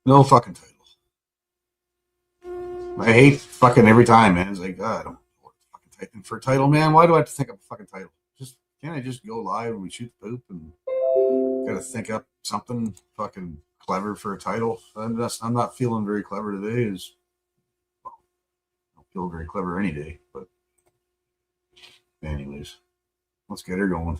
No fucking title. I hate fucking every time, man. It's like, God, I don't know what fucking typing for a title, man. Why do I have to think of a fucking title? Just can't I just go live and we shoot the poop and gotta think up something fucking clever for a title? I'm not feeling very clever today. Is I don't feel very clever any day. But anyways, let's get her going.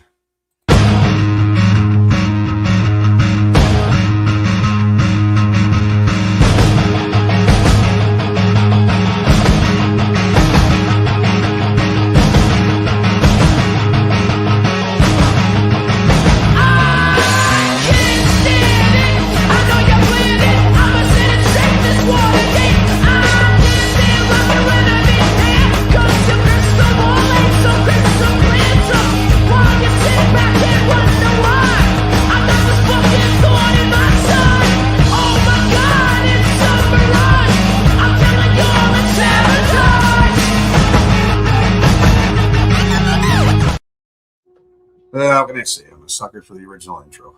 How can I say? I'm a sucker for the original intro.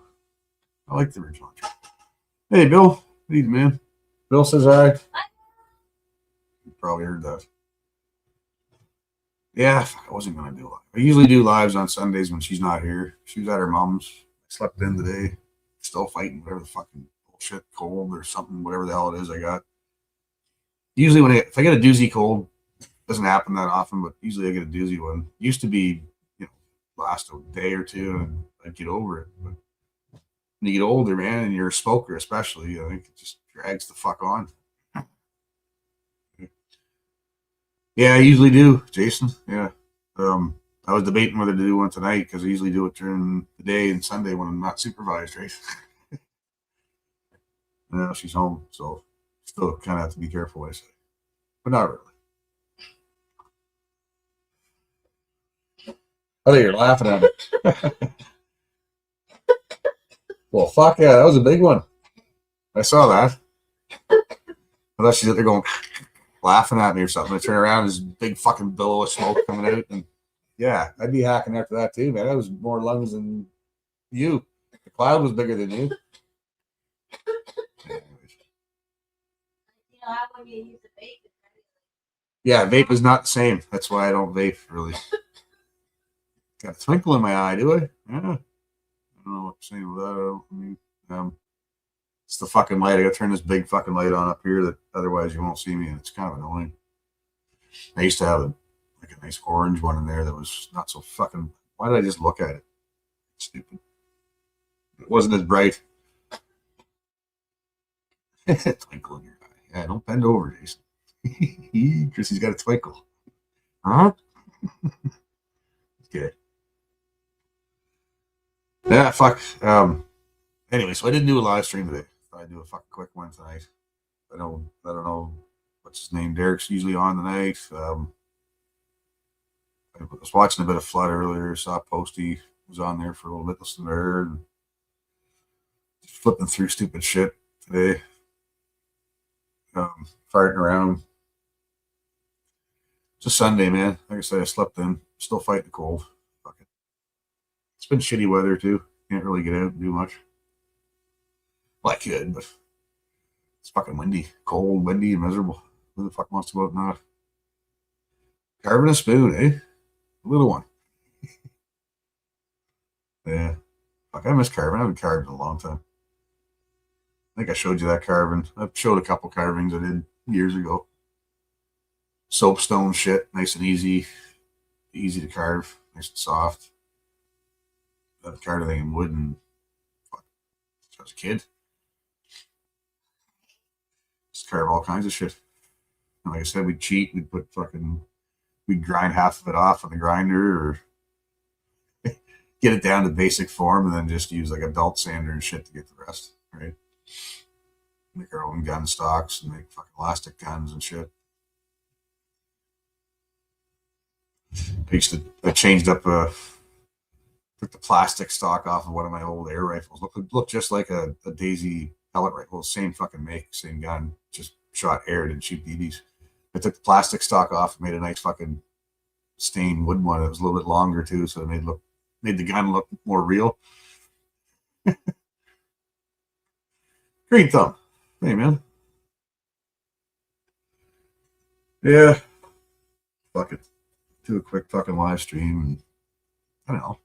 I like the original intro. Hey, Bill. Good evening, man. Bill says hi. You probably heard that. Yeah, I wasn't going to do live. I usually do lives on Sundays when she's not here. She was at her mom's. I slept in today. Still fighting whatever the fucking bullshit cold or something, whatever the hell it is I got. Usually, if I get a doozy cold, it doesn't happen that often, but usually I get a doozy one. It used to be, last a day or two and I'd get over it. But when you get older, man, and you're a smoker, especially, I think it just drags the fuck on. Yeah, I usually do, Jason. Yeah. I was debating whether to do one tonight because I usually do it during the day and Sunday when I'm not supervised, right? Now she's home, so still kind of have to be careful what I say, but not really. I think you're laughing at it. Well, fuck yeah, that was a big one. I saw that. I thought she's out there going, laughing at me or something. I turn around, there's a big fucking billow of smoke coming out, and yeah, I'd be hacking after that too, man. That was more lungs than you. The cloud was bigger than you. Yeah, vape is not the same. That's why I don't vape, really. Got a twinkle in my eye, do I? Yeah. I don't know what to say with that. I mean, it's the fucking light. I gotta turn this big fucking light on up here that otherwise you won't see me, and it's kind of annoying. I used to have like a nice orange one in there that was not so fucking. Why did I just look at it? Stupid. It wasn't as bright. Twinkle in your eye. Yeah, don't bend over, Jason. Chrissy's got a twinkle. Huh? Okay. Yeah, fuck. Anyway, so I didn't do a live stream today. I'd do a fucking quick one tonight. I don't know what's his name. Derek's usually on tonight. I was watching a bit of Flood earlier. Saw Posty was on there for a little bit, listening to her and just flipping through stupid shit today. Farting around. It's a Sunday, man. Like I said, I slept in. Still fighting the cold. Fuck it. It's been shitty weather too. Can't really get out and do much. Well, I could, but it's fucking windy, cold, windy, and miserable. Who the fuck wants to go out and not? Carving a spoon, eh? A little one. Yeah. Fuck, I miss carving. I haven't carved in a long time. I think I showed you that carving. I've showed a couple carvings I did years ago. Soapstone shit, nice and easy to carve, nice and soft. I've carved everything in wood and fuck, since I was a kid. Just carve all kinds of shit. And like I said, we'd cheat. We'd grind half of it off on the grinder or get it down to basic form and then just use like a belt sander and shit to get the rest, right? Make our own gun stocks and make fucking elastic guns and shit. I changed up took the plastic stock off of one of my old air rifles. Looked just like a Daisy pellet rifle, same fucking make, same gun, just shot air, didn't shoot BBs. I took the plastic stock off and made a nice fucking stained wood one. It was a little bit longer too, so it made the gun look more real. Green thumb. Hey, man. Yeah. Fuck it. Do a quick fucking live stream. And I don't know.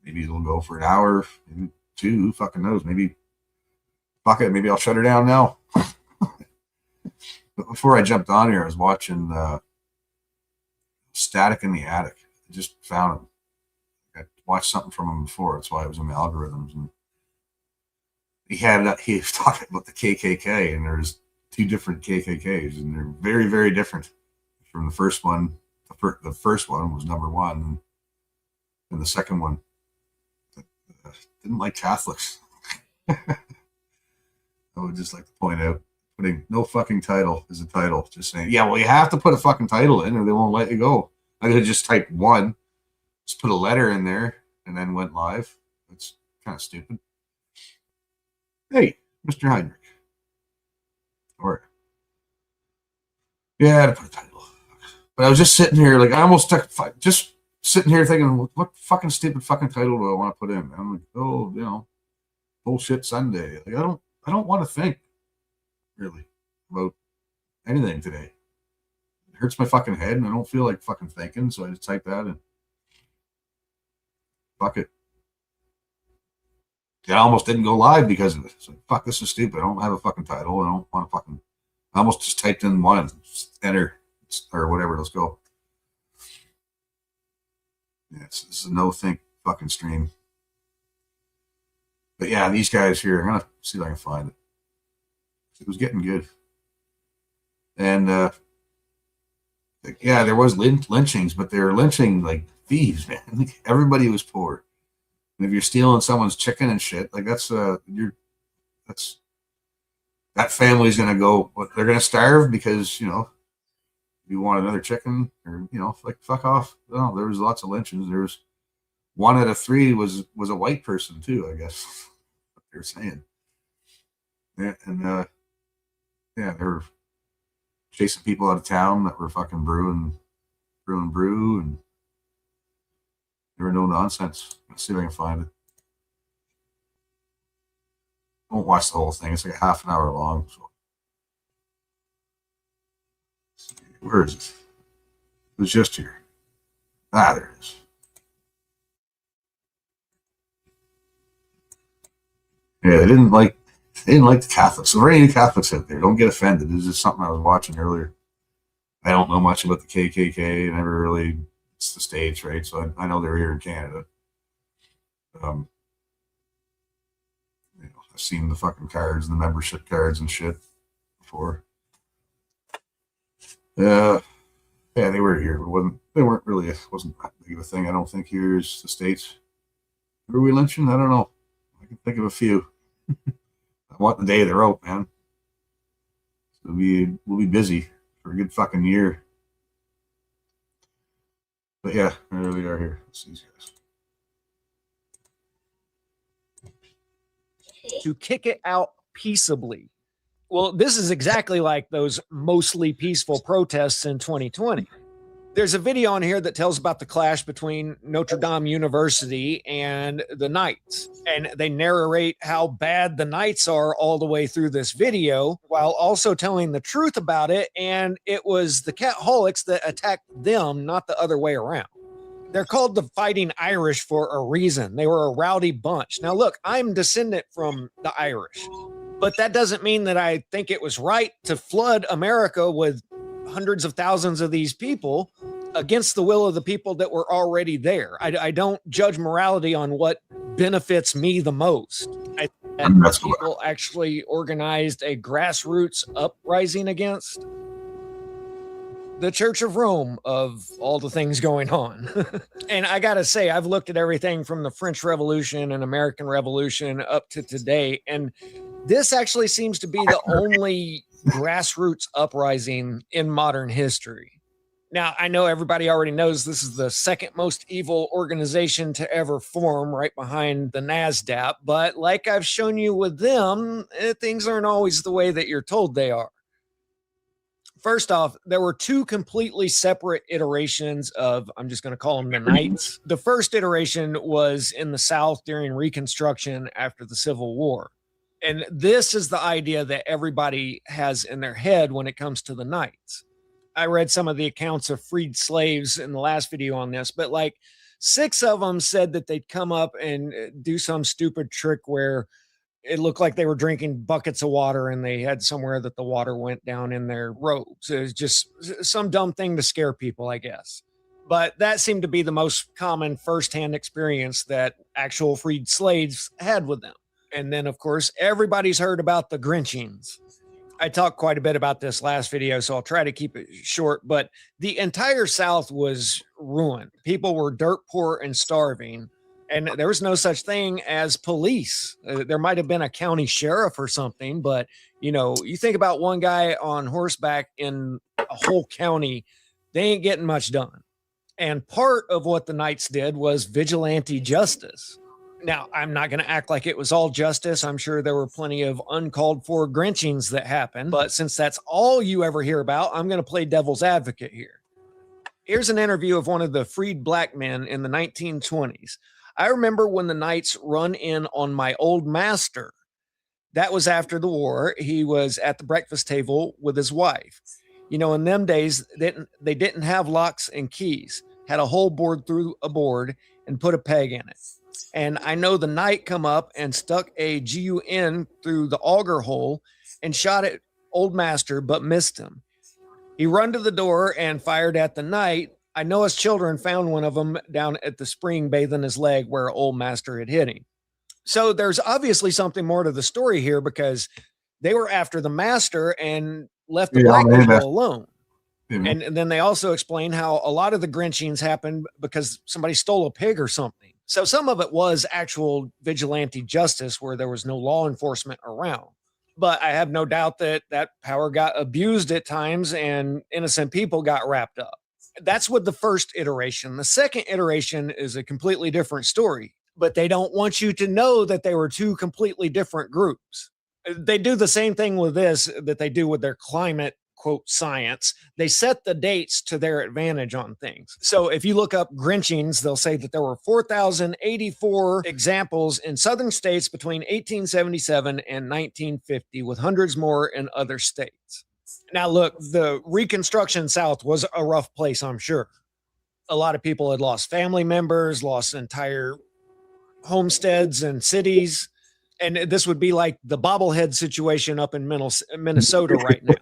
Maybe it'll go for an hour, maybe two. Who fucking knows? Maybe. Fuck it. Maybe I'll shut her down now. But before I jumped on here, I was watching Static in the Attic. I just found him. I watched something from him before. That's why it was in my algorithms. And he was talking about the KKK, and there's two different KKKs, and they're very, very different from the first one. The first one was number one, and the second one didn't like Catholics. I would just like to point out, putting no fucking title is a title. Just saying, yeah, well, you have to put a fucking title in or they won't let you go. I could have just typed one, just put a letter in there, and then went live. That's kind of stupid. Hey, Mr. Heinrich. Or, yeah, I had to put a title. But I was just sitting here, like, I almost took, just sitting here thinking, what fucking stupid fucking title do I want to put in? I'm like, oh, bullshit Sunday. Like, I don't want to think really about anything today. It hurts my fucking head, and I don't feel like fucking thinking, so I just type that in. Fuck it. I almost didn't go live because of it. So fuck, this is stupid. I don't have a fucking title. I don't want to fucking. I almost just typed in one, enter, or whatever. Let's go. Yeah, this is a no think fucking stream. But yeah, these guys here, I'm gonna see if I can find it. It was getting good, and yeah, there was lynchings, but they were lynching like thieves, man. Like, everybody was poor. And if you're stealing someone's chicken and shit, like that's that family's gonna go. What, they're gonna starve because you want another chicken, or like fuck off. No, there was lots of lynchings. There was one out of three was a white person too, I guess. What they're saying. Yeah, and yeah, they were chasing people out of town that were fucking brewing brew, and there were no nonsense. Let's see if I can find it. I won't watch the whole thing. It's like a half an hour long. So. Where is it? It was just here. Ah, there it is. Yeah, they didn't like the Catholics. So, for any Catholics out there, don't get offended. This is something I was watching earlier. I don't know much about the KKK. I never really. It's the States, right? So I know they're here in Canada. I've seen the fucking cards and the membership cards and shit before. Yeah, they were here, but they weren't really. It wasn't that big of a thing. I don't think here's the States. Who are we lynching? I don't know. I can think of a few. I want the day they're out, man. So we'll be busy for a good fucking year. But yeah, there we are here. Let's see these guys. To kick it out peaceably. Well, this is exactly like those mostly peaceful protests in 2020. There's a video on here that tells about the clash between Notre Dame University and the Knights. And they narrate how bad the Knights are all the way through this video, while also telling the truth about it. And it was the Catholics that attacked them, not the other way around. They're called the Fighting Irish for a reason. They were a rowdy bunch. Now, look, I'm descendant from the Irish, but that doesn't mean that I think it was right to flood America with hundreds of thousands of these people against the will of the people that were already there. I don't judge morality on what benefits me the most. I think that people actually organized a grassroots uprising against the Church of Rome, of all the things going on. And I gotta say, I've looked at everything from the French Revolution and American Revolution up to today, and this actually seems to be the only grassroots uprising in modern history. Now, I know everybody already knows this is the second most evil organization to ever form, right behind the NASDAQ, but like I've shown you with them, things aren't always the way that you're told they are. First off, there were two completely separate iterations of, I'm just going to call them the Knights. The first iteration was in the South during Reconstruction after the Civil War. And this is the idea that everybody has in their head when it comes to the Knights. I read some of the accounts of freed slaves in the last video on this, but like 6 of them said that they'd come up and do some stupid trick where it looked like they were drinking buckets of water and they had somewhere that the water went down in their robes. It was just some dumb thing to scare people, I guess. But that seemed to be the most common firsthand experience that actual freed slaves had with them. And then, of course, everybody's heard about the Grinchings. I talked quite a bit about this last video, so I'll try to keep it short. But the entire South was ruined. People were dirt poor and starving, and there was no such thing as police. There might have been a county sheriff or something, but you think about one guy on horseback in a whole county, they ain't getting much done. And part of what the Knights did was vigilante justice. Now, I'm not going to act like it was all justice. I'm sure there were plenty of uncalled for Grinchings that happened. But since that's all you ever hear about, I'm going to play devil's advocate here. Here's an interview of one of the freed black men in the 1920s. I remember when the Knights run in on my old master. That was after the war. He was at the breakfast table with his wife. In them days, they didn't have locks and keys. Had a hole bored through a board and put a peg in it. And I know the Knight come up and stuck a GUN through the auger hole and shot at old master, but missed him. He run to the door and fired at the Knight. I know his children found one of them down at the spring bathing his leg where old master had hit him. So there's obviously something more to the story here because they were after the master and left the black people alone. And then they also explain how a lot of the Grinchings happened because somebody stole a pig or something. So some of it was actual vigilante justice where there was no law enforcement around. But I have no doubt that that power got abused at times and innocent people got wrapped up. That's with the first iteration. The second iteration is a completely different story, but they don't want you to know that they were 2 completely different groups. They do the same thing with this that they do with their climate quote science. They set the dates to their advantage on things. So if you look up Grinchings, they'll say that there were 4,084 examples in southern states between 1877 and 1950, with hundreds more in other states. Now, look, the Reconstruction South was a rough place, I'm sure. A lot of people had lost family members, lost entire homesteads and cities. And this would be like the bobblehead situation up in Minnesota right now.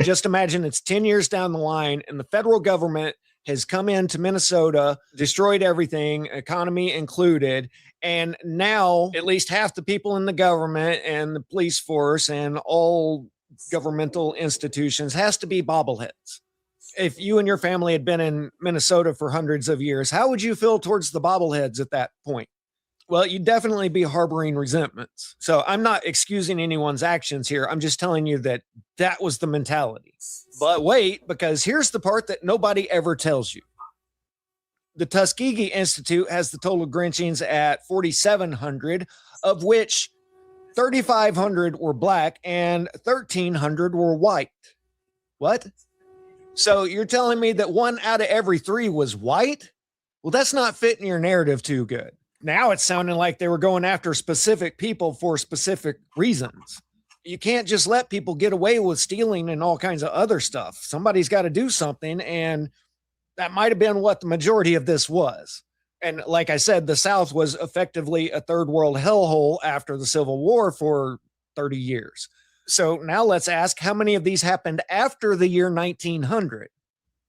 Just imagine it's 10 years down the line and the federal government has come into Minnesota, destroyed everything, economy included. And now at least half the people in the government and the police force and all governmental institutions has to be bobbleheads. If you and your family had been in Minnesota for hundreds of years, how would you feel towards the bobbleheads at that point? Well, you'd definitely be harboring resentments. So I'm not excusing anyone's actions here. I'm just telling you that that was the mentality. But wait, because here's the part that nobody ever tells you. The Tuskegee Institute has the total Grinchings at 4,700, of which 3,500 were black and 1,300 were white. What? So you're telling me that 1 out of every 3 was white? Well, that's not fitting your narrative too good. Now it's sounding like they were going after specific people for specific reasons. You can't just let people get away with stealing and all kinds of other stuff. Somebody's got to do something, and that might have been what the majority of this was. And like I said, the South was effectively a third world hellhole after the Civil War for 30 years. So now let's ask, how many of these happened after the year 1900?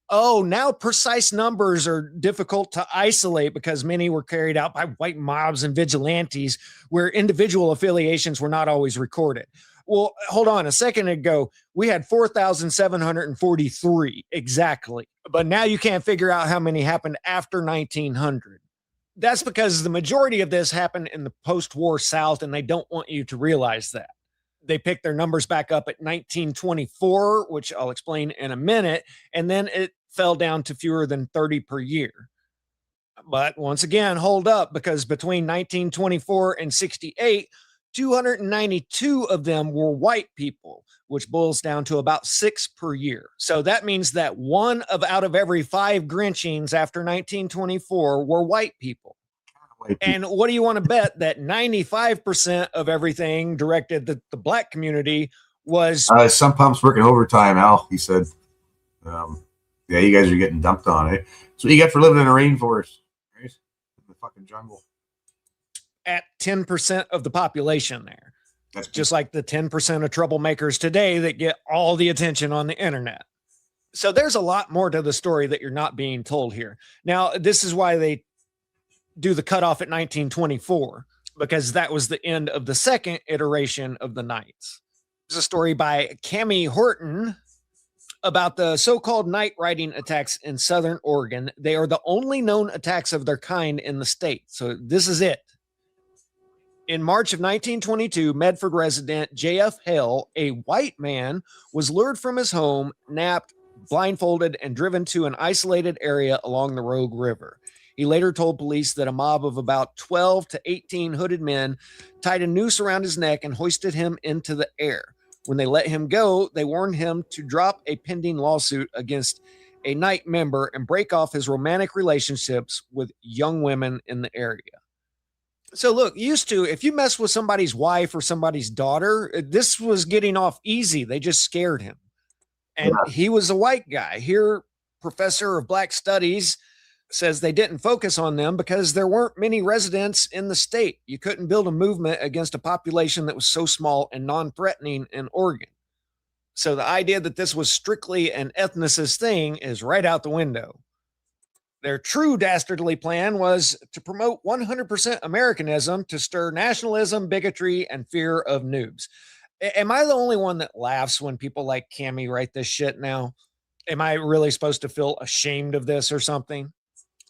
Oh, now precise numbers are difficult to isolate because many were carried out by white mobs and vigilantes where individual affiliations were not always recorded. Well, hold on a second ago, we had 4,743 exactly, but now you can't figure out how many happened after 1900. That's because the majority of this happened in the post-war South, and they don't want you to realize that. They picked their numbers back up at 1924, which I'll explain in a minute, and then it fell down to fewer than 30 per year. But once again, hold up, because between 1924 and 68, 292 of them were white people, which boils down to about 6 per year. So that means that 1 out of every 5 Grinchings after 1924 were white people. White people. And what do you want to bet that 95% of everything directed at the black community was Some pumps working overtime, Al. He said, "Yeah, you guys are getting dumped on, eh? So you get for living in a rainforest, right? In the fucking jungle." at 10% of the population there? That's Just like the 10% of troublemakers today that get all the attention on the internet. So there's a lot more to the story that you're not being told here. Now, this is why they do the cutoff at 1924, because that was the end of the second iteration of the Knights. There's a story by Cami Horton about the so-called night riding attacks in Southern Oregon. They are the only known attacks of their kind in the state. So this is it. In March of 1922, Medford resident J.F. Hale, a white man, was lured from his home, napped, blindfolded, and driven to an isolated area along the Rogue River. He later told police that a mob of about 12 to 18 hooded men tied a noose around his neck and hoisted him into the air. When they let him go, they warned him to drop a pending lawsuit against a Knight member and break off his romantic relationships with young women in the area. So look, used to, if you mess with somebody's wife or somebody's daughter, this was getting off easy. They just scared him. And he was a white guy. Here, professor of black studies says they didn't focus on them because there weren't many residents in the state. You couldn't build a movement against a population that was so small and non-threatening in Oregon. So the idea that this was strictly an ethnicist thing is right out the window. Their true dastardly plan was to promote 100% Americanism to stir nationalism, bigotry, and fear of noobs. Am I the only one that laughs when people like Cami write this shit now? Am I really supposed to feel ashamed of this or something?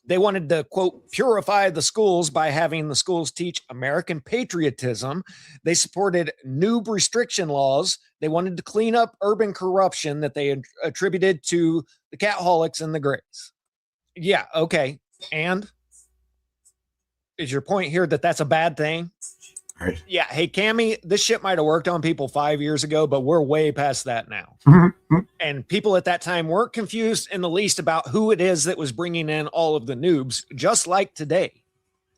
They wanted to, quote, purify the schools by having the schools teach American patriotism. They supported noob restriction laws. They wanted to clean up urban corruption that they attributed to the Catholics and the Greys. Yeah, okay. And is your point here that that's a bad thing? Right. Yeah. Hey, Cami, this shit might have worked on people 5 years ago, but we're way past that now. And people at that time weren't confused in the least about who it is that was bringing in all of the noobs, just like today.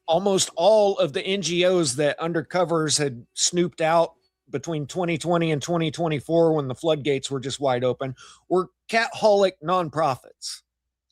Almost all of the NGOs that undercovers had snooped out between 2020 and 2024, when the floodgates were just wide open, were Catholic nonprofits.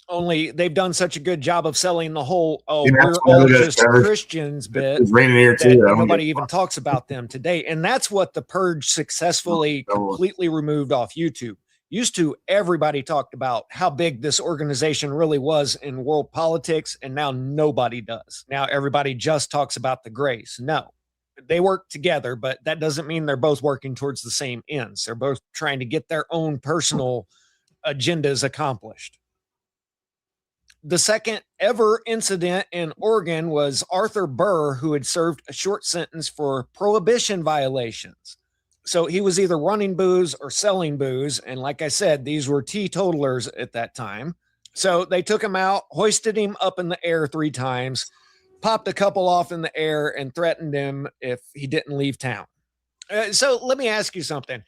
Only they've done such a good job of selling the whole, we're all just Christians bit. It's raining here too. Nobody even talks about them today. And that's what the Purge successfully completely removed off YouTube. Used to, everybody talked about how big this organization really was in world politics, and now nobody does. Now everybody just talks about the Greys. No, they work together, but that doesn't mean they're both working towards the same ends. They're both trying to get their own personal agendas accomplished. The second ever incident in Oregon was Arthur Burr, who had served a short sentence for prohibition violations. So he was either running booze or selling booze. And like I said, these were teetotalers at that time. So they took him out, hoisted him up in the air 3 times, popped a couple off in the air, and threatened him if he didn't leave town. So let me ask you something.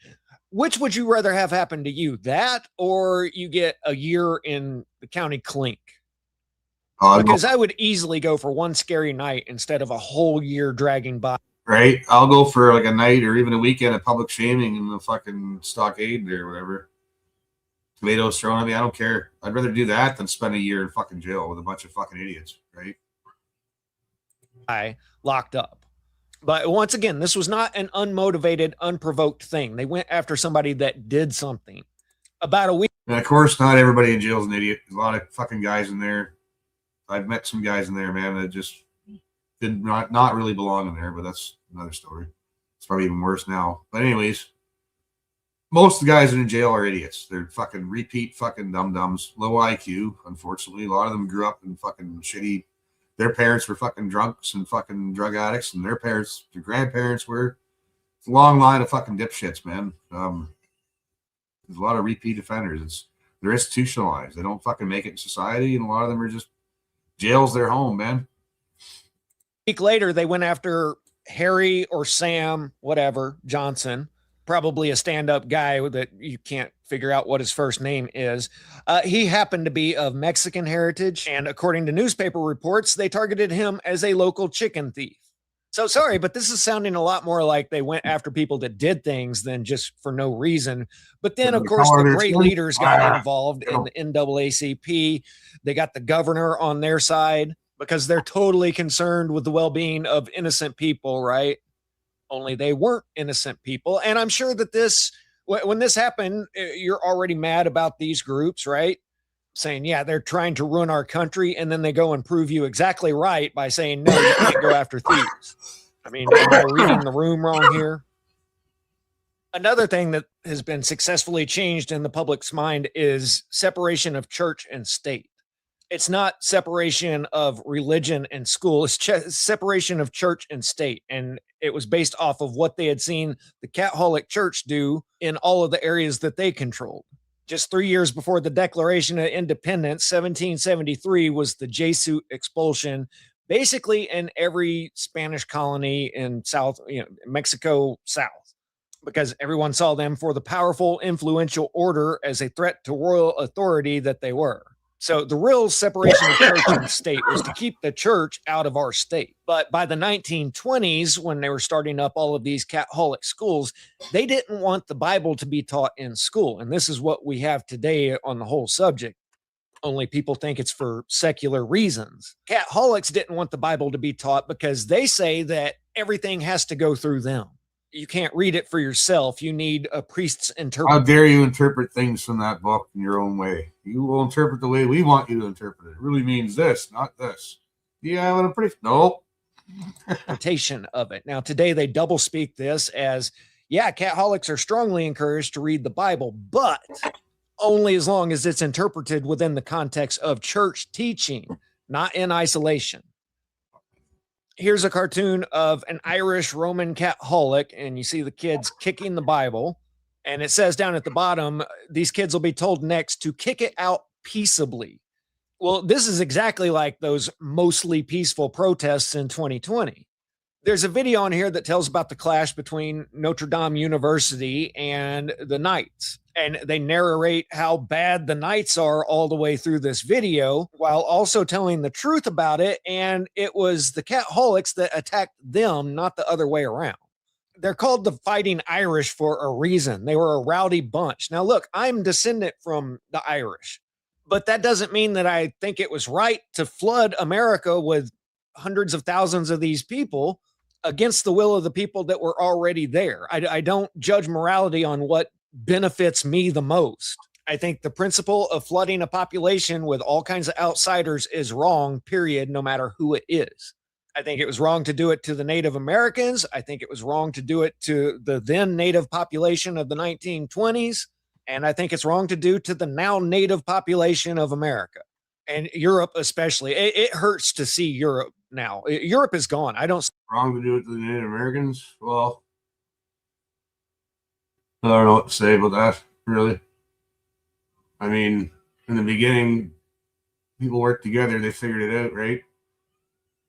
Which would you rather have happen to you, that or you get a year in the county clink? Because I would easily go for one scary night instead of a whole year dragging by. Right. I'll go for like a night or even a weekend of public shaming in the fucking stockade there or whatever. Tomatoes thrown at me. I don't care. I'd rather do that than spend a year in fucking jail with a bunch of fucking idiots. Right. I locked up. But once again, this was not an unmotivated, unprovoked thing. They went after somebody that did something. About a week. And of course, not everybody in jail is an idiot. There's a lot of fucking guys in there. I've met some guys in there, man, that just did not really belong in there, but that's another story. It's probably even worse now. But anyways, most of the guys in jail are idiots. They're fucking repeat fucking dum-dums, low IQ, unfortunately. A lot of them grew up in fucking shitty. Their parents were fucking drunks and fucking drug addicts, and their grandparents were. It's a long line of fucking dipshits, man. There's a lot of repeat offenders. They're institutionalized. They don't fucking make it in society, and a lot of them are just jail's their home, man. A week later, they went after Harry or Sam, whatever, Johnson, probably a stand-up guy that you can't figure out what his first name is. He happened to be of Mexican heritage, and according to newspaper reports, they targeted him as a local chicken thief. So sorry, but this is sounding a lot more like they went after people that did things than just for no reason. But then, of course, the great leaders got involved in the NAACP. They got the governor on their side because they're totally concerned with the well-being of innocent people, right? Only they weren't innocent people. And I'm sure that when this happened, you're already mad about these groups, right? Saying, yeah, they're trying to ruin our country. And then they go and prove you exactly right by saying, no, you can't go after thieves. I mean, am I reading the room wrong here? Another thing that has been successfully changed in the public's mind is separation of church and state. It's not separation of religion and school. It's separation of church and state. And it was based off of what they had seen the Catholic Church do in all of the areas that they controlled. Just 3 years before the Declaration of Independence, 1773 was the Jesuit expulsion, basically in every Spanish colony in Mexico South, because everyone saw them for the powerful, influential order as a threat to royal authority that they were. So the real separation of church and state was to keep the church out of our state. But by the 1920s, when they were starting up all of these Catholic schools, they didn't want the Bible to be taught in school. And this is what we have today on the whole subject. Only people think it's for secular reasons. Catholics didn't want the Bible to be taught because they say that everything has to go through them. You can't read it for yourself. You need a priest's interpretation. How dare you interpret things from that book in your own way? You will interpret the way we want you to interpret it. It really means this, not this. Yeah, I want a priest. No. Interpretation of it. Now, today they double speak this as, yeah, Catholics are strongly encouraged to read the Bible, but only as long as it's interpreted within the context of church teaching, not in isolation. Here's a cartoon of an Irish Roman Catholic, and you see the kids kicking the Bible. And it says down at the bottom, these kids will be told next to kick it out peaceably. Well, this is exactly like those mostly peaceful protests in 2020. There's a video on here that tells about the clash between Notre Dame University and the Knights. And they narrate how bad the Knights are all the way through this video, while also telling the truth about it. And it was the Catholics that attacked them, not the other way around. They're called the Fighting Irish for a reason. They were a rowdy bunch. Now, look, I'm descendant from the Irish, but that doesn't mean that I think it was right to flood America with hundreds of thousands of these people against the will of the people that were already there. I don't judge morality on what benefits me the most. I think the principle of flooding a population with all kinds of outsiders is wrong, period, no matter who it is. I think it was wrong to do it to the Native Americans. I think it was wrong to do it to the then native population of the 1920s. And I think it's wrong to do to the now native population of America and Europe, especially. It hurts to see Europe now. Europe is gone. I don't. Wrong to do it to the Native Americans? Well, I don't know what to say about that, really. I mean, in the beginning, people worked together. They figured it out, right?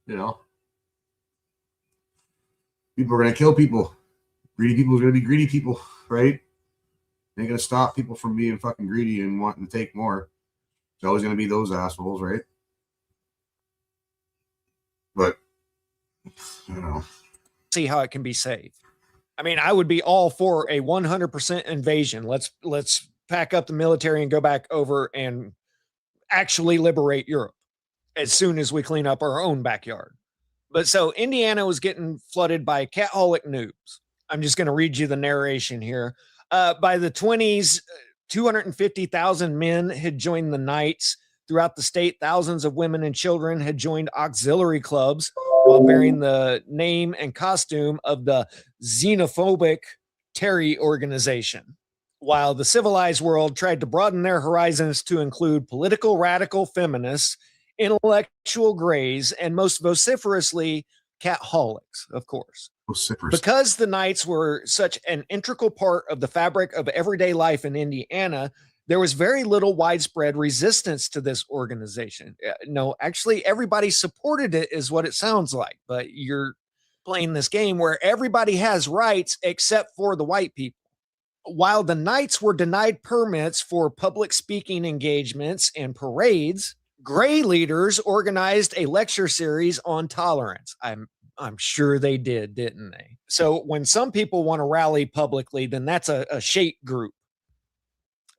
You know, people are going to kill people. Greedy people are going to be greedy people, right? They're going to stop people from being fucking greedy and wanting to take more. It's always going to be those assholes, right? But, I don't know. See how it can be saved. I mean, I would be all for a 100% invasion. Let's pack up the military and go back over and actually liberate Europe as soon as we clean up our own backyard. But so Indiana was getting flooded by Catholic noobs. I'm just going to read you the narration here. By the 20s, 250,000 men had joined the Knights. Throughout the state, thousands of women and children had joined auxiliary clubs while bearing the name and costume of the xenophobic Terry organization. While the civilized world tried to broaden their horizons to include political radical feminists, intellectual grays, and most vociferously, Catholics, of course. Because the Knights were such an integral part of the fabric of everyday life in Indiana, there was very little widespread resistance to this organization. No, actually, everybody supported it, is what it sounds like. But you're playing this game where everybody has rights except for the white people. While the Knights were denied permits for public speaking engagements and parades, Gray leaders organized a lecture series on tolerance. I'm sure they did, didn't they? So when some people want to rally publicly, then that's a shake group.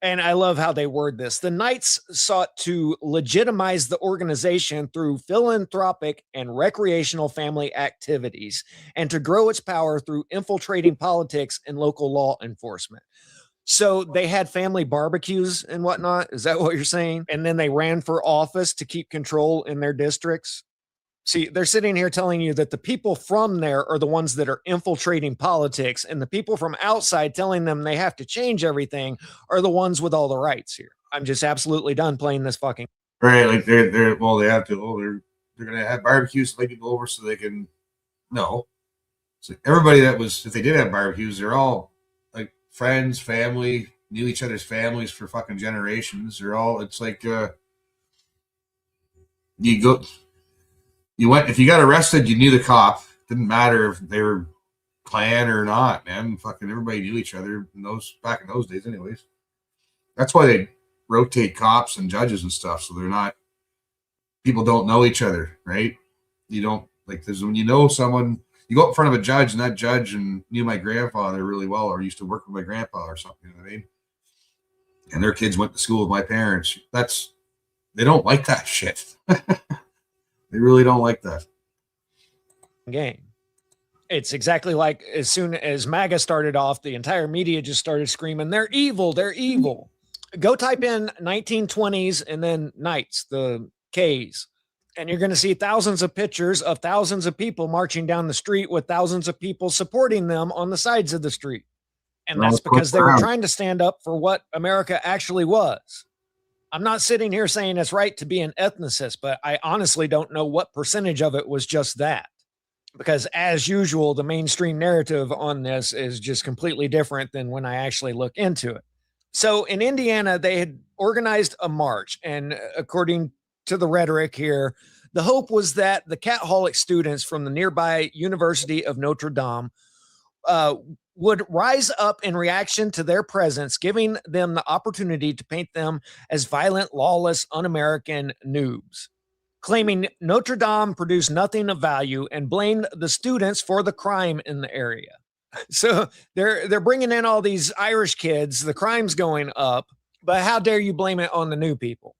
And I love how they word this. The Knights sought to legitimize the organization through philanthropic and recreational family activities and to grow its power through infiltrating politics and local law enforcement. So they had family barbecues and whatnot. Is that what you're saying? And then they ran for office to keep control in their districts. See, they're sitting here telling you that the people from there are the ones that are infiltrating politics, and the people from outside telling them they have to change everything are the ones with all the rights here. I'm just absolutely done playing this fucking. Right, like they're well, they have to. Oh, they're gonna have barbecues so they can go over so they can. No, so everybody that was, if they did have barbecues, they're all like friends, family, knew each other's families for fucking generations. They're all. It's like you go. You went, if you got arrested, you knew the cop. Didn't matter if they were Klan or not, man. Fucking everybody knew each other in those, back in those days, anyways. That's why they rotate cops and judges and stuff, so they're not, people don't know each other, right? You don't, like, there's, when you know someone, you go up in front of a judge and that judge and knew my grandfather really well, or used to work with my grandpa or something, you know what I mean? And their kids went to school with my parents. That's, they don't like that shit. They really don't like that game. It's exactly like as soon as MAGA started off, the entire media just started screaming, they're evil, they're evil. Go type in 1920s and then Knights, the K's, and you're going to see thousands of pictures of thousands of people marching down the street with thousands of people supporting them on the sides of the street. And that's because they were trying to stand up for what America actually was. I'm not sitting here saying it's right to be an ethnicist, but I honestly don't know what percentage of it was just that. Because as usual, the mainstream narrative on this is just completely different than when I actually look into it. So in Indiana, they had organized a march. And according to the rhetoric here, the hope was that the Catholic students from the nearby University of Notre Dame would rise up in reaction to their presence, giving them the opportunity to paint them as violent, lawless, un-American noobs, claiming Notre Dame produced nothing of value and blamed the students for the crime in the area. So they're bringing in all these Irish kids, the crime's going up, but how dare you blame it on the new people?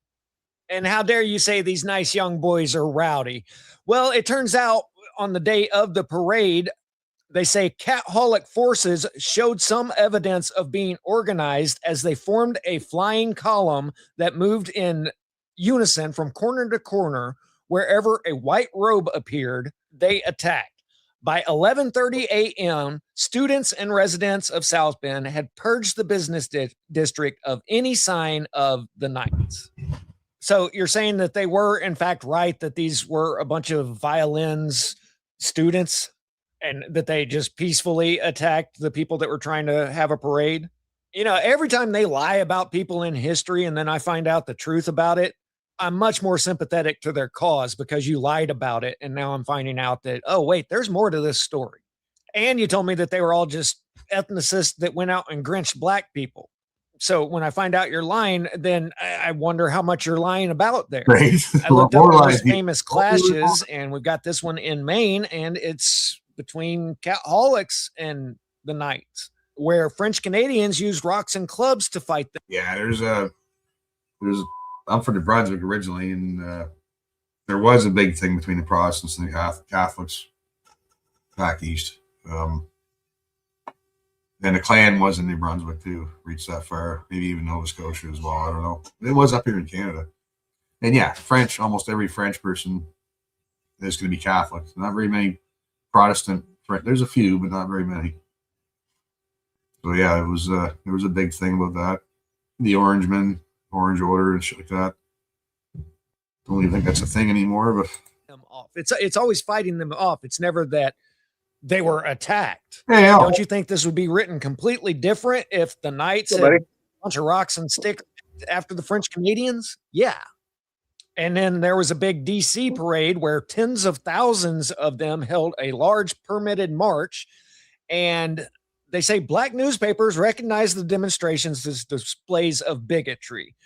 And how dare you say these nice young boys are rowdy? Well, it turns out on the day of the parade, they say Catholic forces showed some evidence of being organized as they formed a flying column that moved in unison from corner to corner. Wherever a white robe appeared, they attacked. By 11:30 a.m., students and residents of South Bend had purged the business district of any sign of the Knights. So you're saying that they were, in fact, right, that these were a bunch of violins students? And that they just peacefully attacked the people that were trying to have a parade. You know, every time they lie about people in history and then I find out the truth about it, I'm much more sympathetic to their cause because you lied about it. And now I'm finding out that, oh, wait, there's more to this story. And you told me that they were all just ethnicists that went out and grinched black people. So when I find out you're lying, then I wonder how much you're lying about there. right? I looked up the most famous clashes, and we've got this one in Maine, and it's between Catholics and the Knights, where French Canadians used rocks and clubs to fight them. Yeah, I'm from New Brunswick originally, and there was a big thing between the Protestants and the Catholics back east. And the Klan was in New Brunswick too, reached that far, maybe even Nova Scotia as well. I don't know. It was up here in Canada. And yeah, French, almost every French person is going to be Catholic. Not very many Protestant. There's a few, but not very many. So yeah, it was there was a big thing about that. The Orangemen, Orange Order, and shit like that. Don't even think that's a thing anymore. But them off. It's always fighting them off. It's never that they were attacked. Yeah. Don't you think this would be written completely different if the Knights had a bunch of rocks and sticks after the French Canadians? Yeah. And then there was a big DC parade where tens of thousands of them held a large permitted march. And They say black newspapers recognize the demonstrations as displays of bigotry.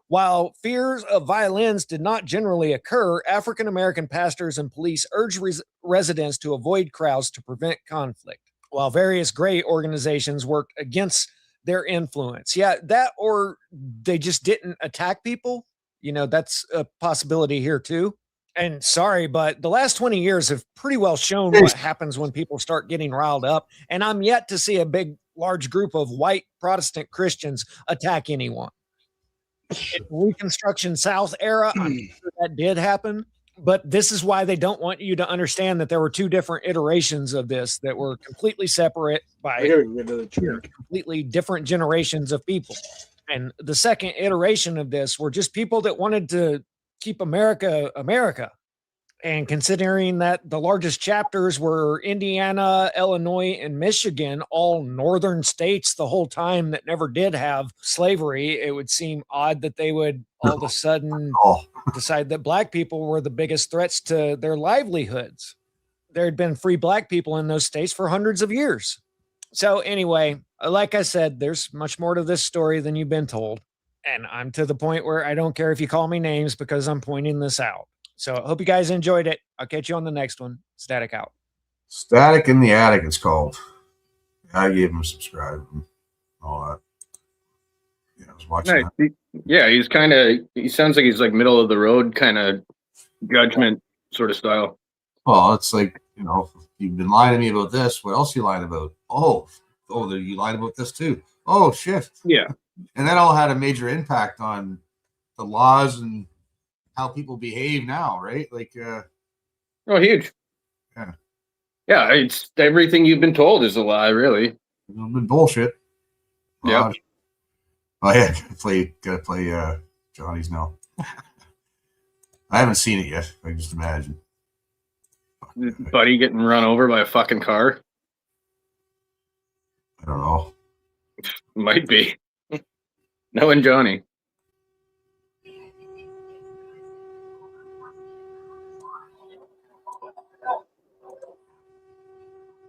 While fears of violence did not generally occur, African American pastors and police urged residents to avoid crowds to prevent conflict, while various gray organizations worked against their influence. Yeah, that or they just didn't attack people. That's a possibility here too. And sorry, but the last 20 years have pretty well shown what happens when people start getting riled up. And I'm yet to see a large group of white Protestant Christians attack anyone. In Reconstruction South era, I'm sure that did happen. But this is why they don't want you to understand that there were two different iterations of this that were completely separate by completely different generations of people. And the second iteration of this were just people that wanted to keep America, America. And considering that the largest chapters were Indiana, Illinois, and Michigan, all northern states the whole time that never did have slavery, it would seem odd that they would all of a sudden decide that black people were the biggest threats to their livelihoods. There had been free black people in those states for hundreds of years. So anyway, like I said, there's much more to this story than you've been told. And I'm to the point where I don't care if you call me names because I'm pointing this out. So I hope you guys enjoyed it. I'll catch you on the next one. Static out. Static in the Attic, it's called. I gave him a subscribe and all that. Yeah, I was watching that. He sounds like he's like middle of the road kind of judgment sort of style. Well, it's like, you've been lying to me about this. What else are you lying about? Oh, you lied about this too. Oh, shit. Yeah. And that all had a major impact on the laws and how people behave now, right? Like, huge. Yeah. Yeah, it's everything you've been told is a lie, really. It's been bullshit. Yeah. Oh yeah, gotta play Johnny's now. I haven't seen it yet. I just imagine. Buddy getting run over by a fucking car. I don't know. Might be. Knowing Johnny.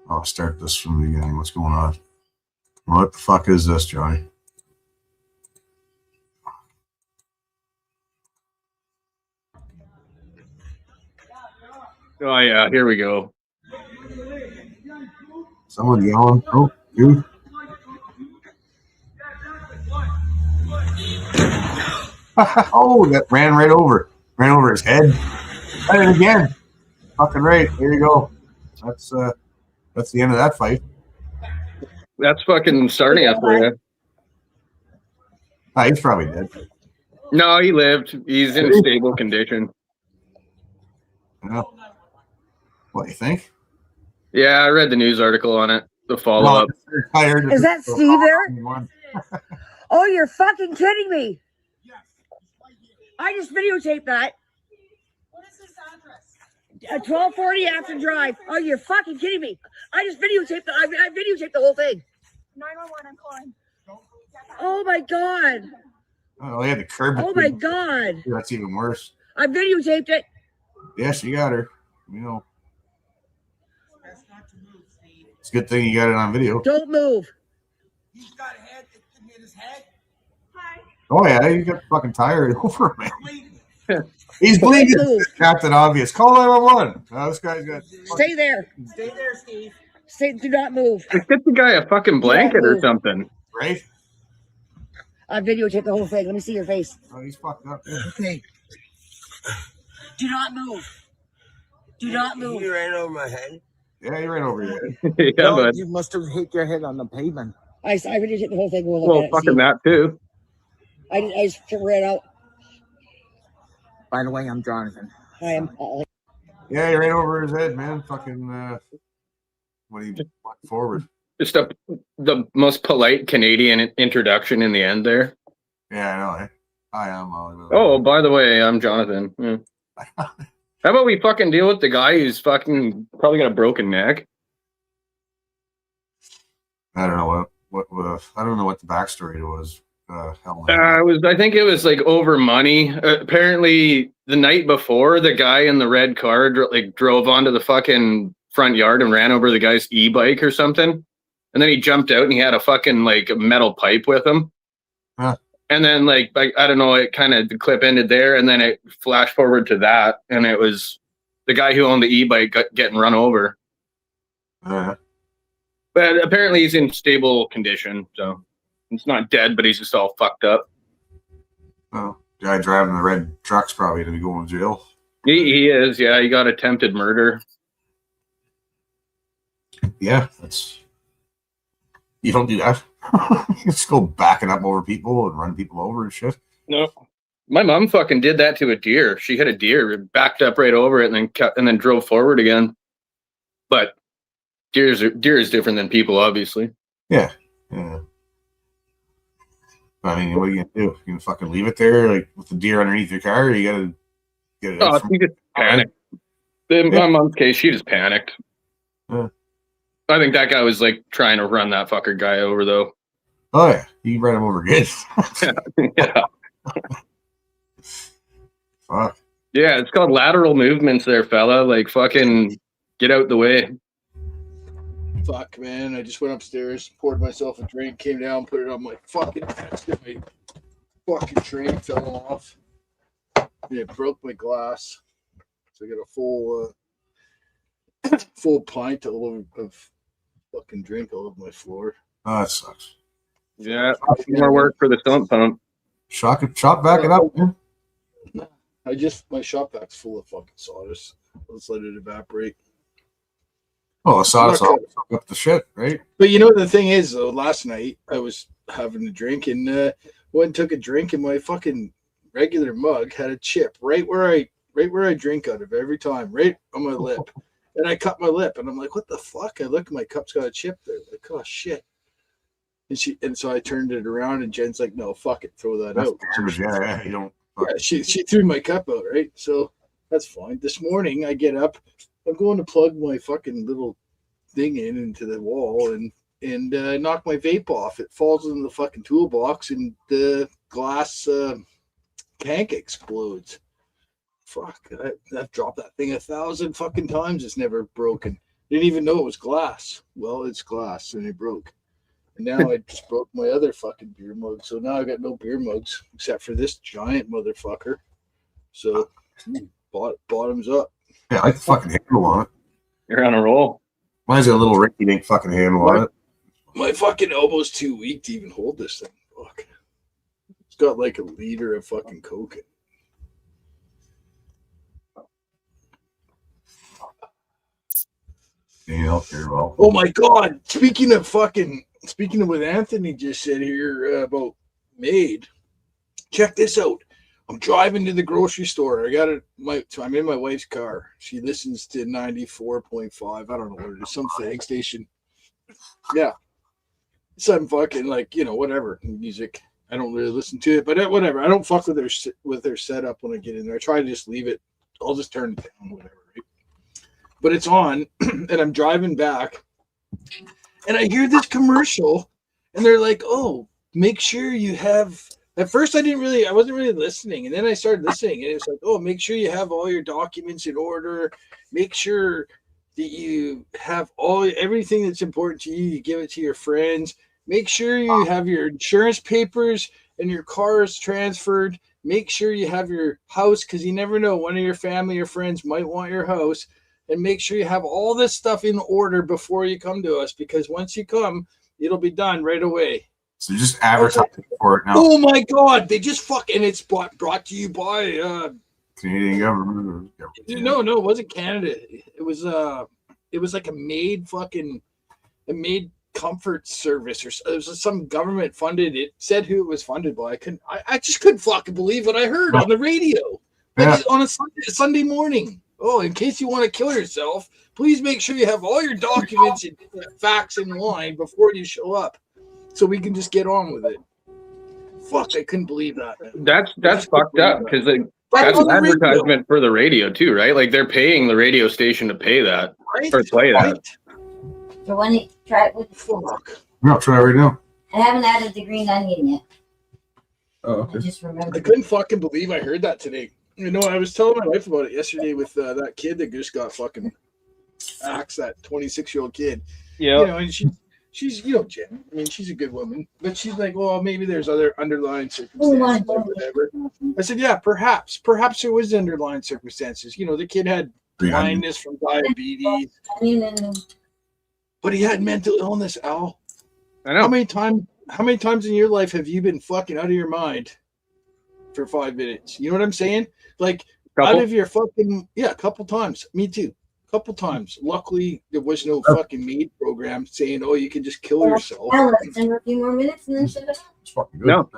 I'll start this from the beginning. What's going on? What the fuck is this, Johnny? Oh yeah, here we go. Someone yelling. Oh, dude. Oh, that ran right over. Ran over his head. Ran it again. Fucking right. There you go. That's the end of that fight. That's fucking starting up for you. He's probably dead. No, he lived. He's in stable condition. Yeah. What, you think? Yeah, I read the news article on it. The follow-up. Is that Steve there? Oh, you're fucking kidding me. I just videotaped that. What is this address? 1240 After Drive. Oh, you're fucking kidding me. I just videotaped I videotaped the whole thing. 911, I'm calling. Oh my God. Oh, they had the curb. Oh my God. That's even worse. I videotaped it. Yes, you got her. It's a good thing you got it on video. Don't move. He's got a head in his head. Hi. Oh yeah, you got fucking tired over, man. He's bleeding. Captain Obvious. Call 911. This guy's got. Stay there. Stay there, Steve. Do not move. Get the guy a fucking blanket or something. Right? I videotaped the whole thing. Let me see your face. Oh, he's fucked up. Okay. Do not move. Do not move. You ran over my head. Yeah, he ran over your head. Yeah, No, but you must have hit your head on the pavement. I videotaped the whole thing. We'll look well, at it. fucking See? that too. I just ran out. By the way, I'm Jonathan. Hi, I'm Paul. Yeah, he ran over his head, man. Fucking. When he walked forward. Just the most polite Canadian introduction in the end there. Yeah, I know. Eh? Hi, I'm Ollie. Oh, by the way, I'm Jonathan. Yeah. How about we fucking deal with the guy who's fucking probably got a broken neck? I don't know what I don't know what the backstory was. I think it was like over money. Apparently, the night before, the guy in the red car drove onto the fucking front yard and ran over the guy's e-bike or something. and then he jumped out and he had a fucking like a metal pipe with him. Huh. And then like I don't know, it kind of the clip ended there, and then it flashed forward to that, and it was the guy who owned the e-bike getting run over. But apparently he's in stable condition, so he's not dead, but he's just all fucked up. Well, guy driving the red truck's probably going to be going to jail. He is, yeah. He got attempted murder. Yeah, that's. You don't do that. You just go backing up over people and run people over and shit. No, my mom fucking did that to a deer. She hit a deer, backed up right over it, and then drove forward again. But deer is different than people, obviously. Yeah. I mean, what are you gonna do? You gonna fucking leave it there, like with the deer underneath your car? Or you gotta get it. Oh, she just panicked. In my mom's case, she just panicked. Yeah. I think that guy was like trying to run that fucker guy over, though. Oh yeah, you ran him over good. Yeah. Fuck. Yeah, it's called lateral movements there, fella. Like, fucking get out the way. Fuck, man. I just went upstairs, poured myself a drink, came down, put it on my fucking desk, and my fucking tray fell off. And it broke my glass. So I got a full pint of fucking drink all over my floor. Oh, that sucks. Yeah, more work for the stump pump. Shop back it up, man. My shop vac's full of fucking sawdust. Let's let it evaporate. Oh, the sawdust all up the shit, right? But you know the thing is, though, last night I was having a drink and went and took a drink, and my fucking regular mug had a chip right where I drink out of every time, right on my lip. And I cut my lip, and I'm like, "What the fuck?" I look, my cup's got a chip there. Like, oh shit. And so I turned it around, and Jen's like, "No, fuck it, throw that out." Yeah, you don't. Yeah, she threw my cup out, right? So that's fine. This morning I get up, I'm going to plug my fucking little thing into the wall and knock my vape off. It falls in the fucking toolbox, and the glass tank explodes. Fuck, I've dropped that thing 1,000 fucking times. It's never broken. Didn't even know it was glass. Well, it's glass, and it broke. And now I just broke my other fucking beer mug. So now I got no beer mugs except for this giant motherfucker. So bottoms up. Yeah, I like the fucking handle on it. You're on a roll. Mine's got a little rinky dink fucking handle on it. My fucking elbow's too weak to even hold this thing. Fuck. It's got like a liter of fucking Coke in it. Yeah, I'll care well. Oh my god! Speaking of what Anthony just said here about Maid, check this out. I'm driving to the grocery store. I'm in my wife's car. She listens to 94.5. I don't know what it is. Some fag station. Yeah. Some fucking whatever music. I don't really listen to it, but whatever. I don't fuck with their setup when I get in there. I try to just leave it. I'll just turn it down, whatever. Right? But it's on, and I'm driving back, and I hear this commercial, and they're like, "Oh, make sure you have." At first, I wasn't really listening, and then I started listening, and it's like, "Oh, make sure you have all your documents in order. Make sure that you have everything that's important to you. You give it to your friends. Make sure you have your insurance papers and your car is transferred. Make sure you have your house, because you never know, one of your family or friends might want your house. And make sure you have all this stuff in order before you come to us, because once you come, it'll be done right away." So just advertising for it now. Oh my god, they just and it's brought to you by Canadian government. No, it wasn't Canada. It was like a Maid comfort service, or it was some government funded. It said who it was funded by. I just couldn't fucking believe what I heard on the radio. Yeah. On a Sunday morning. Oh, in case you want to kill yourself, please make sure you have all your documents and facts in line before you show up, so we can just get on with it. Fuck, I couldn't believe that. That's fucked up, because that's an advertisement for the radio too, right? Like they're paying the radio station to pay that or play that. So when you try it with the Fuck. I'll try right now. I haven't added the green onion yet. Oh, I okay. just I remembered. couldn't fucking believe I heard that today. You know, I was telling my wife about it yesterday with that kid that just got fucking axed, that 26-year-old kid. Yeah. You know, and she's, Jen. I mean, she's a good woman, but she's like, well, maybe there's other underlying circumstances or whatever. I said, yeah, perhaps there was underlying circumstances. The kid had blindness from diabetes, but he had mental illness. Al, I know. how many times in your life have you been fucking out of your mind for 5 minutes? You know what I'm saying? Like out of your fucking a couple times. Me too. Couple times. Luckily, there was no fucking MAID program saying, "Oh, you can just kill yourself." Let's send her a few more minutes and then shut it up. It's fucking good. No.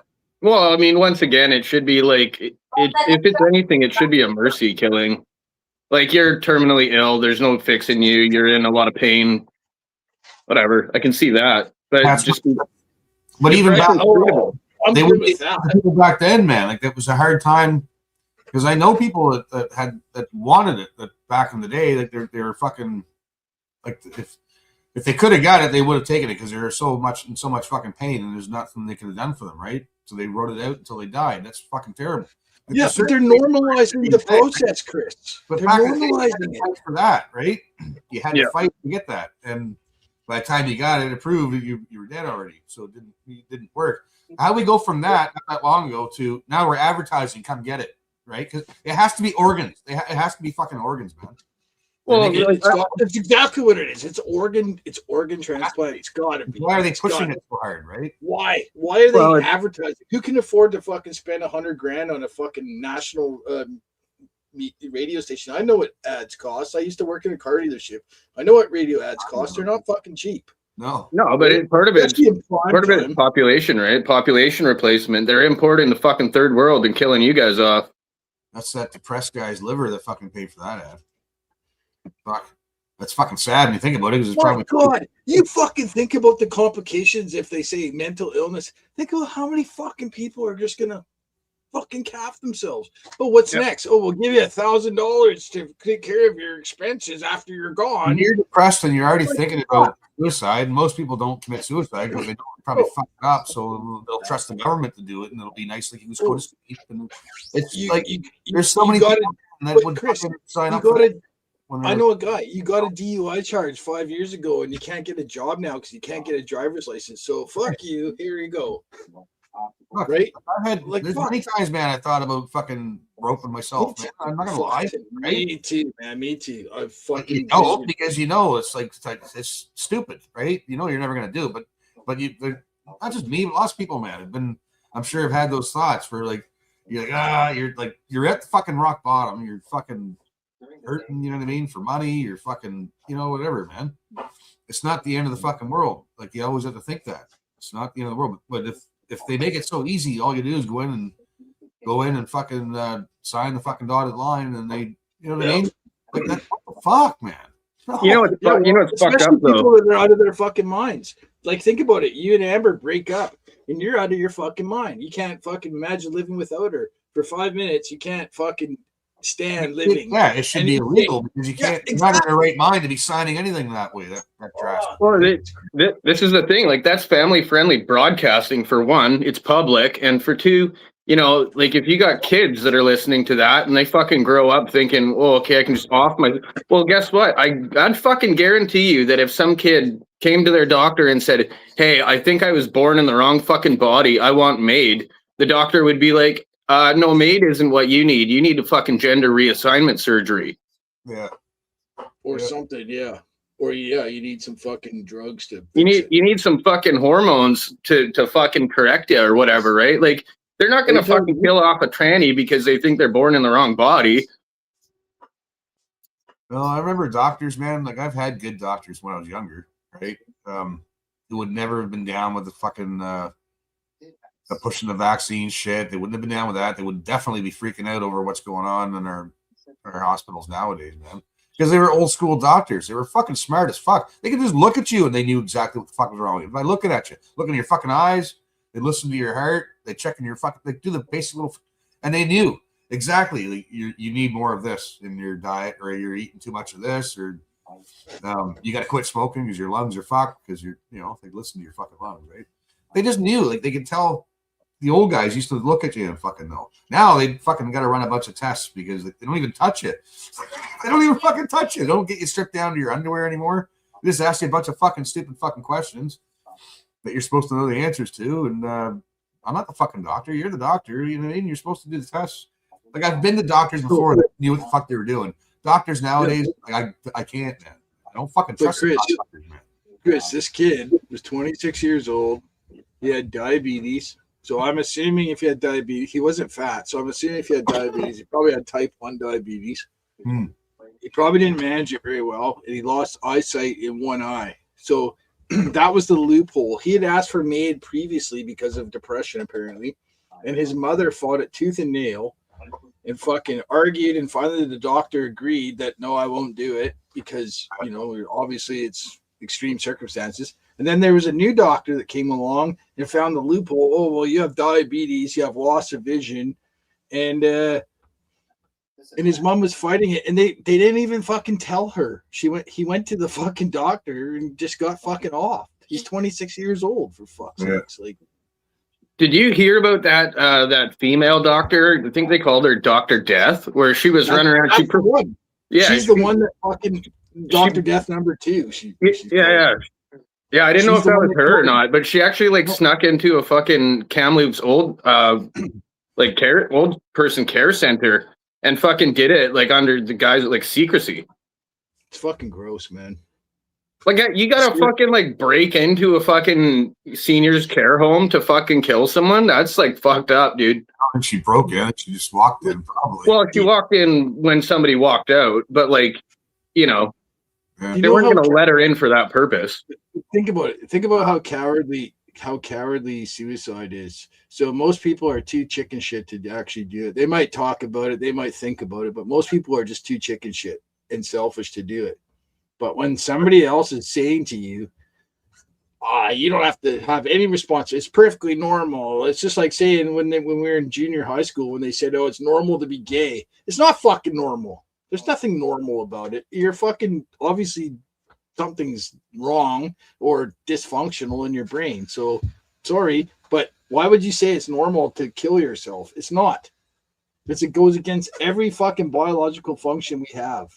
Well, I mean, once again, it should be like, if it's anything, it should be a mercy killing. Like, you're terminally ill. There's no fixing you. You're in a lot of pain. Whatever. I can see that. But But even back, I'm they good would with that. people back then, man. Like, that was a hard time because I know people that wanted it. That back in the day, like they were fucking like if they could have got it, they would have taken it because they were so much fucking pain, and there's nothing they could have done for them, right? So they wrote it out until they died. That's fucking terrible. Like, Yeah, but they're normalizing the process, Chris. But They're back in the day, you had normalizing to it. fight for that, right? You had to fight to get that, and by the time you got it approved, you were dead already. So it didn't work. How do we go from that not that long ago to now we're advertising? Come get it, right? Because it has to be organs. It has to be fucking organs, man. Well, That's exactly what it is. It's organ transplant. It's gotta be. Why are they It's pushing gotta it so hard, right? Why? Why are they Well, advertising? Who can afford to fucking spend $100,000 on a fucking national radio station? I know what ads cost. I used to work in a car dealership. I know what radio ads cost. They're not fucking cheap. No. but part of it Especially in prime is time. population, right? Population replacement. They're importing the fucking third world and killing you guys off. That's that depressed guy's liver that fucking paid for that ad. Fuck. That's fucking sad when you think about it because it's Oh probably God, you fucking think about the complications if they say mental illness. Think about how many fucking people are just gonna fucking calf themselves. But what's next? Oh, we'll give you $1,000 to take care of your expenses after you're gone. when you're depressed and you're already thinking about suicide. Most people don't commit suicide because they don't probably fuck it up, so they'll trust the government to do it, and it'll be nice like he was going to sleep. And it's there's so many gotta, people that but would Chris, fucking sign you up for gotta, it. I know a guy. You got a DUI charge 5 years ago, and you can't get a job now because you can't get a driver's license. So fuck you. Here you go. Look, Right? I've had Like, there's fuck. many times, man. I thought about fucking roping myself. Man. I'm not gonna lie, right? Me too, man. Me too. I But fucking you know, because you know it's stupid, right? You know you're never gonna do, but not just me, but lots of people, man, have been. I'm sure have had those thoughts where you're at the fucking rock bottom. You're fucking hurting, you know what I mean, for money. You're fucking, whatever, man. It's not the end of the fucking world. Like you always have to think that it's not the end of the world. But if they make it so easy, all you do is go in and fucking sign the fucking dotted line, and they, you know what I mean? Like that, what the fuck, man? No. You know what's fucked up especially though. people that are out of their fucking minds. Like, think about it. You and Amber break up, and you're out of your fucking mind. You can't fucking imagine living without her for 5 minutes. You can't fucking stand living. Yeah, it should be anything. illegal because you can't. You're not in your right mind to be signing anything that way. That drastic. Well, this is the thing. Like, that's family-friendly broadcasting. For one, it's public, and for two, like if you got kids that are listening to that and they fucking grow up thinking, "Oh, okay, I can just off my." Well, guess what? I'd fucking guarantee you that if some kid came to their doctor and said, "Hey, I think I was born in the wrong fucking body. I want MAID," the doctor would be like, "No, MAID isn't what you need. You need a fucking gender reassignment surgery." Yeah. Or something, yeah. Or you need some fucking drugs to. You need some fucking hormones to fucking correct you or whatever, right? Like, they're not gonna fucking kill off a tranny because they think they're born in the wrong body. Well, I remember doctors, man. Like I've had good doctors when I was younger, right? Who would never have been down with the fucking the pushing the vaccine shit. They wouldn't have been down with that. They would definitely be freaking out over what's going on in our hospitals nowadays, man. Because they were old school doctors. They were fucking smart as fuck. They could just look at you and they knew exactly what the fuck was wrong with you. By looking at you, looking at your fucking eyes, they listen to your heart, they check in your fucking, they do the basic little, and they knew exactly like, you need more of this in your diet, or you're eating too much of this, or you got to quit smoking because your lungs are fucked, because they listen to your fucking lungs, right? They just knew, like they could tell. The old guys used to look at you and fucking know. Now they fucking got to run a bunch of tests because they don't even touch it. They don't even fucking touch you. They don't get you stripped down to your underwear anymore. They just ask you a bunch of fucking stupid fucking questions. that you're supposed to know the answers to. And I'm not the fucking doctor. You're the doctor. You know what I mean? You're supposed to do the tests. Like, I've been to doctors before that knew what the fuck they were doing. Doctors nowadays, like, I can't, man. I don't fucking trust Chris, doctors, man. Chris, this kid was 26 years old. He had diabetes. So I'm assuming if he had diabetes, he wasn't fat. So I'm assuming if he had diabetes, he probably had type 1 diabetes. He probably didn't manage it very well, and he lost eyesight in one eye. So that was the loophole. He had asked for MAID previously because of depression, apparently, and his mother fought it tooth and nail and fucking argued, and finally the doctor agreed that no, I won't do it because, you know, obviously it's extreme circumstances. And then there was a new doctor that came along and found the loophole. Oh, well, you have diabetes, you have loss of vision, and his mom was fighting it, and they didn't even fucking tell her. He went to the fucking doctor and just got fucking off. He's 26 years old, for fuck's sakes. Like, did you hear about that female doctor? I think they called her Dr. Death, where she was running around. She's the one that fucking Dr. Death #2. Yeah, I didn't know if that was her or not, but she actually like snuck into a fucking Kamloops old old person care center and fucking did it like under the guise of like secrecy. It's fucking gross, man. Like, you gotta fucking like break into a fucking seniors care home to fucking kill someone? That's like fucked up, dude. I don't think she broke in. She just walked in, probably. Well, she walked in when somebody walked out, but like, you know, they weren't gonna let her in for that purpose. Think about it. Think about how cowardly suicide is. So most people are too chicken shit to actually do it. They might talk about it, they might think about it, but most people are just too chicken shit and selfish to do it. But when somebody else is saying to you, you don't have to have any response, it's perfectly normal. It's just like saying when we were in junior high school, when they said, oh, it's normal to be gay. It's not fucking normal. There's nothing normal about it. You're fucking, obviously something's wrong or dysfunctional in your brain. So sorry, but why would you say it's normal to kill yourself? It's not. Because it goes against every fucking biological function we have.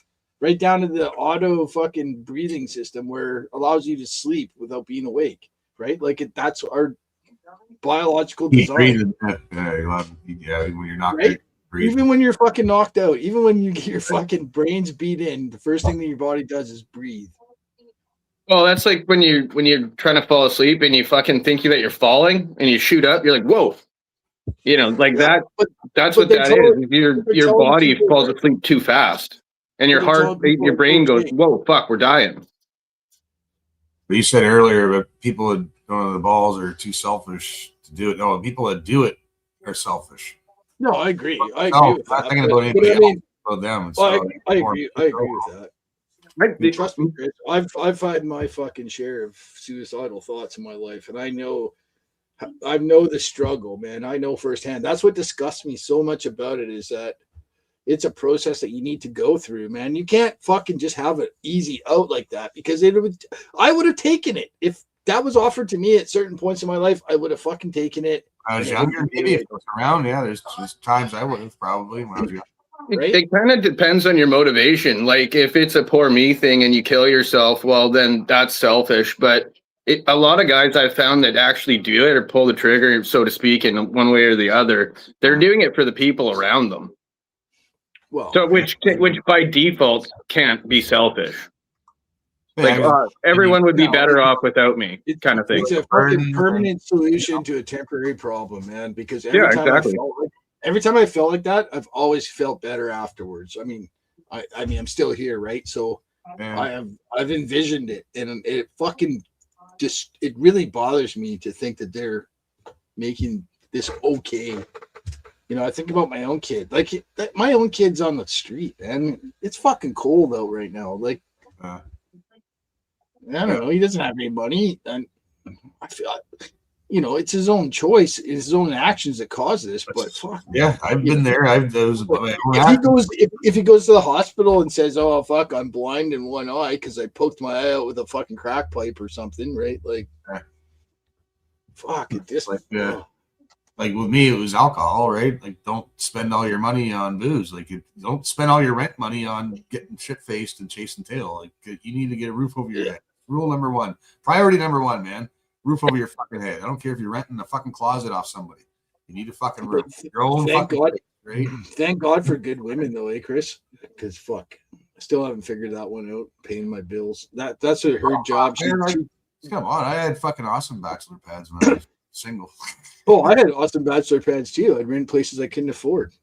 Right down to the auto fucking breathing system where it allows you to sleep without being awake, right? Like that's our biological design. When you're not right? Even when you're fucking knocked out, even when you get your fucking brains beat in, the first thing that your body does is breathe. Well, that's like when you're trying to fall asleep and you fucking think that you're falling and you shoot up, you're like, whoa. You know, like that. That's what that is. Your body falls asleep too fast. And your heart, your brain goes, whoa, fuck, we're dying. But you said earlier that people that don't have the balls are too selfish to do it. No, people that do it are selfish. No, I agree. I agree with that. Thinking about anybody else, about them. I agree with that. Trust me, Chris. I've had my fucking share of suicidal thoughts in my life, and I know the struggle, man. I know firsthand. That's what disgusts me so much about it, is that it's a process that you need to go through, man. You can't fucking just have it easy out like that, because I would have taken it. If that was offered to me at certain points in my life, I would have fucking taken it. I was younger, maybe if it was around, there's times I would have probably when I was younger. Right? It kind of depends on your motivation. Like if it's a poor me thing and you kill yourself, well, then that's selfish. But a lot of guys I've found that actually do it or pull the trigger, so to speak, in one way or the other, they're doing it for the people around them. Well, so which by default can't be selfish. Yeah, Like everyone would be better off without me, kind of thing. It's a fucking permanent solution to a temporary problem, man. Because every time I felt like that, I've always felt better afterwards. I mean, I'm still here, right? So I've envisioned it, and it fucking just, it really bothers me to think that they're making this okay. You know, I think about my own kid. Like my own kid's on the street, and it's fucking cold out right now. Like, I don't know. He doesn't have any money, and I feel, you know, it's his own choice, it's his own actions that cause this. But fuck, I've been there. If he goes to the hospital and says, "Oh fuck, I'm blind in one eye because I poked my eye out with a fucking crack pipe or something," right? Like, fuck it. This like with me, it was alcohol, right? Like, don't spend all your money on booze. Like, don't spend all your rent money on getting shit faced and chasing tail. Like, you need to get a roof over your head. Rule number one, priority number one, man. roof over your fucking head. I don't care if you're renting a fucking closet off somebody. You need a fucking roof. Your own Thank fucking God. place, right? Thank God for good women, though, eh, Chris? Because fuck, I still haven't figured that one out. Paying my bills. That's her job. Come on, I had fucking awesome bachelor pads when I was single. Oh, I had awesome bachelor pads too. I'd rent places I couldn't afford.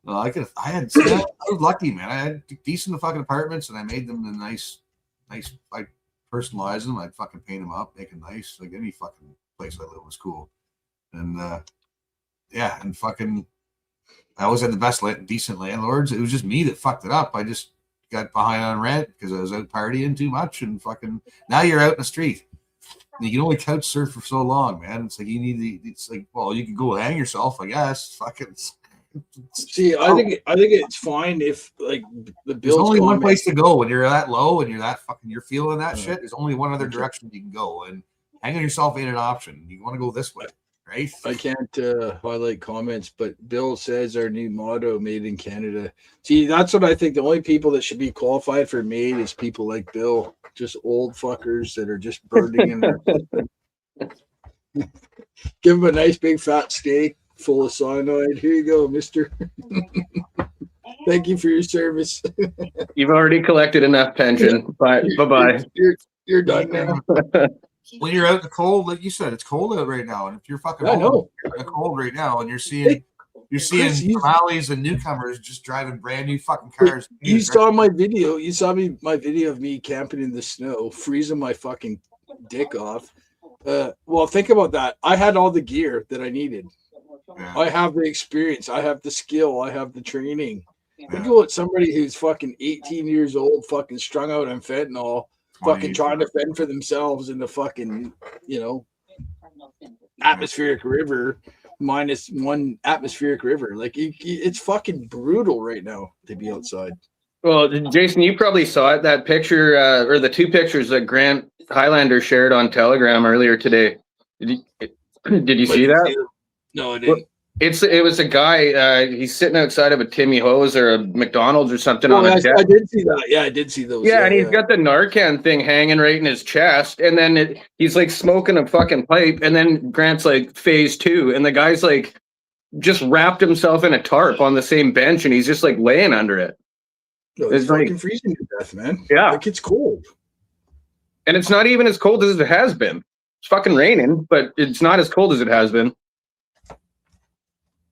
Well, I was lucky, man. I had decent fucking apartments, and I made them in nice. I personalized them. I'd fucking paint them up, make it nice. Like any fucking place I live was cool, and yeah, and fucking, I always had the best, decent landlords. It was just me that fucked it up. I just got behind on rent because I was out partying too much, and fucking now you're out in the street. You can only couch surf for so long, man. It's like it's like, well, you can go hang yourself, I guess. Fucking. See, I think it's fine if like the bills. There's only one place to go when you're that low and you're feeling that shit. There's only one other direction you can go, and hanging yourself ain't an option. You want to go this way, right? I can't highlight comments, but Bill says our new motto, "Made in Canada." See, that's what I think. The only people that should be qualified for made is people like Bill, just old fuckers that are just burning in their. Give them a nice big fat steak full of cyanide. Here you go, mister. Thank you for your service. You've already collected enough pension. Bye-bye. You're done now. When you're out in the cold, like you said, it's cold out right now, and if you're fucking I know. you're in the cold right now, and you're seeing Somalis and newcomers just driving brand new fucking cars. You saw my video. You saw my video of me camping in the snow, freezing my fucking dick off. Well, think about that. I had all the gear that I needed. Yeah. I have the experience. I have the skill. I have the training. Think about somebody who's fucking 18 years old, fucking strung out on fentanyl, fucking trying to fend for themselves in the fucking, atmospheric river, -1 atmospheric river. Like it's fucking brutal right now to be outside. Well, Jason, you probably saw it, that picture or the two pictures that Grant Highlander shared on Telegram earlier today. Did you see that? No, I didn't. It was a guy. He's sitting outside of a Timmy Ho's or a McDonald's or something Oh, on a jet. I did see that. Yeah, I did see those. Yeah, and he's got the Narcan thing hanging right in his chest, and then he's like smoking a fucking pipe, and then Grant's like phase 2, and the guy's like just wrapped himself in a tarp on the same bench, and he's just like laying under it. No, it's fucking freezing to death, man. Yeah, like it's cold, and it's not even as cold as it has been. It's fucking raining, but it's not as cold as it has been.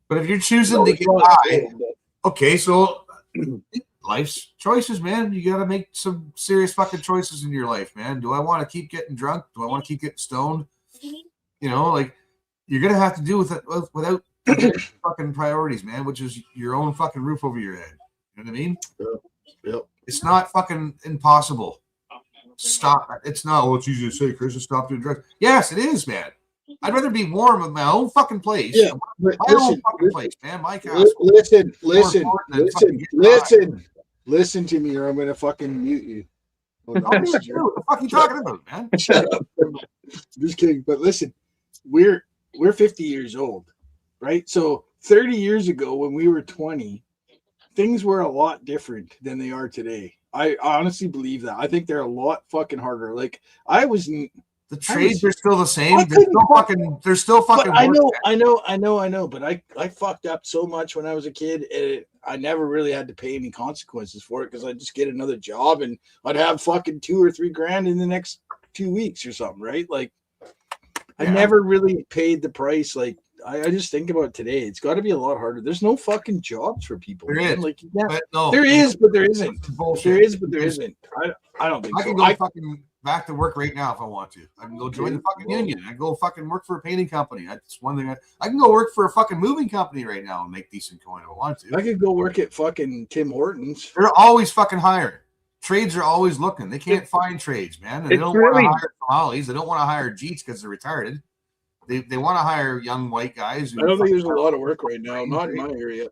But if you're choosing to get by, okay, so life's choices, man. You got to make some serious fucking choices in your life, man. Do I want to keep getting drunk? Do I want to keep getting stoned? Like you're gonna have to do with it without fucking priorities, man. Which is your own fucking roof over your head. You know what I mean? Yep. It's not fucking impossible. Stop. It's not. Well, it's easy to say, Chris, stop doing drugs. Yes, it is, man. I'd rather be warm in my own fucking place. Yeah, my own fucking place, man. My castle. Listen to me, or I'm gonna fucking mute you. What the fuck are you talking about, man? Shut up. Just kidding. But listen, we're 50 years old, right? So 30 years ago, when we were 20, things were a lot different than they are today. I honestly believe that. I think they're a lot fucking harder. Like the trades are still the same. They're still fucking. I know. But I fucked up so much when I was a kid, and I never really had to pay any consequences for it because I'd just get another job and I'd have fucking $2 or $3 grand in the next 2 weeks or something, right? Like, I never really paid the price. Like, I just think about it today. It's got to be a lot harder. There's no fucking jobs for people. There is. Like, there is, but there isn't. There is, but there isn't. I don't think I can go fucking back to work right now if I want to. I can go join the fucking union. I can go fucking work for a painting company. That's one thing. I can go work for a fucking moving company right now and make decent coin if I want to. I could go work at fucking Tim Hortons. They're always fucking hiring. Trades are always looking. They can't find trades, man. And they don't want to hire Somalis. They don't want to hire Jeets because they're retarded. They want to hire young white guys. I don't think there's a lot of work right now. Not in my area.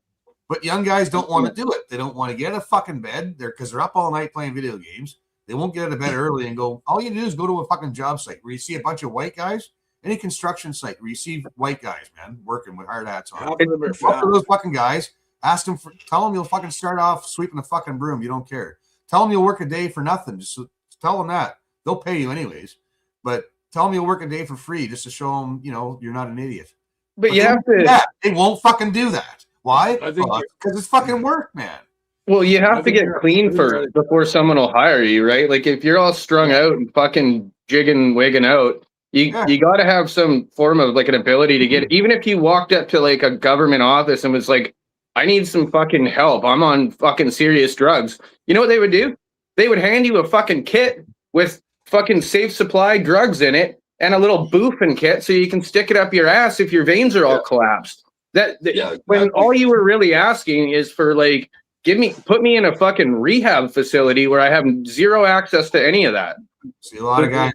But young guys don't want to do it. They don't want to get out of fucking bed. Because they're up all night playing video games. They won't get out of bed early and go. All you do is go to a fucking job site where you see a bunch of white guys. Any construction site where you see white guys, man, working with hard hats on. Talk to those fucking guys. Tell them you'll fucking start off sweeping the fucking broom. You don't care. Tell them you'll work a day for nothing. Just tell them that. They'll pay you anyways. But tell them you'll work a day for free just to show them, you're not an idiot. But you have to. Yeah, they won't fucking do that. Why? I think Because it's fucking work, man. Well, you I have to think get you're- clean I think first you're- before someone will hire you, right? Like if you're all strung out and fucking jigging, wigging out, you got to have some form of like an ability to get. Even if you walked up to like a government office and was like, "I need some fucking help. I'm on fucking serious drugs." You know what they would do? They would hand you a fucking kit with fucking safe supply drugs in it and a little boofing kit so you can stick it up your ass if your veins are all collapsed. When all you were really asking is for like, put me in a fucking rehab facility where I have zero access to any of that. See a lot of guys.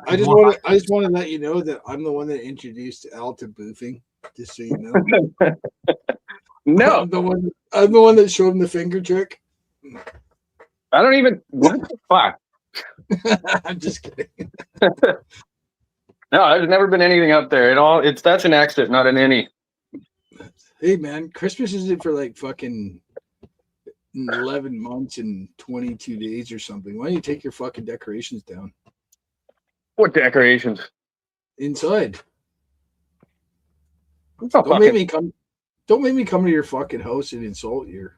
I just want to let you know that I'm the one that introduced Al to boofing. Just so you know. No, I'm the one that showed him the finger trick. I don't even. What the fuck? I'm just kidding. No, there's never been anything up there at all. That's an exit, not an innie. Hey man, Christmas isn't for like fucking 11 months and 22 days or something. Why don't you take your fucking decorations down What decorations? inside? Oh, Don't make me come to your fucking house and insult you.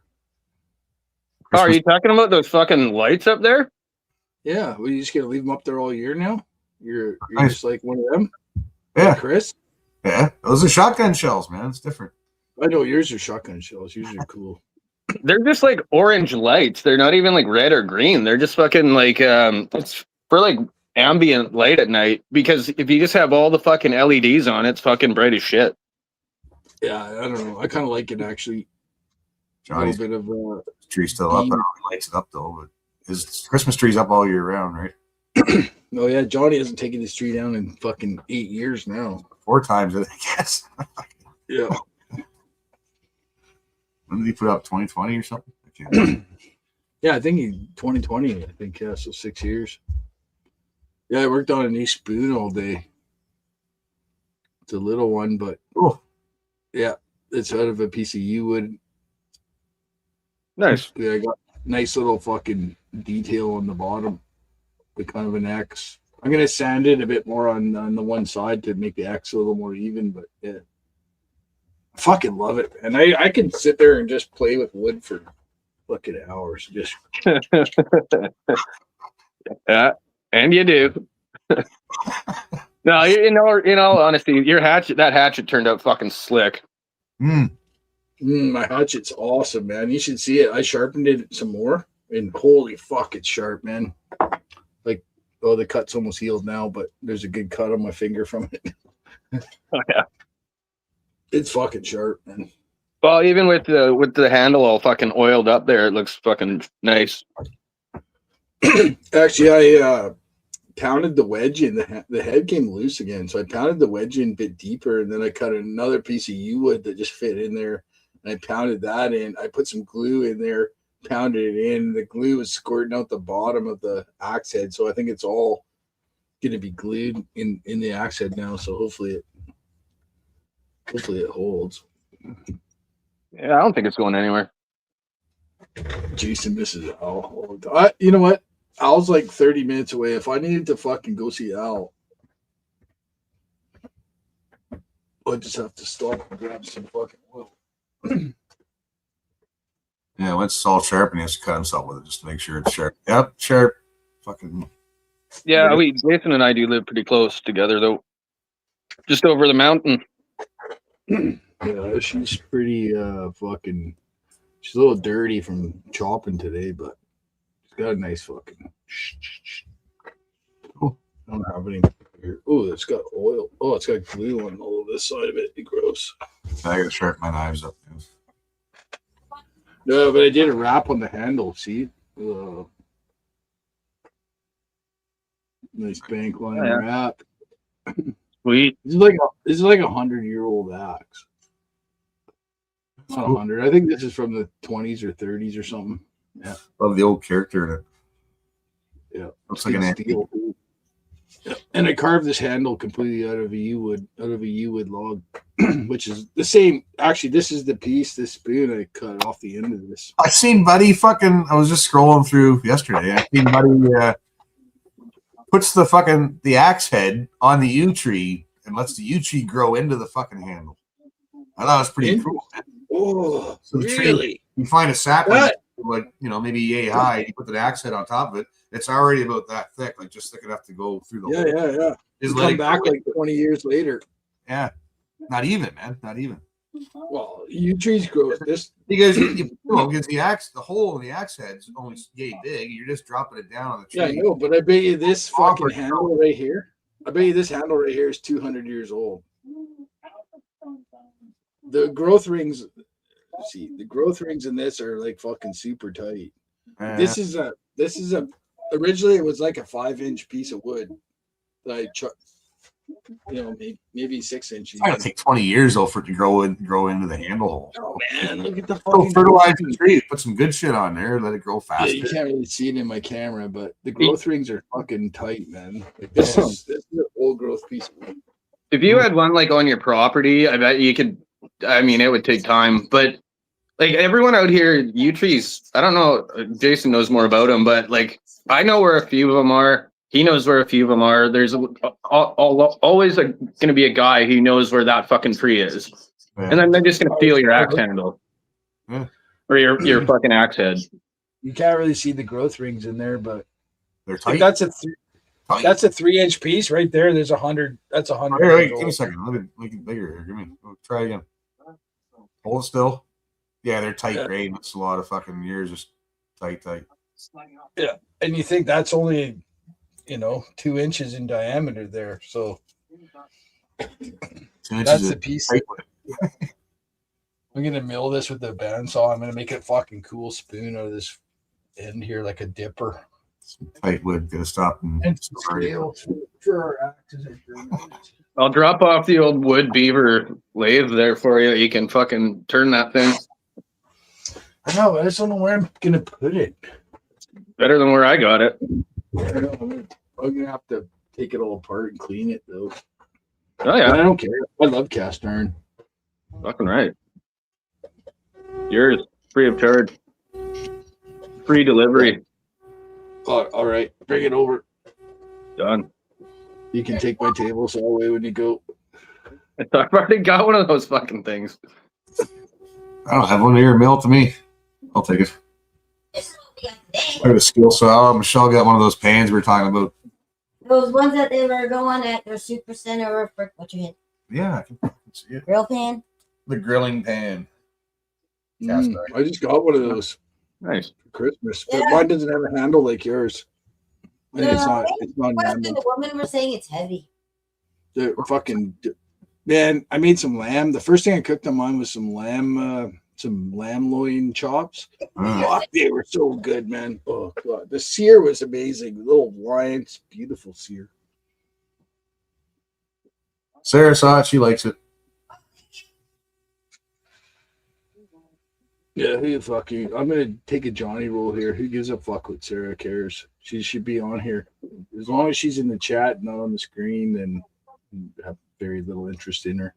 Oh, are you talking about those fucking lights up there? Yeah, well, you just gonna leave them up there all year now? You're Nice. just like one of them, Yeah, Chris. yeah. Those are shotgun shells, man. It's different. I know yours are shotgun shells. Yours are cool. They're just like orange lights. They're not even like red or green. They're just fucking like it's for like ambient light at night, because if you just have all the fucking LEDs on, it's fucking bright as shit. Yeah, I don't know. I kind of like it actually. A Johnny's little bit of tree still up. I don't know if he lights it up though, but his Christmas tree's up all year round, right? oh yeah, Johnny hasn't taken his tree down in fucking 8 years now. 4 times, I guess. Yeah. When did he put up 2020 or something? I can't Yeah, I think 2020. I think yeah, so 6 years. Yeah, I worked on a new spoon all day. It's a little one, but Oh, yeah, it's out of a piece of yew wood. Nice. Yeah, I got nice little fucking detail on the bottom, the kind of an X. I'm gonna sand it a bit more on the one side to make the X a little more even, but yeah, I fucking love it. And I can sit there and just play with wood for fucking hours. Just Yeah, and you do. No, in all honesty, that hatchet turned out fucking slick. my hatchet's awesome, man. You should see it. I sharpened it some more, and holy fuck, it's sharp, man. Like, oh, the cut's almost healed now, but there's a good cut on my finger from it. Oh, yeah. It's fucking sharp, man. Well, even with the handle all fucking oiled up there, it looks fucking nice. Actually, I pounded the wedge in. The head came loose again, so I pounded the wedge in a bit deeper, and then I cut another piece of yew wood that just fit in there, and I pounded that in. I put some glue in there, pounded it in. The glue was squirting out the bottom of the axe head, so I think it's all going to be glued in the axe head now. So hopefully it holds. Yeah, I don't think it's going anywhere. Jason misses Al. You know what? Al's like 30 minutes away. If I needed to fucking go see Al, I just have to stop and grab some fucking oil. yeah. Once it's all sharp, and he has to cut himself with it just to make sure it's sharp. Yep, sharp. Fucking. Yeah, Jason and I do live pretty close together though. Just over the mountain. Yeah, she's pretty fucking. She's a little dirty from chopping today, but she's got a nice fucking. Oh. I don't have any here. Oh, it's got oil. Oh, it's got glue on all of this side of it. Gross. I gotta sharpen my knives up. No, but I did a wrap on the handle. See, nice bank line wrap. Sweet. This is like 100-year-old axe. Not 100. I think this is from the 20s or 30s or something. Yeah. Love the old character in it. Yeah. Looks like an antique. steel. Yeah. And I carved this handle completely out of a yew wood log, which is the same. Actually, this is the piece, this spoon I cut off the end of this. I seen Buddy fucking. I was just scrolling through yesterday. I seen Buddy puts the axe head on the yew tree and lets the yew tree grow into the fucking handle. I thought it was pretty cool. Man. Oh, So the really? tree, you find a sapling, What? like maybe yay high. You put the axe head on top of it. It's already about that thick, like just thick enough to go through the hole. Yeah. Just You let come it back grow. like 20 years later. Yeah, not even, man, not even. Well, yew trees grow this. Because because the hole in the axe head's only yay big. You're just dropping it down on the tree. Yeah, I know, but I bet you this fucking handle right here. I bet you this handle right here is 200 years old. The growth rings. See, the growth rings in this are like fucking super tight. This is a originally it was like a 5-inch piece of wood that I maybe 6 inches. It's gonna take 20 years though for it to grow into the handle hole. Oh man, look at the So fucking fertilize the tree, put some good shit on there, let it grow Yeah, faster. you can't really see it in my camera, but the growth rings are fucking tight, man. Like this is an old growth piece of wood. If you had one like on your property, I bet you could. I mean, it would take time, but like everyone out here, yew trees. I don't know. Jason knows more about them, but like I know where a few of them are. He knows where a few of them are. There's always going to be a guy who knows where that fucking tree is, and then they're just going to feel your axe handle or your fucking axe head. You can't really see the growth rings in there, but They're like tight. that's a 3-inch piece right there. There's 100. That's 100. Wait, give me a second. Let me make it bigger here. Give me. Try again. Hold it still. Yeah, they're tight grade. It's a lot of fucking years, just tight. Yeah, and you think that's only 2 inches in diameter there, so 2 inches that's of the piece. tight. I'm gonna mill this with the bandsaw. I'm gonna make a fucking cool spoon out of this end here, like a dipper. Tight wood. Gotta stop and scale for our axes. I'll drop off the old wood beaver lathe there for you. You can fucking turn that thing. I know. I just don't know where I'm gonna put it. Better than where I got it. I'm gonna have to take it all apart and clean it though. Oh But yeah, I don't care. I love cast iron. fucking right. Yours, free of charge, free delivery. Oh, all right, bring it over. Done. You can take my table saw away when you go. I've already got one of those fucking things. I don't have one here. Mail it to me. I'll take it. I have a skill saw. Michelle got one of those pans we were talking about. Those ones that they were going at their super center or what you hit? Yeah, I can see it. Grill pan? The grilling pan. Cast iron. I just got one of those Nice. for Christmas, but Yeah. mine doesn't have a handle like yours. I think it's not. It's not Question, handle. the women were saying it's heavy. The fucking man, I made some lamb. The first thing I cooked on mine was some lamb loin chops. Fuck, they were so good, man. Oh god, the sear was amazing. Little lines, beautiful sear. Sarah saw it. She likes it. Yeah, who fucking? I'm gonna take a Johnny roll here. Who gives a fuck what Sarah cares? She should be on here as long as she's in the chat, not on the screen. Then have very little interest in her,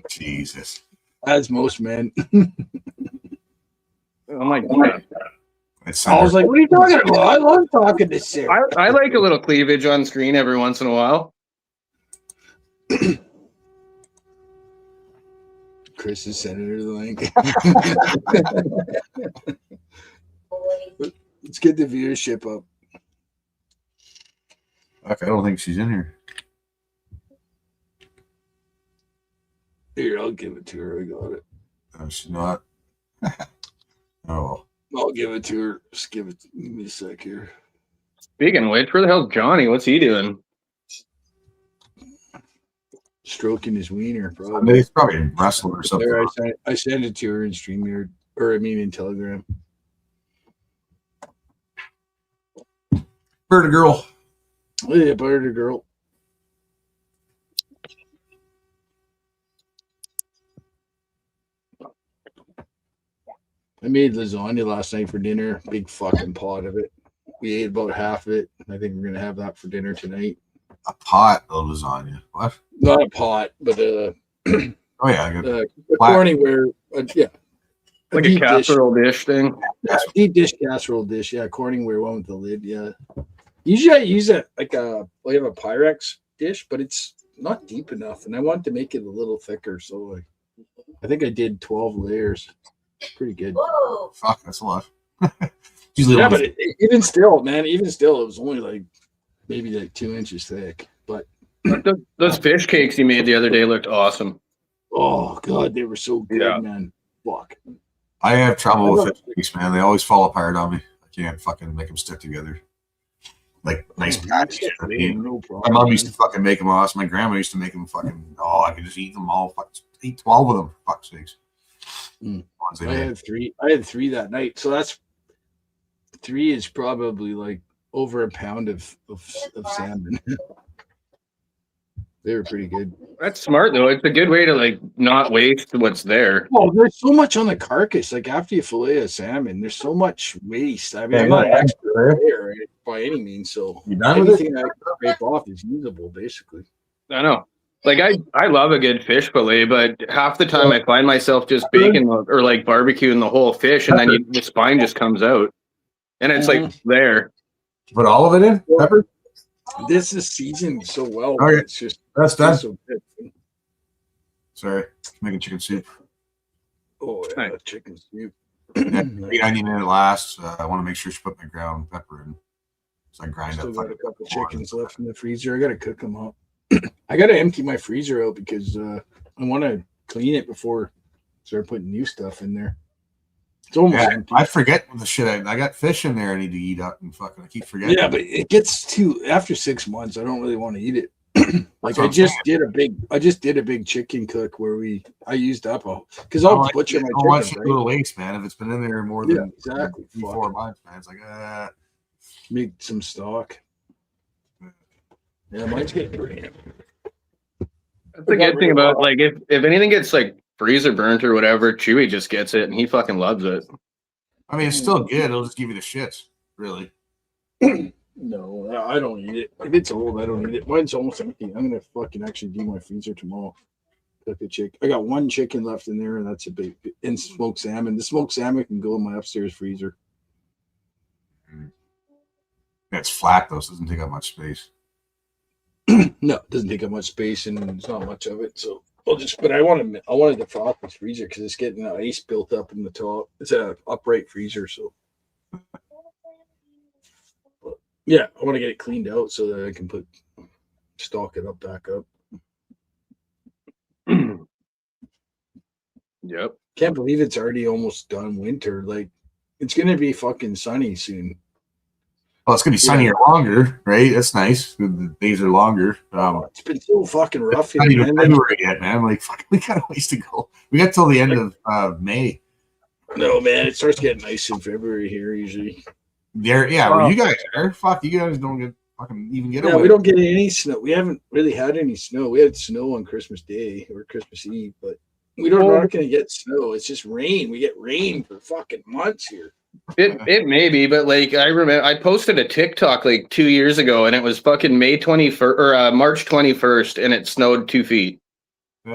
Jesus. as most men. Oh my god. It's I was like, "What are you talking about? I love talking to Sarah." I like a little cleavage on screen every once in a while. Chris is sending her the link. Let's get the viewership up. Okay, I don't think she's in here. Here, I'll give it to her. I got it. No, she's not. Oh, I'll give it to her. Just give me a sec here. Speaking of which, where the hell's Johnny? What's he doing? Stroking his wiener, probably. it's probably a wrestler or something. There, I sent it to her in StreamYard, or I mean in Telegram. Bird girl. Oh, yeah, butter girl. I made lasagna last night for dinner. Big fucking pot of it. We ate about half of it. I think we're gonna have that for dinner tonight. A pot of lasagna. What? Not a pot, but Oh yeah, I got a Corningware. Yeah, Like a deep dish. casserole dish thing. Deep dish casserole dish. Yeah, Corningware one with the lid. Yeah. Usually I use we have a Pyrex dish, but it's not deep enough, and I want to make it a little thicker. So like, I think I did 12 layers. Pretty good. Whoa. Fuck, that's a lot. Usually Yeah, only- but even still, it was only like maybe like 2 inches thick. But Those fish cakes you made the other day looked awesome. oh god, they were so good, Yeah. man. Fuck. I have trouble with fish cakes, man. They always fall apart on me. I can't fucking make them stick together. Like nice packaged. I mean, No my problem. mom used to fucking make them awesome. My grandma used to make them fucking. Oh, I could just eat them all. Fuck, eat 12 of them. For fuck's sakes. Mm. Ones they I made. had three. I had three that night. So that's 3 is probably like over a pound of salmon. They were pretty good. That's smart though. It's a good way to like not waste what's there. Well, there's so much on the carcass. Like after you fillet a salmon, there's so much waste. I mean, Yeah, I'm not an yeah. expert there by any means. So You done with it? anything I can scrape off is usable, basically. I know. Like I love a good fish fillet, but half the time I find myself just baking or like barbecuing the whole fish, and then the spine just comes out, and it's like there. Put all of it in? Pepper? This is seasoned so well. Okay. It's just That's done. so good. Sorry. Making chicken soup. Oh yeah, Nice. chicken soup. Yeah, 90 minute last. I want to make sure she put my ground pepper in. So I grind Still up. got a fucking couple corn. chickens left in the freezer. I gotta cook them up. I gotta empty my freezer out because I want to clean it before I start putting new stuff in there. It's almost Yeah, empty. I forget the shit. I got fish in there I need to eat up and fucking I keep forgetting. Yeah, but it gets to after 6 months. I don't really want to eat it. Like That's what I I'm just saying. did a big chicken cook where I used up because I I'll don't like butcher it. my I don't want chicken. shit to go Right? to waste, man. If it's been in there more Yeah, than exactly. 3-4 Fuck. months, man, it's like Make some stock. Yeah, mine's getting pretty. That's the good thing about like if anything gets like freezer burnt or whatever, Chewy just gets it and he fucking loves it. I mean, it's still good. It'll just give you the shits, really. No, I don't eat it. If it's old, I don't eat it. Mine's almost empty. I'm gonna fucking actually do my freezer tomorrow. Cook a chicken. I got one chicken left in there, and that's a big and smoked salmon. The smoked salmon can go in my upstairs freezer. It's flat though, so it doesn't take up much space. No, it doesn't take up much space, and there's not much of it. So I'll just. But I wanted to frost this freezer because it's getting ice built up in the top. It's a upright freezer, so. But, yeah, I want to get it cleaned out so that I can stock it up back up. Yep. Can't believe it's already almost done winter. Like it's gonna be fucking sunny soon. Well, it's gonna be sunnier longer, right? That's nice. The days are longer. It's been so fucking rough Not here, even man. February yet, man. Like, fuck, we got a ways to go. We got till the end of May. No, man, it starts getting nice in February here usually. There, yeah. Wow. Where you guys are, fuck, you guys don't get fucking even get Yeah, away. we don't get any snow. We haven't really had any snow. We had snow on Christmas Day or Christmas Eve, but we're not gonna get snow. It's just rain. We get rain for fucking months here. It may be, but like I remember I posted a TikTok like 2 years ago and it was fucking May 21st or March 21st and it snowed 2 feet. We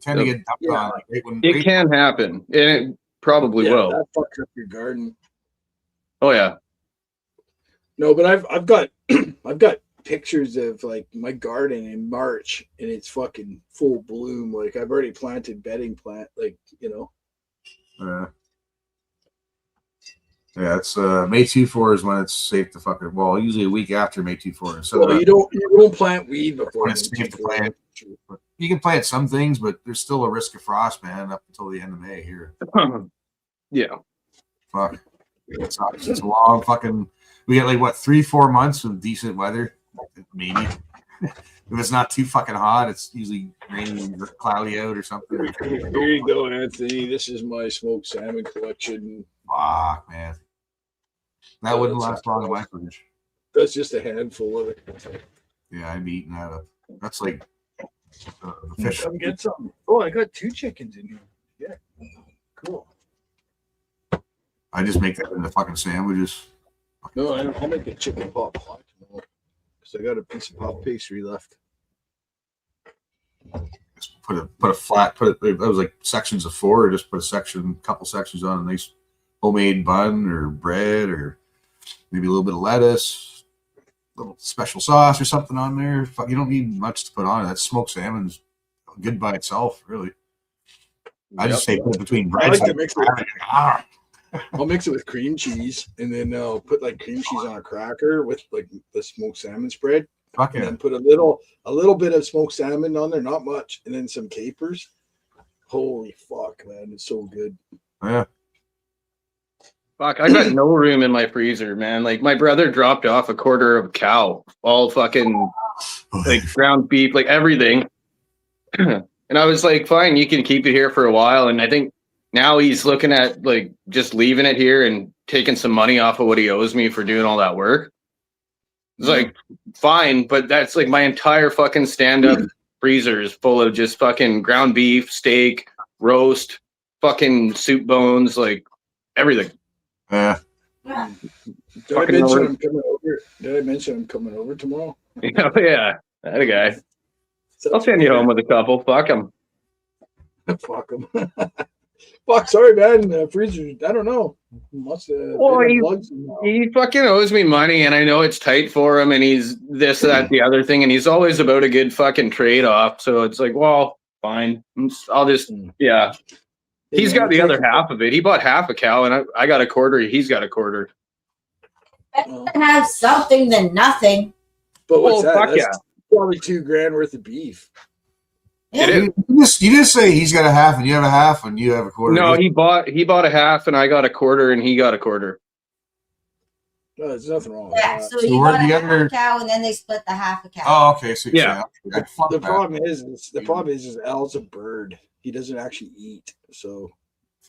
tend to get dumped Yeah. on. Like, right when, It can happen and it probably Yeah, will. that fucks up your garden. Oh yeah. No, but I've got I've got pictures of like my garden in March and it's fucking full bloom. Like I've already planted bedding plant, like yeah, it's May 24 is when it's safe to fucking. Well, usually a week after May 24. So well, you don't plant weed before when it's safe to plant. You can plant some things, but there's still a risk of frost, man, up until the end of May here. Yeah. Fuck, it sucks. It's a long fucking. We get like what 3-4 months of decent weather, maybe. If it's not too fucking hot, it's usually rainy or cloudy out or something. Here you go, Anthony. This is my smoked salmon collection. Fuck, man. That wouldn't last long in my fridge. That's just a handful of it. Yeah, I'd be eating that up. That's like the fish. Come get something. Oh, I got 2 chickens in here. Yeah, cool. I just make that into fucking sandwiches. No, I'll make a chicken pot pie tomorrow because I got a piece of puff pastry left. Just put a flat. That was like sections of 4. Just put couple sections on a nice homemade bun or bread or maybe a little bit of lettuce. little special sauce or something on there. You don't need much to put on it. That smoked salmon's good by itself, really. I just say put it between I bread. like to mix it. I'll mix it with cream cheese, and then I'll put like cream cheese on a cracker with like the smoked salmon spread, Fuck and yeah. then put a little bit of smoked salmon on there, not much, and then some capers. Holy fuck, man, it's so good. Yeah. Fuck, I got no room in my freezer, man. Like my brother dropped off a quarter of a cow, all fucking like ground beef, like everything. And I was like, fine, you can keep it here for a while. And I think now he's looking at like just leaving it here and taking some money off of what he owes me for doing all that work. It's like, fine, but that's like my entire fucking stand-up freezer is full of just fucking ground beef, steak, roast, fucking soup bones, like everything. Yeah. Did I mention I'm coming over? Did I mention I'm coming over tomorrow? Yeah, that guy. I'll send you home with a couple. Fuck him. Fuck him. Fuck, sorry, man. Freezer, I don't know. Must have Well, been plugs in now. he fucking owes me money, and I know it's tight for him, and he's this, that, the other thing, and he's always about a good fucking trade-off. So it's like, well, fine. I'll just, yeah. He's got the other half of it. He bought half a cow, and I got a quarter. He's got a quarter. Better to have something than nothing. But what's that? Fuck That's probably $2,000 worth of beef. It is. You just say he's got a half and you have a half and you have a quarter. No, he bought a half, and I got a quarter, and he got a quarter. No, there's nothing wrong with Yeah, that. so So you we're got a half together- a cow, and then they split the half a cow. Oh, okay. So Yeah. fuck The that. problem is Al's a bird. He doesn't actually eat. So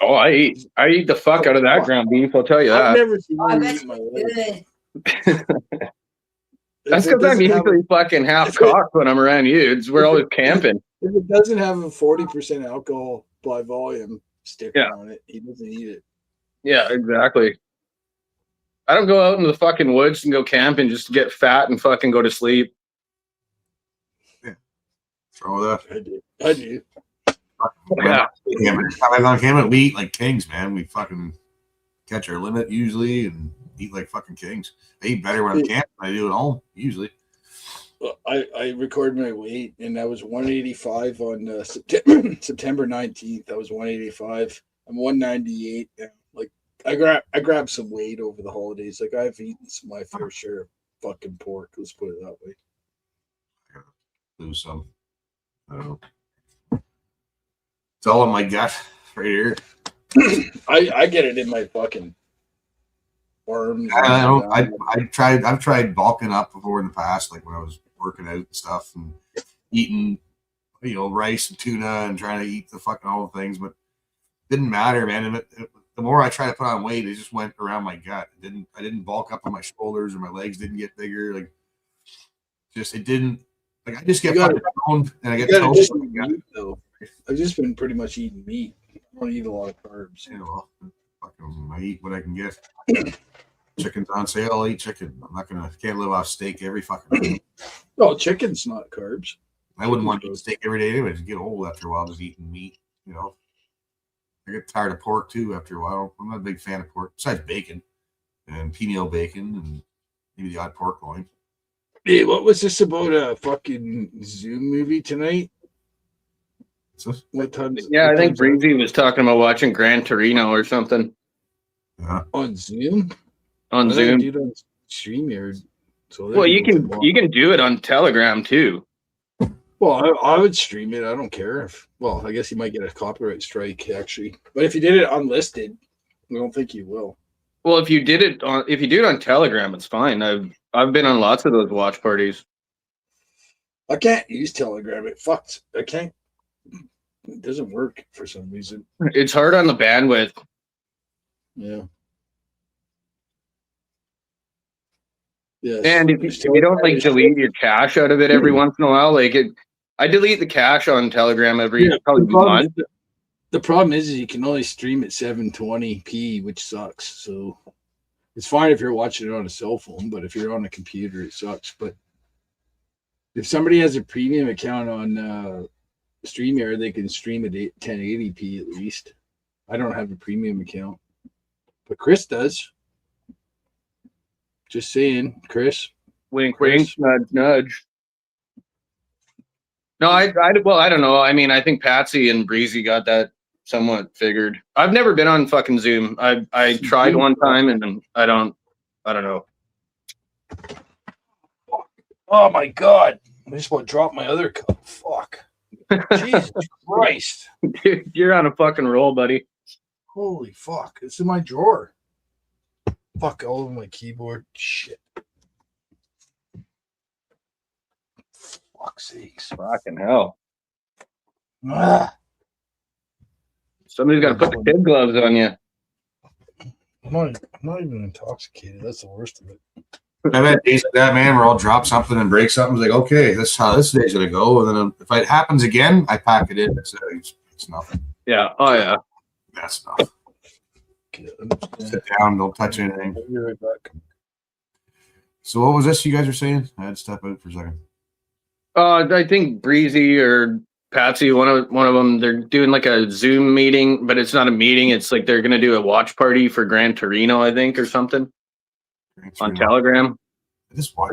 Oh, I eat the fuck out of that ground beef. I'll tell you I've that. never seen Oh, I him bet eat in my you life. good. That's If it because I'm doesn't have usually fucking half cocked when I'm around you. We're always camping. If it doesn't have a 40% alcohol by volume sticker Yeah. on it, he doesn't eat it. Yeah, exactly. I don't go out in the fucking woods and go camping just to get fat and fucking go to sleep. Throw that. I do. Yeah. I'm on camera. We eat like kings, man. We fucking catch our limit usually and eat like fucking kings. I eat better when I'm camping than I do at home, usually. I record my weight, and I was 185 on September 19th. I was 185. I'm 198 now. Like I grabbed some weight over the holidays. Like I've eaten my fair share of fucking pork. Let's put it that way. Lose some. I don't know. It's all in my gut right here. I get it in my fucking arms. I don't. I've tried bulking up before in the past, like when I was working out and stuff, and eating, rice and tuna, and trying to eat the fucking all the things, but it didn't matter, man. And the more I tried to put on weight, it just went around my gut. I didn't bulk up on my shoulders, or my legs didn't get bigger. Like, it didn't. Like I just get fucking toned, and I get toned. Meat, though. I've just been pretty much eating meat. I don't eat a lot of carbs. Fucking, I eat what I can get. Chicken's on sale. I'll eat chicken. Can't live off steak every fucking day. No, chicken's not carbs. I wouldn't want to eat steak every day anyway. Just get old after a while just eating meat, I get tired of pork too after a while. I'm not a big fan of pork, besides bacon and pineal bacon and maybe the odd pork loin. Hey, what was this about a fucking Zoom movie tonight? What time? Yeah, I think Breezy was talking about watching Gran Torino or something on Zoom. On Zoom. Do it on StreamYard. So Well, you can do it on Telegram too. Well, I would stream it. I don't care if. Well, I guess you might get a copyright strike actually. But if you did it unlisted, I don't think you will. Well, if you do it on Telegram, it's fine. I've been on lots of those watch parties. I can't use Telegram. It fucks. I can't. It doesn't work for some reason. It's hard on the bandwidth. Yeah. Yes. And if you don't like delete your cache out of it every once in a while, I delete the cache on Telegram probably month. The problem is you can only stream at 720p, which sucks. So it's fine if you're watching it on a cell phone, but if you're on a computer, it sucks. But if somebody has a premium account on StreamYard, they can stream at 1080p at least. I don't have a premium account, but Chris does. Just saying, Chris. Wink, Chris? wink, nudge, nudge. No, well, I don't know. I mean, I think Patsy and Breezy got that somewhat figured. I've never been on fucking Zoom. I tried one time and I don't know. Oh my god! I just want to drop my other cup. Fuck. Jesus Christ! Dude, you're on a fucking roll, buddy. Holy fuck! It's in my drawer. Fuck all over my keyboard. Shit. Fuck's sakes. Fucking hell. Ah, Somebody's got to put the kid gloves on you. I'm not even intoxicated. That's the worst of it. I've had days like that, man, where I'll drop something and break something. It's like, okay, this is how this day's gonna go. And then if it happens again, I pack it in. It's nothing. Yeah. Oh yeah. That's enough. Okay, Sit down, don't touch anything. I'll be right back. So what was this you guys were saying? I had to step out for a second. I think Breezy or Patsy, one of them, they're doing like a Zoom meeting, but it's not a meeting. It's like they're gonna do a watch party for Gran Torino, I think, or something on Telegram.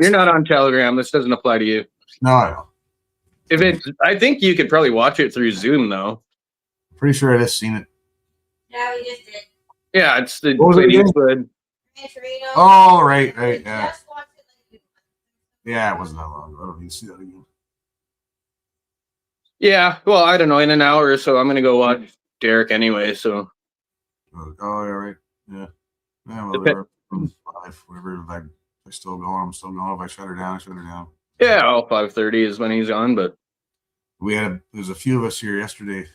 You're not on Telegram. This doesn't apply to you. No, I know. I think you could probably watch it through Zoom though. Pretty sure I just seen it. Yeah, we just did. Yeah, it's the What was it Clint again? Eastwood. Gran Torino. Oh, right, yeah. Just watched it like Yeah, it wasn't that long ago. I don't need to see that again. Yeah, well, I don't know. In an hour or so, I'm gonna go watch Derek anyway. So Oh, yeah, right. Yeah. Yeah, well, Dep- whatever. 5, whatever. If I'm still going, I'm still going. If I shut her down, I shut her down. yeah, 5:30 is when he's on. But There's a few of us here yesterday.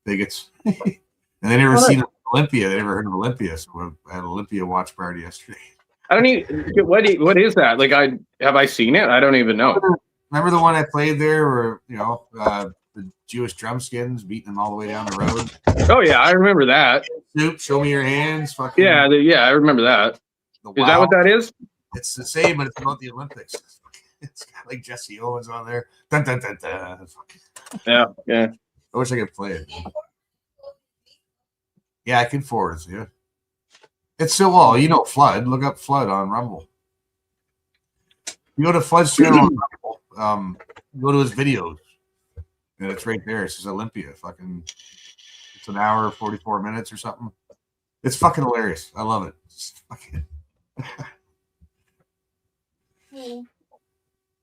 Bigots. And they never seen Olympia. They never heard of Olympia. So I had an Olympia watch party yesterday. I don't even. What is that? Like, have I seen it? I don't even know. Remember the one I played there where, the Jewish drumskins beating them all the way down the road? Oh yeah, I remember that. Soup, show me your hands. Fucking, Yeah, I remember that. the Is that what that is? It's the same, but it's about the Olympics. It's got like Jesse Owens on there. Dun, dun, dun, dun. Yeah. I wish I could play it. Yeah, I can forward it to you. It's so well, Flood. Look up Flood on Rumble. You go to Flood's channel on Rumble, go to his videos. And it's right there. It says Olympia. It's an hour, 44 minutes or something. It's fucking hilarious. I love it. It's fucking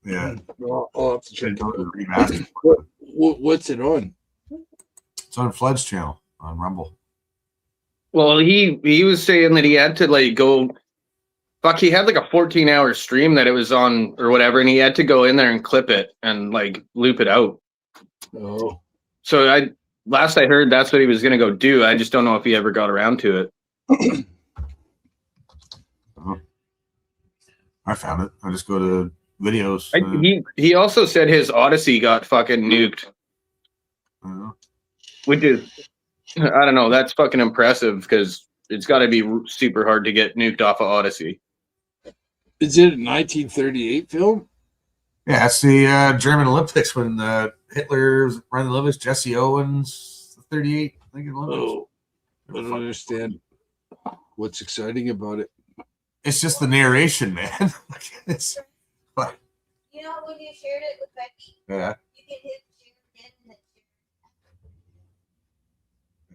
yeah. I'll have to check it Go to out. the remastered. What's it on? It's on Flood's channel on Rumble. Well, he was saying that he had to like go. Fuck, he had like a 14-hour stream that it was on or whatever, and he had to go in there and clip it and like loop it out. Oh, So last I heard, that's what he was gonna go do. I just don't know if he ever got around to it. I found it. I just go to videos. He also said his Odyssey got fucking nuked, which is, I don't know, that's fucking impressive because it's got to be super hard to get nuked off of Odyssey. is it a 1938 film? Yeah, it's the German Olympics when Hitler was running the Olympics. Jesse Owens, 38, I think, Olympics. Oh, I don't understand what's exciting about it. It's just the narration, man. It's like, You know when you shared it with Becky, yeah. you can hit share again and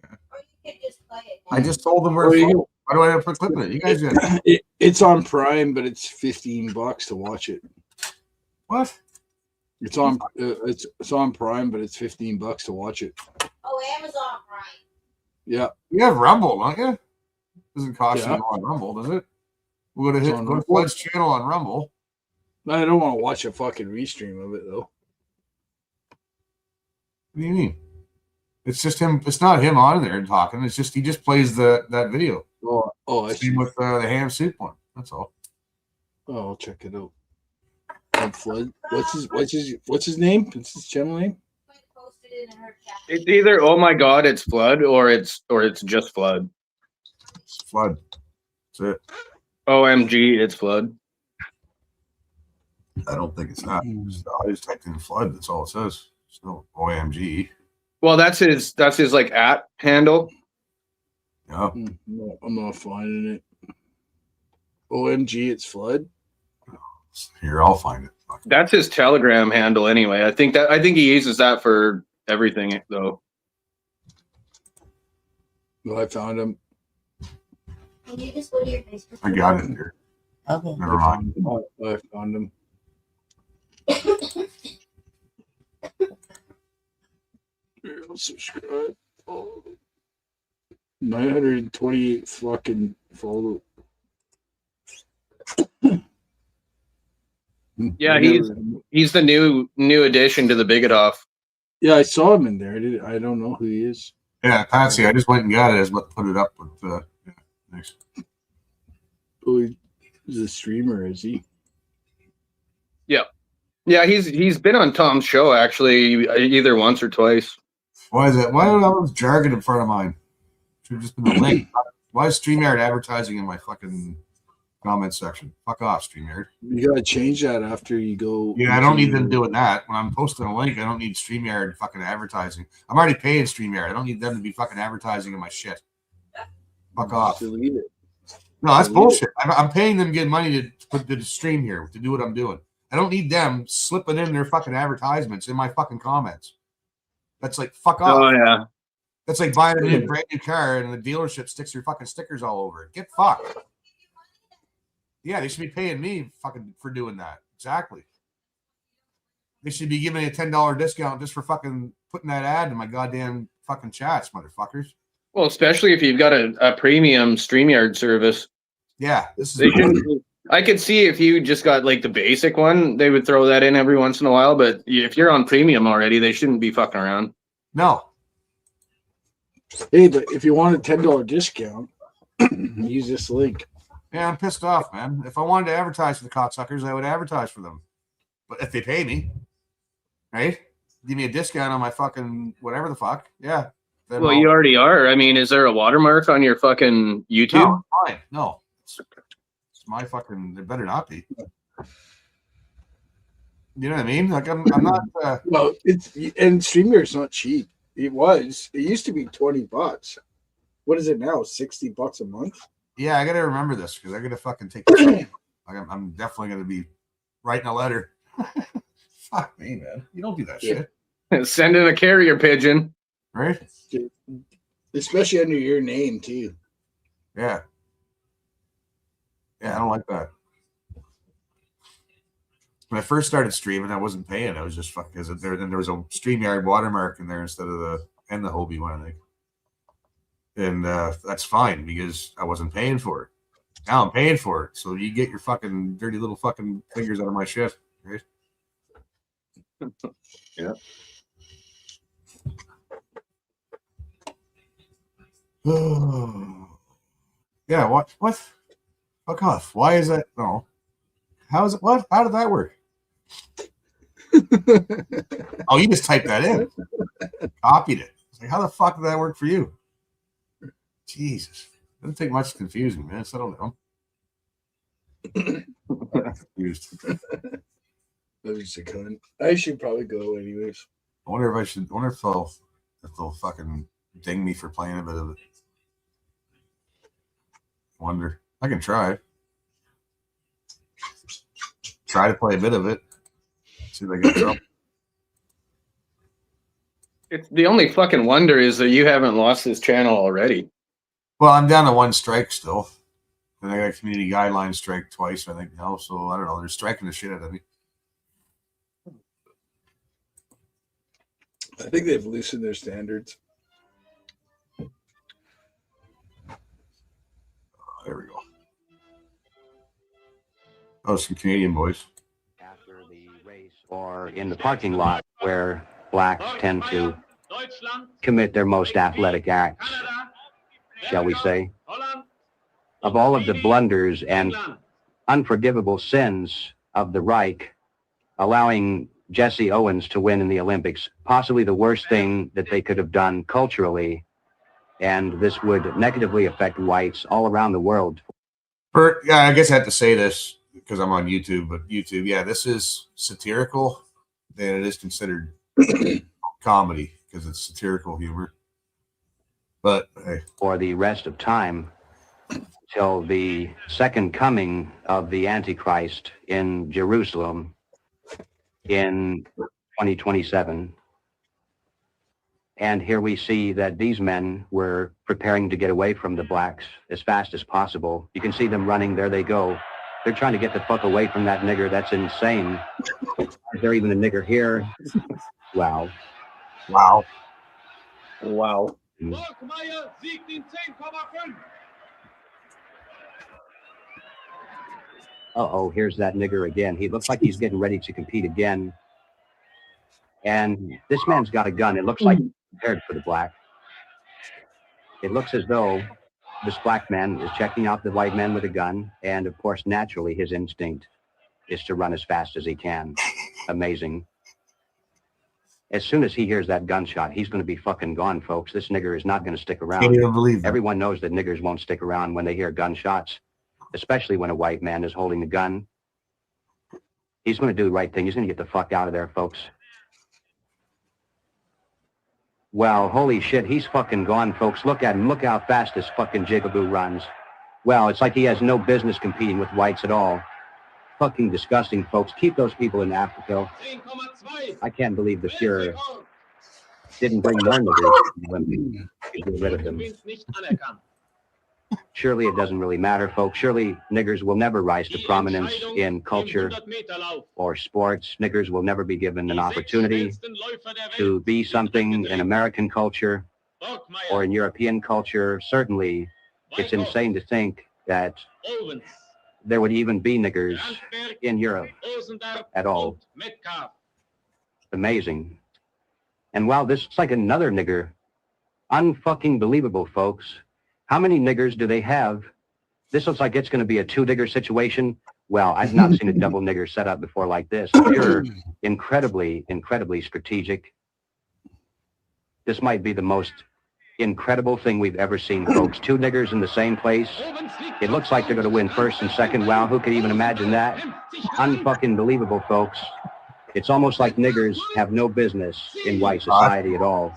share. Or you can just play it. I just told them where. Oh, to you follow. Why do I have to put clip in it? You guys did. It's on Prime, but it's $15 to watch it. What? It's on it's on Prime, but it's $15 to watch it. Oh, Amazon Prime. Yeah, You have Rumble, don't you? Doesn't cost Yeah. you to go on Rumble, does it? We're gonna It's hit on go to Rumble. Flood's channel on Rumble. I don't want to watch a fucking restream of it though. What do you mean? It's just him. It's not him on there and talking. It's just he just plays that video. I see. Same with the ham soup one. That's all. Oh, I'll check it out. Flood. What's his name? What's his channel name? I posted it in her chat. It's either oh my god, it's Flood, or it's just Flood. It's Flood. That's it. OMG, it's Flood. I don't think it's not. I just typed in Flood. That's all it says. It's no OMG. Well, that's his like @ handle. Yeah. No, I'm not finding it. OMG, it's Flood. Here, I'll find it. That's his Telegram handle anyway. I think he uses that for everything though. Well, I found him. Can you just go to your Facebook? I got it here. Okay. Never mind. I found him. Here, I'll subscribe. Oh. 928 fucking follow. Yeah, he's the new addition to the Bigot Off. Yeah, I saw him in there. I don't know who he is. Yeah, Patsy, I just went and got it. Is what put it up with. Yeah, thanks. Oh, he's a streamer, is he? Yeah, he's been on Tom's show actually, either once or twice. Why is it? Why don't I have this jargon in front of mine? Should have just been the link. Why is StreamYard advertising in my fucking comment section? Fuck off, StreamYard. You gotta change that after you go. Yeah, I don't need them doing that. When I'm posting a link, I don't need StreamYard fucking advertising. I'm already paying StreamYard. I don't need them to be fucking advertising in my shit. Fuck off. Delete it. No, that's bullshit. I'm paying them to get money to put the stream here to do what I'm doing. I don't need them slipping in their fucking advertisements in my fucking comments. That's like fuck off. Oh yeah. That's like buying a brand new car and the dealership sticks your fucking stickers all over it. Get fucked. Yeah, they should be paying me fucking for doing that. Exactly. They should be giving me a $10 discount just for fucking putting that ad in my goddamn fucking chats, motherfuckers. Well, especially if you've got a premium StreamYard service. Yeah, this is. They shouldn't. I could see if you just got like the basic one, they would throw that in every once in a while. But if you're on premium already, they shouldn't be fucking around. No. Hey, but if you want a $10 discount, use this link. Yeah, I'm pissed off, man. If I wanted to advertise for the cocksuckers, I would advertise for them. But if they pay me, right? Give me a discount on my fucking whatever the fuck. Yeah. Well, you already are. I mean, is there a watermark on your fucking YouTube? No, fine. No. It's my fucking. There better not be. You know what I mean? Like I'm not. Well, and StreamYard's not cheap. It used to be $20. What is it now? $60 a month? Yeah, I gotta remember this because I gotta fucking take. I'm definitely gonna be writing a letter. Fuck me, man. You don't do that shit. Send in a carrier pigeon. Right? Especially under your name too. Yeah. Yeah, I don't like that. When I first started streaming, I wasn't paying. I was just fucking because there was a StreamYard watermark in there instead of the Hobie one, I think. And that's fine because I wasn't paying for it. Now I'm paying for it. So you get your fucking dirty little fucking fingers out of my shit, right? Yeah. Yeah, what? Fuck off. Why is that? No. How is it? What? How did that work? Oh, you just typed that in. Copied it. It's like, how the fuck did that work for you? Jesus. Doesn't take much to confuse me, man. Settle down. Confused. That was a cunt. I should probably go anyways. I wonder if they'll fucking ding me for playing a bit of it. Wonder. I can try. Try to play a bit of it. See if I get trouble. It's the only fucking wonder is that you haven't lost this channel already. Well, I'm down to one strike still. And I got a community guideline strike twice, I think now. So I don't know. They're striking the shit out of me. I think they've loosened their standards. There we go. Oh, some Canadian boys. After the race or in the parking lot where blacks tend to commit their most athletic acts, shall we say. Of all of the blunders and unforgivable sins of the Reich, allowing Jesse Owens to win in the Olympics, possibly the worst thing that they could have done culturally, and this would negatively affect whites all around the world. Yeah, I guess I have to say this because I'm on YouTube, but YouTube, yeah, this is satirical, and it is considered comedy because it's satirical humor. But hey. For the rest of time, till the second coming of the Antichrist in Jerusalem in 2027. And here we see that these men were preparing to get away from the blacks as fast as possible. You can see them running. There they go. They're trying to get the fuck away from that nigger. That's insane. Is there even a nigger here? Wow. Wow. Wow. Uh-oh, here's that nigger again. He looks like he's getting ready to compete again. And this man's got a gun. It looks like he's prepared for the black. It looks as though this black man is checking out the white man with a gun. And of course, naturally, his instinct is to run as fast as he can. Amazing. As soon as he hears that gunshot, he's going to be fucking gone, folks. This nigger is not going to stick around. Can't even believe it. Everyone knows that niggers won't stick around when they hear gunshots, especially when a white man is holding the gun. He's going to do the right thing. He's going to get the fuck out of there, folks. Well, holy shit, he's fucking gone, folks. Look at him. Look how fast this fucking jigaboo runs. Well, it's like he has no business competing with whites at all. Fucking disgusting, folks. Keep those people in Africa. I can't believe the Fuhrer didn't bring more niggers to get rid of them. Surely it doesn't really matter, folks. Surely niggers will never rise to prominence in culture or sports. Niggers will never be given an opportunity to be something in American culture or in European culture. Certainly, it's insane to think that there would even be niggers in Europe at all. Amazing. And wow, this is like another nigger. Unfucking believable, folks. How many niggers do they have? This looks like it's going to be a two-nigger situation. Well, I've not seen a double nigger set up before like this. You're incredibly, incredibly strategic. This might be the most incredible thing we've ever seen, folks. Two niggers in the same place. It looks like they're going to win first and second. Wow, who could even imagine that? Unfucking believable, folks. It's almost like niggers have no business in white society at all.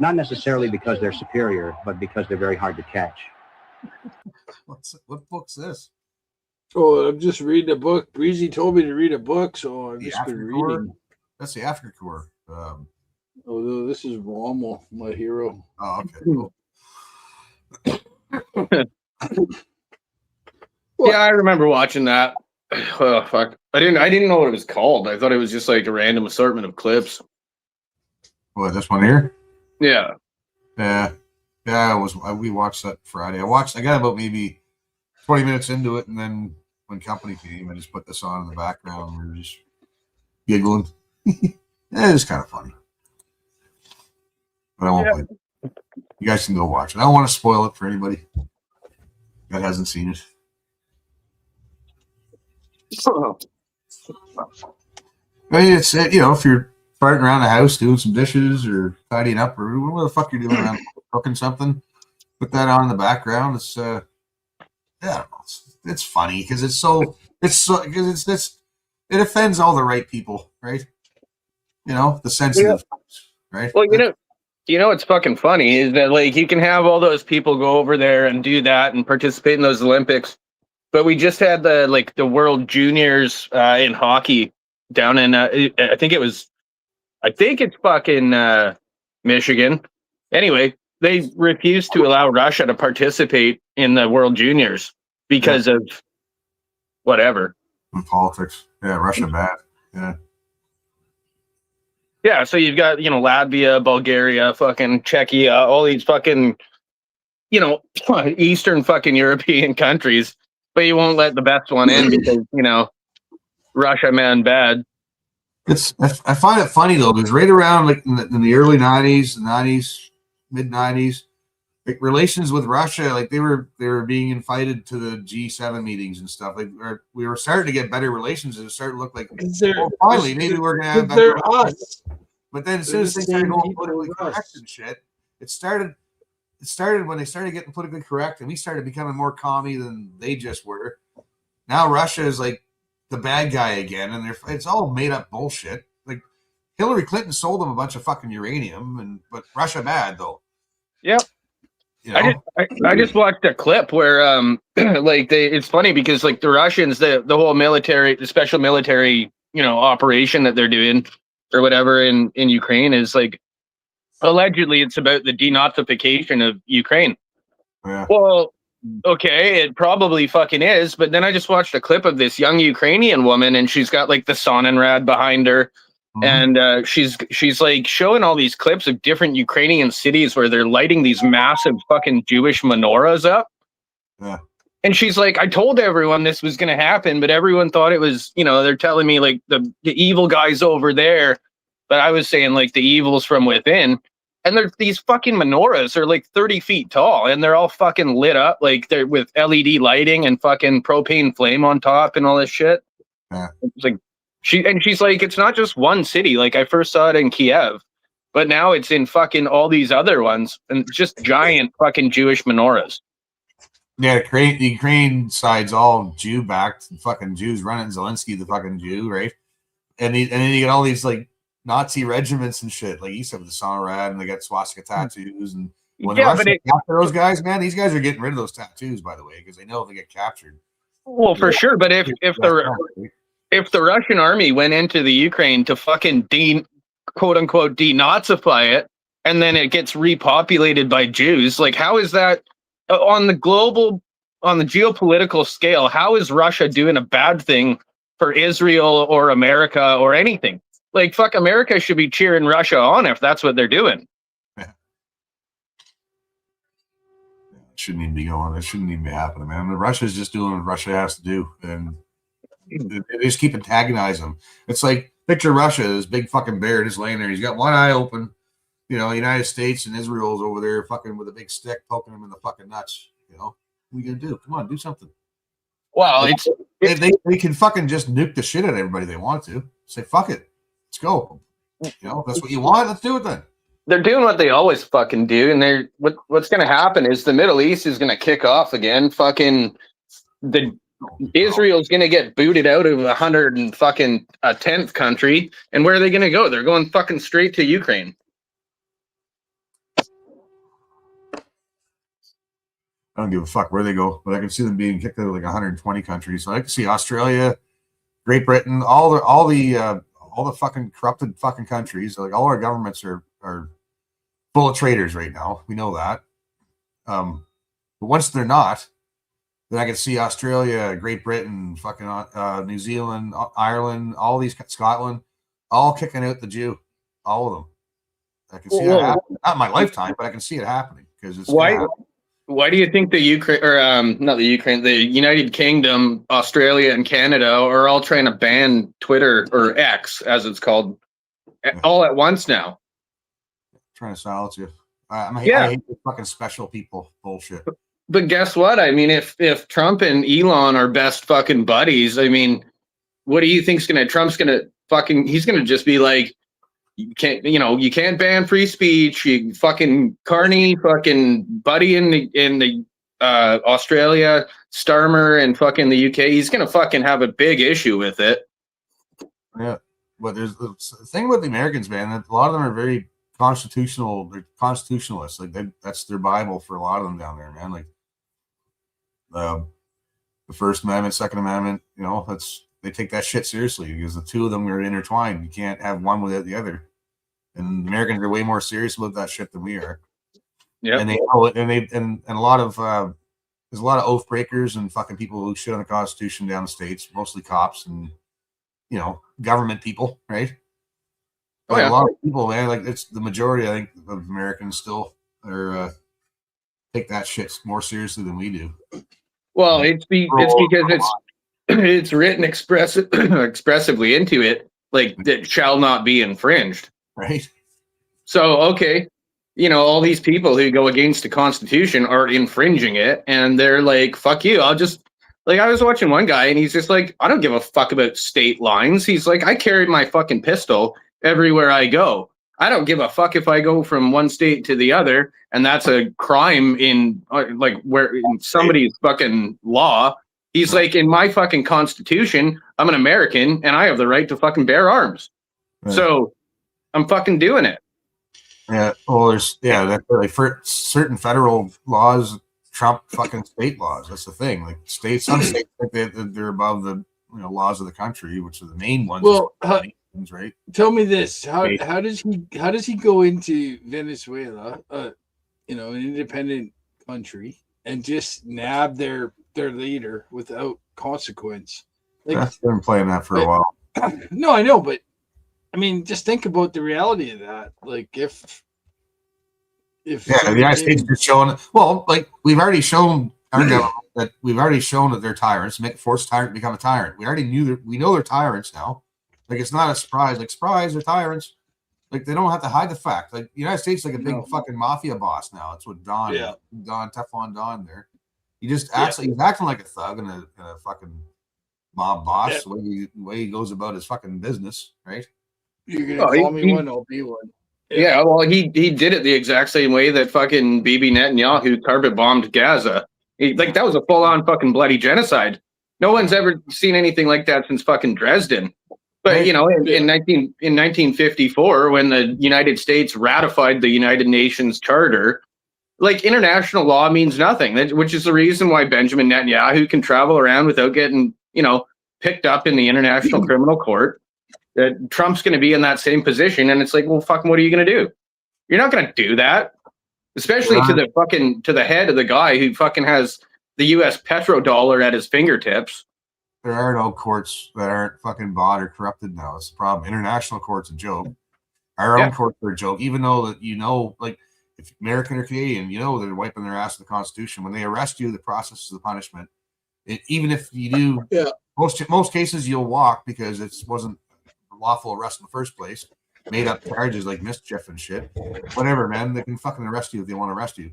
Not necessarily because they're superior, but because they're very hard to catch. What book's this? Oh, I'm just reading a book. Breezy told me to read a book, so I've The just been Africa Corps? reading. That's the Africa Corps. Oh, this is Rommel, my hero. Oh, okay. Cool. Yeah, I remember watching that. Oh fuck! I didn't know what it was called. I thought it was just like a random assortment of clips. What, this one here? Yeah. Yeah. We watched that Friday. I got about maybe 20 minutes into it, and then when company came, I just put this on in the background, and we were just giggling. Yeah, it's kind of funny. But I won't play it. You guys can go watch it. I don't want to spoil it for anybody that hasn't seen it. I mean, it's, if you're farting around the house doing some dishes or tidying up or whatever the fuck you're doing around cooking something, put that on in the background. It's I don't know. It's funny because it offends all the right people, right? The sensitive, right? Well, what's fucking funny is that like you can have all those people go over there and do that and participate in those Olympics, but we just had the World Juniors in hockey down in I think it's fucking Michigan. Anyway, they refused to allow Russia to participate in the World Juniors because of whatever. Politics. Yeah, Russia bad. Yeah. Yeah, so you've got, Latvia, Bulgaria, fucking Czechia, all these fucking, Eastern fucking European countries, but you won't let the best one in because, Russia, man, bad. I find it funny though, because right around like in the early 90s, mid 90s, like relations with Russia, like they were being invited to the G7 meetings and stuff. Like we were starting to get better relations, and it started to look like finally maybe we're gonna have better relations. But then as soon as they started going politically correct and shit, it started when they started getting politically correct, and we started becoming more commie than they just were. Now Russia is like the bad guy again, and it's all made up bullshit. Like Hillary Clinton sold them a bunch of fucking uranium, but Russia bad though. Yep. You know? I just watched a clip where like it's funny because like the Russians, the whole military, the special military, operation that they're doing or whatever in Ukraine is like allegedly it's about the denazification of Ukraine. Yeah. Well, okay, it probably fucking is, but then I just watched a clip of this young Ukrainian woman and she's got like the Sonnenrad behind her. Mhm. And she's like showing all these clips of different Ukrainian cities where they're lighting these massive fucking Jewish menorahs up. Yeah. And she's like, I told everyone this was going to happen, but everyone thought it was, they're telling me like the evil guys over there. But I was saying like the evil's from within. And these fucking menorahs are like 30 feet tall and they're all fucking lit up. Like they're with LED lighting and fucking propane flame on top and all this shit. Yeah. It's like, she's like, it's not just one city. Like I first saw it in Kiev, but now it's in fucking all these other ones and just giant fucking Jewish menorahs. Yeah, the Ukraine side's all Jew backed. Fucking Jews running Zelensky, the fucking Jew, right? And then you get all these like Nazi regiments and shit. Like you said, with the Sonnenrad, and they got swastika tattoos. And when the Russians capture those guys, man, these guys are getting rid of those tattoos, by the way, because they know if they get captured. Well, for sure. But if the Russian army went into the Ukraine to fucking quote unquote denazify it, and then it gets repopulated by Jews, like how is that on the geopolitical scale? How is Russia doing a bad thing for Israel or America or anything? Like fuck, America should be cheering Russia on if that's what they're doing. Yeah. It shouldn't even be going. It shouldn't even be happening, man. Russia's just doing what Russia has to do, and they just keep antagonizing them. It's like picture Russia, this big fucking bear just laying there. He's got one eye open. United States and Israel's over there fucking with a big stick poking him in the fucking nuts. What are you gonna do? Come on, do something. Well, they can fucking just nuke the shit out of everybody they want to. Say fuck it, let's go. If that's what you want, let's do it then. They're doing what they always fucking do, and what's gonna happen is the Middle East is gonna kick off again. Fucking Israel's gonna get booted out of 110th country, and where are they gonna go? They're going fucking straight to Ukraine. I don't give a fuck where they go, but I can see them being kicked out of like 120 countries. So I can see Australia, Great Britain, all the fucking corrupted fucking countries. Like all our governments are full of traitors right now. We know that. But once they're not, then I can see Australia, Great Britain, fucking New Zealand, Ireland, all these, Scotland, all kicking out the Jew, all of them. I can see that happening. Not in my lifetime, but I can see it happening because it's Why do you think the Ukraine or not the Ukraine, the United Kingdom, Australia, and Canada are all trying to ban Twitter or X as it's called all at once now? Trying to silence you. I hate the fucking special people bullshit. But guess what? I mean, if Trump and Elon are best fucking buddies, I mean, what do you think's Trump's gonna fucking, he's gonna just be like, you can't ban free speech. You fucking Carney, fucking buddy in the Australia, Starmer and fucking the UK. He's gonna fucking have a big issue with it. Yeah, but there's the thing with the Americans, man. That a lot of them are very constitutional. They're constitutionalists. Like that's their Bible for a lot of them down there, man. Like the First Amendment, Second Amendment. They take that shit seriously because the two of them are intertwined. You can't have one without the other. And Americans are way more serious about that shit than we are. Yeah, and they know it. And a lot of there's a lot of oath breakers and fucking people who shit on the Constitution down the states, mostly cops and government people, right? But a lot of people, man, like it's the majority, I think, of Americans still are take that shit more seriously than we do. Well, it's because it's written expressively into it, like that shall not be infringed. Right. So, okay, all these people who go against the Constitution are infringing it, and they're like, fuck you. I'll just, like, I was watching one guy, and he's just like, I don't give a fuck about state lines. He's like, I carry my fucking pistol everywhere I go. I don't give a fuck if I go from one state to the other, and that's a crime in, where in somebody's fucking law. He's like, in my fucking Constitution, I'm an American, and I have the right to fucking bear arms. Right. So I'm fucking doing it. Yeah. Well, that's like for certain federal laws trump fucking state laws. That's the thing. Like some states think they're above the laws of the country, which are the main ones. Well, right? Tell me this: how does he go into Venezuela, an independent country, and just nab their leader without consequence? Like, I've been playing that for a while. No, I know, but I mean, just think about the reality of that. Like, if the United States is showing. Well, like we've already shown our government that they're tyrants. Make force a tyrant become a tyrant. We already knew that. We know they're tyrants now. Like it's not a surprise. Like surprise, they're tyrants. Like they don't have to hide the fact. Like the United States is like a big fucking mafia boss now. That's what Teflon Don there. He just acts like he's acting like a thug and a fucking mob boss. The way he goes about his fucking business, right? You're gonna call me one, I'll be one. Yeah, well, he did it the exact same way that fucking Bibi Netanyahu carpet bombed Gaza. That was a full on fucking bloody genocide. No one's ever seen anything like that since fucking Dresden. But in 1954, when the United States ratified the United Nations Charter, like international law means nothing. Which is the reason why Benjamin Netanyahu can travel around without getting picked up in the International Criminal Court. That Trump's going to be in that same position, and it's like, well, fucking, what are you going to do? You're not going to do that, especially to the head of the guy who fucking has the U.S. petrodollar at his fingertips. There are no courts that aren't fucking bought or corrupted now. It's the problem. International courts are a joke. Our own courts are a joke. Even though that like if American or Canadian, they're wiping their ass with the Constitution. When they arrest you, the process is the punishment. Even if you do, most cases you'll walk because it wasn't lawful arrest in the first place. Made up charges like mischief and shit. Whatever, man. They can fucking arrest you if they want to arrest you.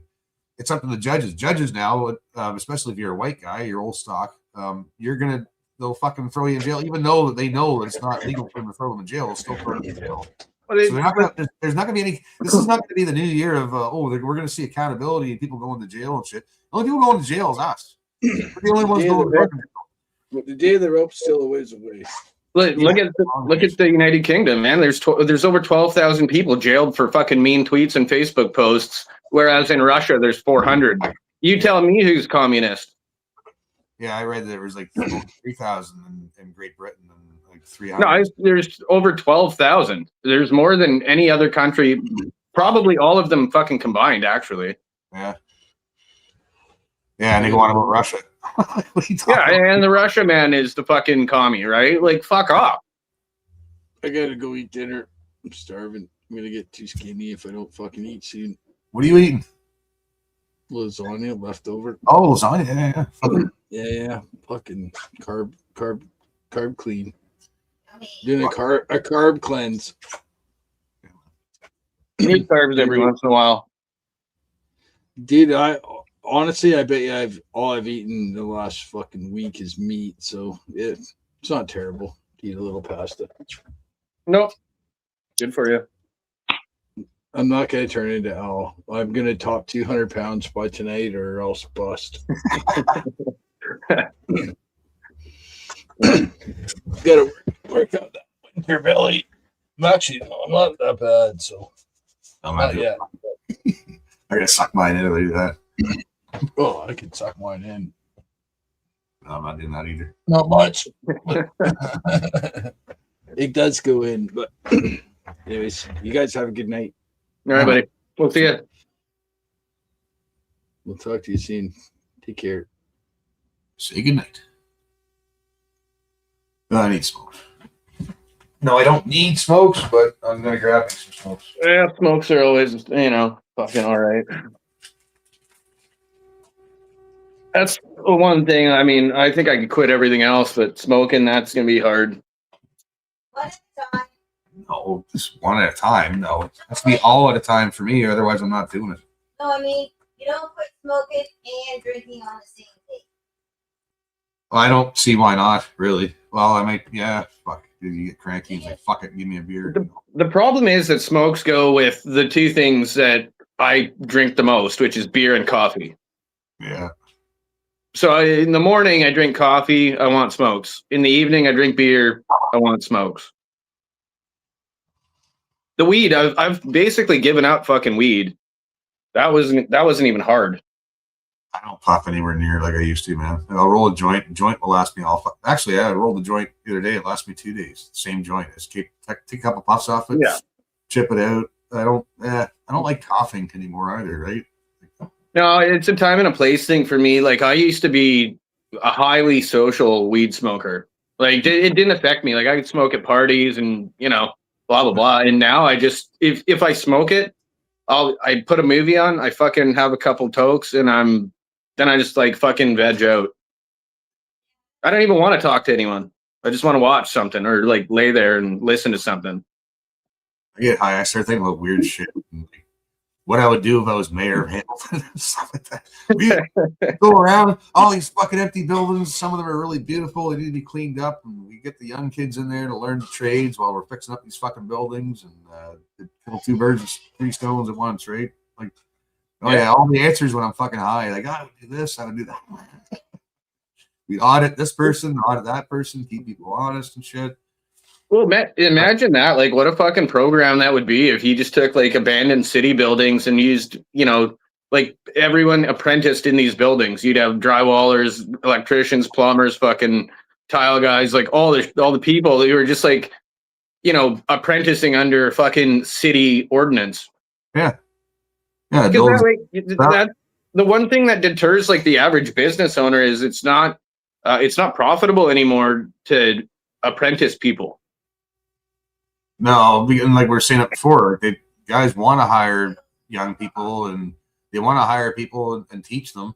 It's up to the judges. Judges now, especially if you're a white guy, you're old stock, they'll fucking throw you in jail, even though they know that it's not legal for them to throw them in jail. They'll still throw them in jail. So there's not going to be any. This is not going to be the new year of we're going to see accountability and people going to jail and shit. The only people going to jail is us. We're the only ones going to jail. The day of the rope's still a ways away. Look at the United Kingdom, man. There's over 12,000 people jailed for fucking mean tweets and Facebook posts, whereas in Russia there's 400. You tell me who's communist? Yeah, I read that there was like 3,000 in Great Britain and like 300. No, there's over 12,000. There's more than any other country, probably all of them fucking combined, actually. Yeah. Yeah, and they go on about Russia. And the Russia man is the fucking commie, right? Like, fuck off. I gotta go eat dinner. I'm starving. I'm gonna get too skinny if I don't fucking eat soon. What are you eating? Lasagna leftover. Oh, lasagna. Yeah. Fucking carb clean. Doing a carb cleanse. You need carbs every once in a while. Dude, honestly, I bet you all I've eaten the last fucking week is meat, so it's not terrible to eat a little pasta. Nope. Good for you. I'm not going to turn into Al. I'm going to top 200 pounds by tonight or else bust. Got to work out that winter belly. I'm not that bad, so. I'm not yet. I got to suck mine in if I do that. Oh, I can suck mine in. No, I'm not doing that either. Not much. It does go in, but anyways, you guys have a good night. All right, buddy. We'll see you. We'll talk to you soon. Take care. Say good night. No, I need smokes. No, I don't need smokes, but I'm going to grab me some smokes. Yeah, smokes are always, fucking all right. That's one thing. I mean, I think I could quit everything else, but smoking, that's going to be hard. One at a time. No, just one at a time. No, it has to be all at a time for me. Otherwise, I'm not doing it. No, I mean, you don't quit smoking and drinking on the same day. Well, I don't see why not, really. Well, I might, fuck. You get cranky. It's like, fuck it, give me a beer. The problem is that smokes go with the two things that I drink the most, which is beer and coffee. Yeah. So in the morning, I drink coffee. I want smokes. In the evening, I drink beer. I want smokes. The weed, I've basically given up fucking weed. That wasn't even hard. I don't puff anywhere near like I used to, man. I'll roll a joint. Joint will last me all. Actually, I rolled a joint the other day. It lasted me 2 days. Same joint. Just take a couple puffs off it. Yeah. Chip it out. I don't like coughing anymore either, right? No, it's a time and a place thing for me. Like I used to be a highly social weed smoker. Like it didn't affect me. Like I could smoke at parties and blah blah blah. And now I just if I smoke it, I put a movie on. I fucking have a couple tokes, and then I just like fucking veg out. I don't even want to talk to anyone. I just want to watch something or like lay there and listen to something. I get high. I start thinking about weird shit. What I would do if I was mayor of Hamilton, stuff like that. We go around all these fucking empty buildings. Some of them are really beautiful. They need to be cleaned up, and we get the young kids in there to learn the trades while we're fixing up these fucking buildings and kill 2 birds with 3 stones at once, right? Like, yeah, all the answers when I'm fucking high. Like, I would do this, I would do that. We audit this person, audit that person, keep people honest and shit. Well, imagine that. Like, what a fucking program that would be if he just took like abandoned city buildings and used, like everyone apprenticed in these buildings. You'd have drywallers, electricians, plumbers, fucking tile guys, like all the people who were just like, apprenticing under fucking city ordinance. Yeah. Yeah. Because that the one thing that deters like the average business owner is it's not profitable anymore to apprentice people. No, and like we were saying it before, guys want to hire young people and they want to hire people and teach them.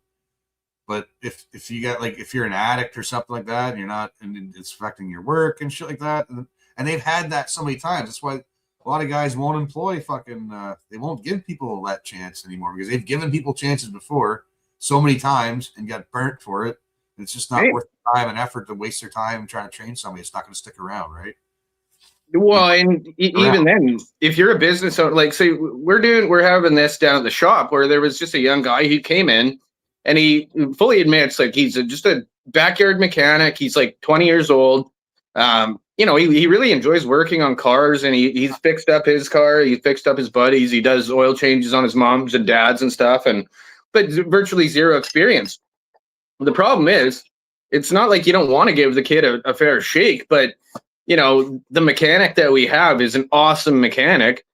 But if you got if you're an addict or something like that, and you're not, and it's affecting your work and shit like that, and they've had that so many times. That's why a lot of guys won't employ they won't give people that chance anymore because they've given people chances before so many times and got burnt for it. And it's just not worth the time and effort to waste their time trying to train somebody. It's not going to stick around, right? Well, and even then, if you're a business owner, like say we're having this down at the shop where there was just a young guy who came in and he fully admits like he's just a backyard mechanic. He's like 20 years old. He really enjoys working on cars and he's fixed up his car. He fixed up his buddies. He does oil changes on his moms and dads and stuff. But virtually zero experience. The problem is it's not like you don't want to give the kid a fair shake, but the mechanic that we have is an awesome mechanic,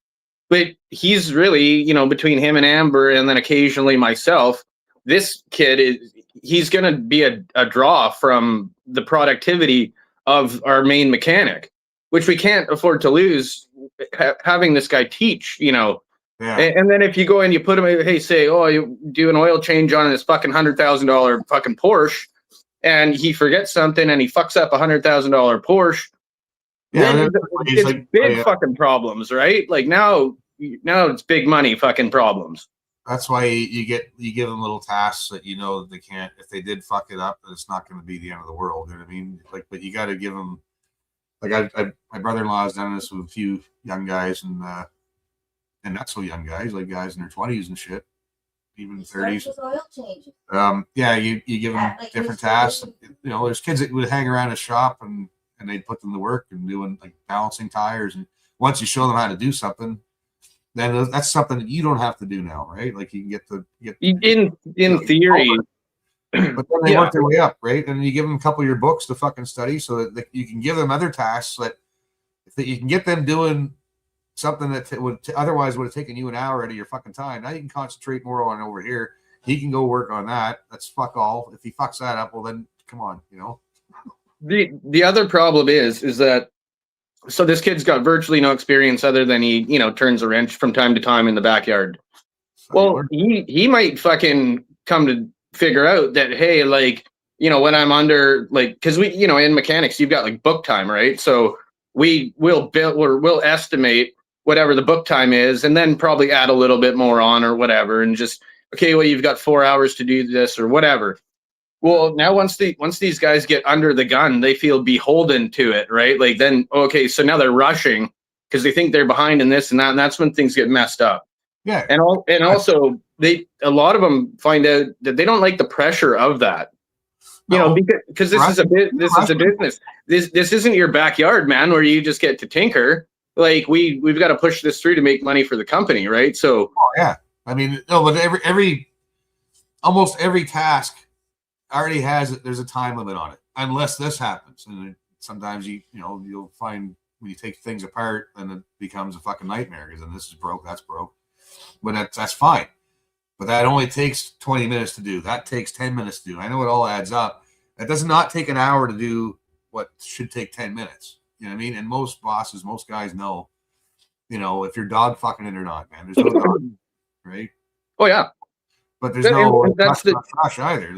but he's really, between him and Amber and then occasionally myself, this kid he's going to be a draw from the productivity of our main mechanic, which we can't afford to lose having this guy teach, Yeah. And then if you go and you put him, you do an oil change on this fucking $100,000 fucking Porsche and he forgets something and he fucks up $100,000 Porsche. Yeah, it's big fucking problems, right? Like now it's big money fucking problems. That's why you give them little tasks that that they can't. If they did fuck it up, that it's not going to be the end of the world. You know what I mean? Like, but you got to give them. Like my brother-in-law has done this with a few young guys and not so young guys, like guys in their 20s and shit, even 30s. Oil changes. You give them different tasks. There's kids that would hang around a shop and they'd put them to work and doing like balancing tires. And once you show them how to do something, then that's something that you don't have to do now, right? Like you can get in theory. But then they work their way up, right? And you give them a couple of your books to fucking study so that you can give them other tasks that you can get them doing something that otherwise would have taken you an hour out of your fucking time. Now you can concentrate more on over here. He can go work on that. That's fuck all. If he fucks that up, well then come on, The other problem is that so this kid's got virtually no experience other than he turns a wrench from time to time in the backyard. Well, he might fucking come to figure out that hey, like when I'm under because we in mechanics you've got like book time, right? So we'll estimate whatever the book time is and then probably add a little bit more on or whatever and just you've got 4 hours to do this or whatever. Well, now once these guys get under the gun, they feel beholden to it, right? Like then, so now they're rushing because they think they're behind in this and that, and that's when things get messed up. Yeah, and also a lot of them find out that they don't like the pressure of that, because this is a business. This isn't your backyard, man, where you just get to tinker. like we've got to push this through to make money for the company, right? So yeah, I mean, no, but almost every task already has there's a time limit on it, unless this happens. And sometimes you'll find when you take things apart, then it becomes a fucking nightmare because then this is broke, that's broke. But that's fine. But that only takes 20 minutes to do. That takes 10 minutes to do. I know it all adds up. That does not take an hour to do what should take 10 minutes. You know what I mean? And most bosses, most guys know, if you're dog fucking it or not, man. There's no dog, right? Oh yeah. But there's no rush either.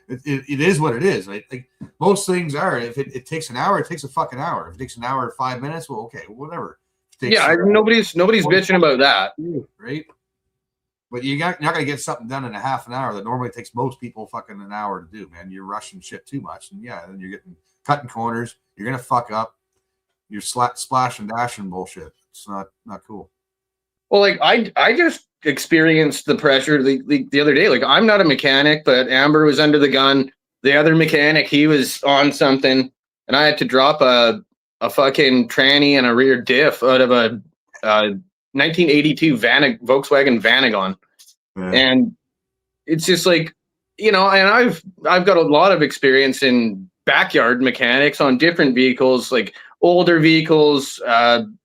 It is what it is. Like most things are. If it takes an hour, it takes a fucking hour. If it takes an hour or 5 minutes, well, okay, whatever. Nobody's bitching about that, right? But you're not going to get something done in a half an hour that normally takes most people fucking an hour to do, man. You're rushing shit too much. And then you're getting cutting corners. You're going to fuck up. You're splash and dashing bullshit. It's not cool. Well, like I just experienced the pressure the other day. Like I'm not a mechanic, but Amber was under the gun. The other mechanic, he was on something, and I had to drop a fucking tranny and a rear diff out of a 1982 Volkswagen Vanagon. Yeah. And it's just like, and I've got a lot of experience in backyard mechanics on different vehicles, like older vehicles,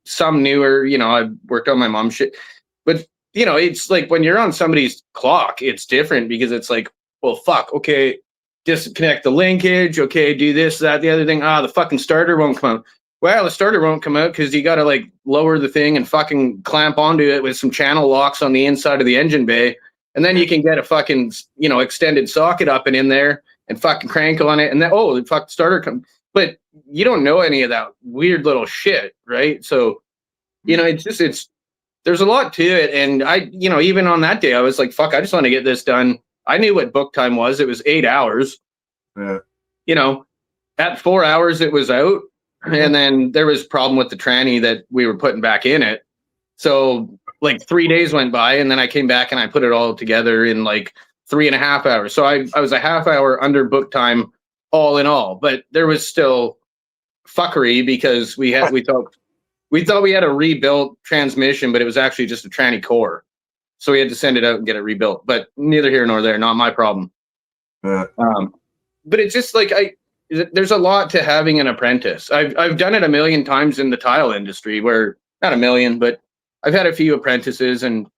some newer, I've worked on my mom's shit. But, it's like when you're on somebody's clock, it's different because it's like, well, fuck, okay, disconnect the linkage, okay, do this, that, the other thing. The fucking starter won't come out. Well, the starter won't come out because you got to like lower the thing and fucking clamp onto it with some channel locks on the inside of the engine bay. And then you can get a fucking, extended socket up and in there and fucking crank on it. And then, the fuck starter comes. But you don't know any of that weird little shit, right? So, there's a lot to it. And I, even on that day, I was like, fuck, I just want to get this done. I knew what book time was. It was 8 hours. Yeah. At 4 hours, it was out. And then there was a problem with the tranny that we were putting back in it. So like 3 days went by, and then I came back and I put it all together in like 3.5 hours. So I was a half hour under book time all in all, but there was still fuckery because we thought we had a rebuilt transmission, but it was actually just a tranny core. So we had to send it out and get it rebuilt, but neither here nor there, not my problem. Yeah. But it's just like, there's a lot to having an apprentice. I've done it a million times in the tile industry, where not a million, but I've had a few apprentices, and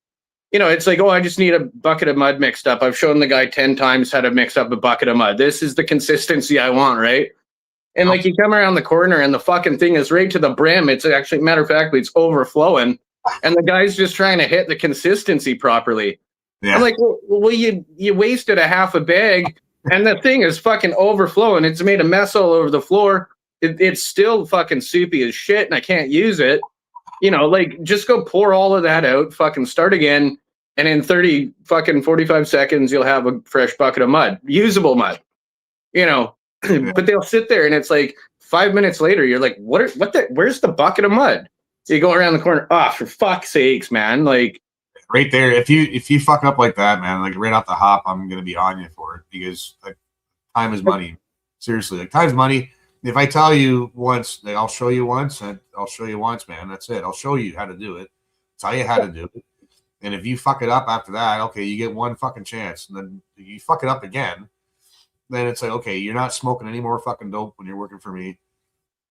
it's like, I just need a bucket of mud mixed up. I've shown the guy 10 times how to mix up a bucket of mud. This is the consistency I want, right? And like you come around the corner and the fucking thing is right to the brim. It's actually, matter of fact, it's overflowing, and the guy's just trying to hit the consistency properly. Yeah. I'm like, well, you wasted a half a bag. And the thing is fucking overflowing. It's made a mess all over the floor. It's still fucking soupy as shit, and I can't use it. Just go pour all of that out, fucking start again, and in 45 seconds, you'll have a fresh bucket of mud, usable mud. But they'll sit there, and it's like 5 minutes later, you're like, where's the bucket of mud? So you go around the corner. For fuck's sakes, man! Like. Right there, if you fuck up like that, man, like right off the hop, I'm gonna be on you for it because like time is money. Seriously, like time's money. If I tell you once, like, I'll show you once, and I'll show you once, man. That's it. I'll show you how to do it. Tell you how to do it. And if you fuck it up after that, okay, you get one fucking chance. And then you fuck it up again, then it's like, okay, you're not smoking any more fucking dope when you're working for me.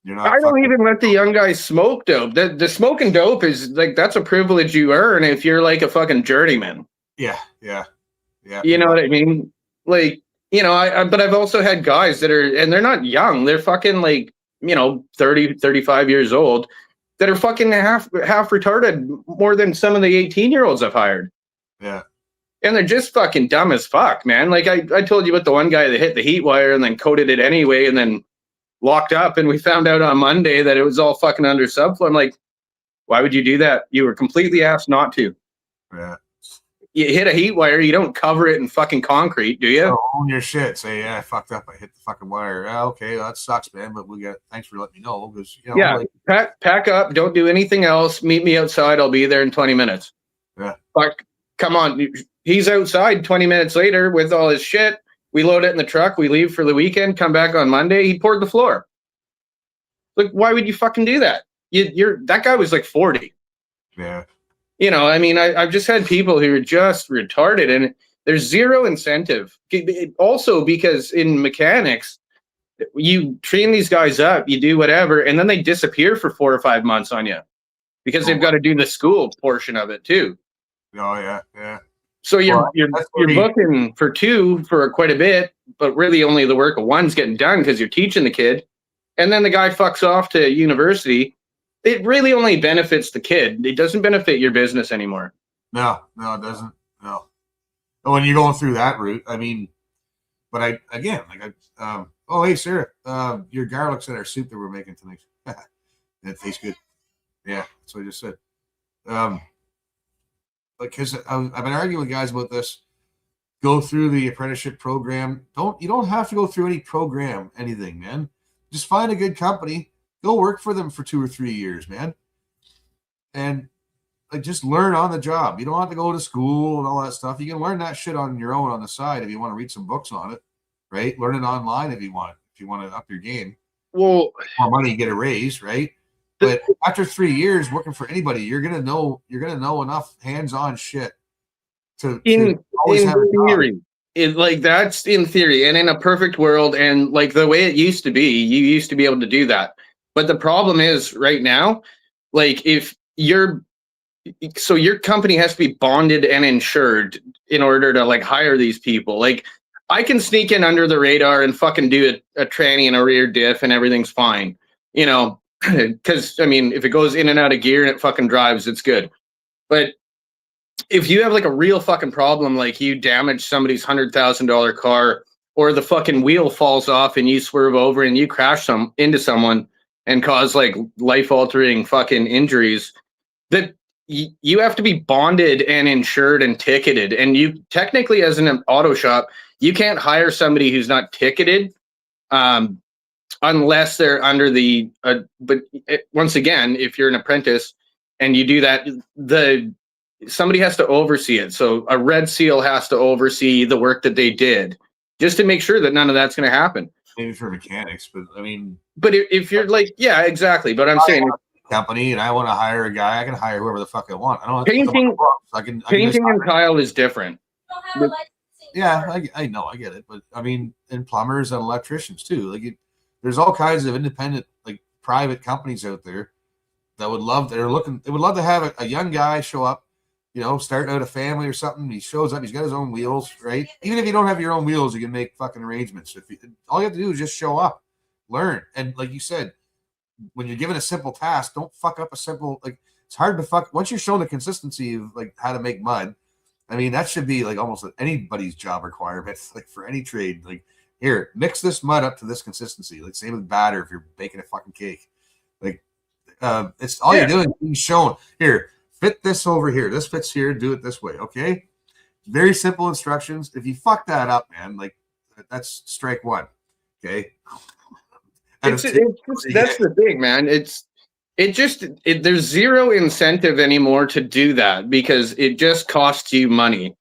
I don't even let the young guys smoke dope. The smoking dope is like, that's a privilege you earn if you're like a fucking journeyman. Yeah. You know what I mean? Like, but I've also had guys that are, and they're not young. They're fucking like, 30, 35 years old that are fucking half retarded more than some of the 18-year-olds I've hired. Yeah. And they're just fucking dumb as fuck, man. Like I told you about the one guy that hit the heat wire and then coated it anyway and then locked up, and we found out on Monday that it was all fucking under subfloor. I'm like, why would you do that? You were completely asked not to. Yeah. You hit a heat wire, you don't cover it in fucking concrete, do you? Own your shit. Say, yeah, I fucked up. I hit the fucking wire. Okay, that sucks, man. But thanks for letting me know. Because pack up. Don't do anything else. Meet me outside. I'll be there in 20 minutes. Yeah. But come on, he's outside 20 minutes later with all his shit. We load it in the truck. We leave for the weekend. Come back on Monday. He poured the floor. Like, why would you fucking do that? you're that guy was like 40. Yeah. You know, I mean, I've just had people who are just retarded, and there's zero incentive. Also, because in mechanics, you train these guys up, you do whatever, and then they disappear for 4 or 5 months on you because they've got to do the school portion of it too. Oh yeah, yeah. So you're that's you're pretty- booking for 2 for quite a bit, but really only the work of 1's getting done because you're teaching the kid, and then the guy fucks off to university. It really only benefits the kid. It doesn't benefit your business anymore. No, it doesn't. No. But when you're going through that route, I mean, but oh hey Sarah, your garlic center soup that we're making tonight. That tastes good. Yeah, that's what I just said. Because I've been arguing with guys about this. Go through the apprenticeship program. You don't have to go through any program, anything, man. Just find a good company. Go work for them for 2 or 3 years, man. And like just learn on the job. You don't have to go to school and all that stuff. You can learn that shit on your own on the side if you want to read some books on it, right? Learn it online if you want to up your game. Well, more money, you get a raise, right? But after 3 years working for anybody, you're gonna know enough hands-on shit to always have a job. theory. Like that's in theory, and in a perfect world, and like the way it used to be, you used to be able to do that. But the problem is right now, like if your company has to be bonded and insured in order to like hire these people. Like I can sneak in under the radar and fucking do a tranny and a rear diff and everything's fine, you know, because I mean, if it goes in and out of gear and it fucking drives, it's good. But if you have like a real fucking problem, like you damage somebody's $100,000 car, or the fucking wheel falls off and you swerve over and you crash into someone and cause like life-altering fucking injuries, that you have to be bonded and insured and ticketed. And you technically, as an auto shop, you can't hire somebody who's not ticketed, unless they're under the. Once again, if you're an apprentice and you do that, somebody has to oversee it. So a red seal has to oversee the work that they did, just to make sure that none of that's going to happen. Maybe for mechanics, but I mean, but if you're like, yeah, exactly. But I'm saying, company, and I want to hire a guy, I can hire whoever the fuck I want. I don't painting. Painting and tile is different. Yeah, I know, I get it, but I mean, and plumbers and electricians too. Like, there's all kinds of independent, like private companies out there that would love. They would love to have a young guy show up. You know, starting out a family or something. He shows up. He's got his own wheels, right? Even if you don't have your own wheels, you can make fucking arrangements. All you have to do is just show up, learn, and like you said, when you're given a simple task, don't fuck up a simple. Like it's hard to fuck once you're shown the consistency of like how to make mud. I mean, that should be like almost anybody's job requirement, like for any trade. Like here, mix this mud up to this consistency. Like same with batter if you're baking a fucking cake. Like it's all you're doing. Being shown here. Fit this over here. This fits here. Do it this way. Okay. Very simple instructions. If you fuck that up, man, like that's strike one. Okay. That's the thing, man. There's zero incentive anymore to do that because it just costs you money.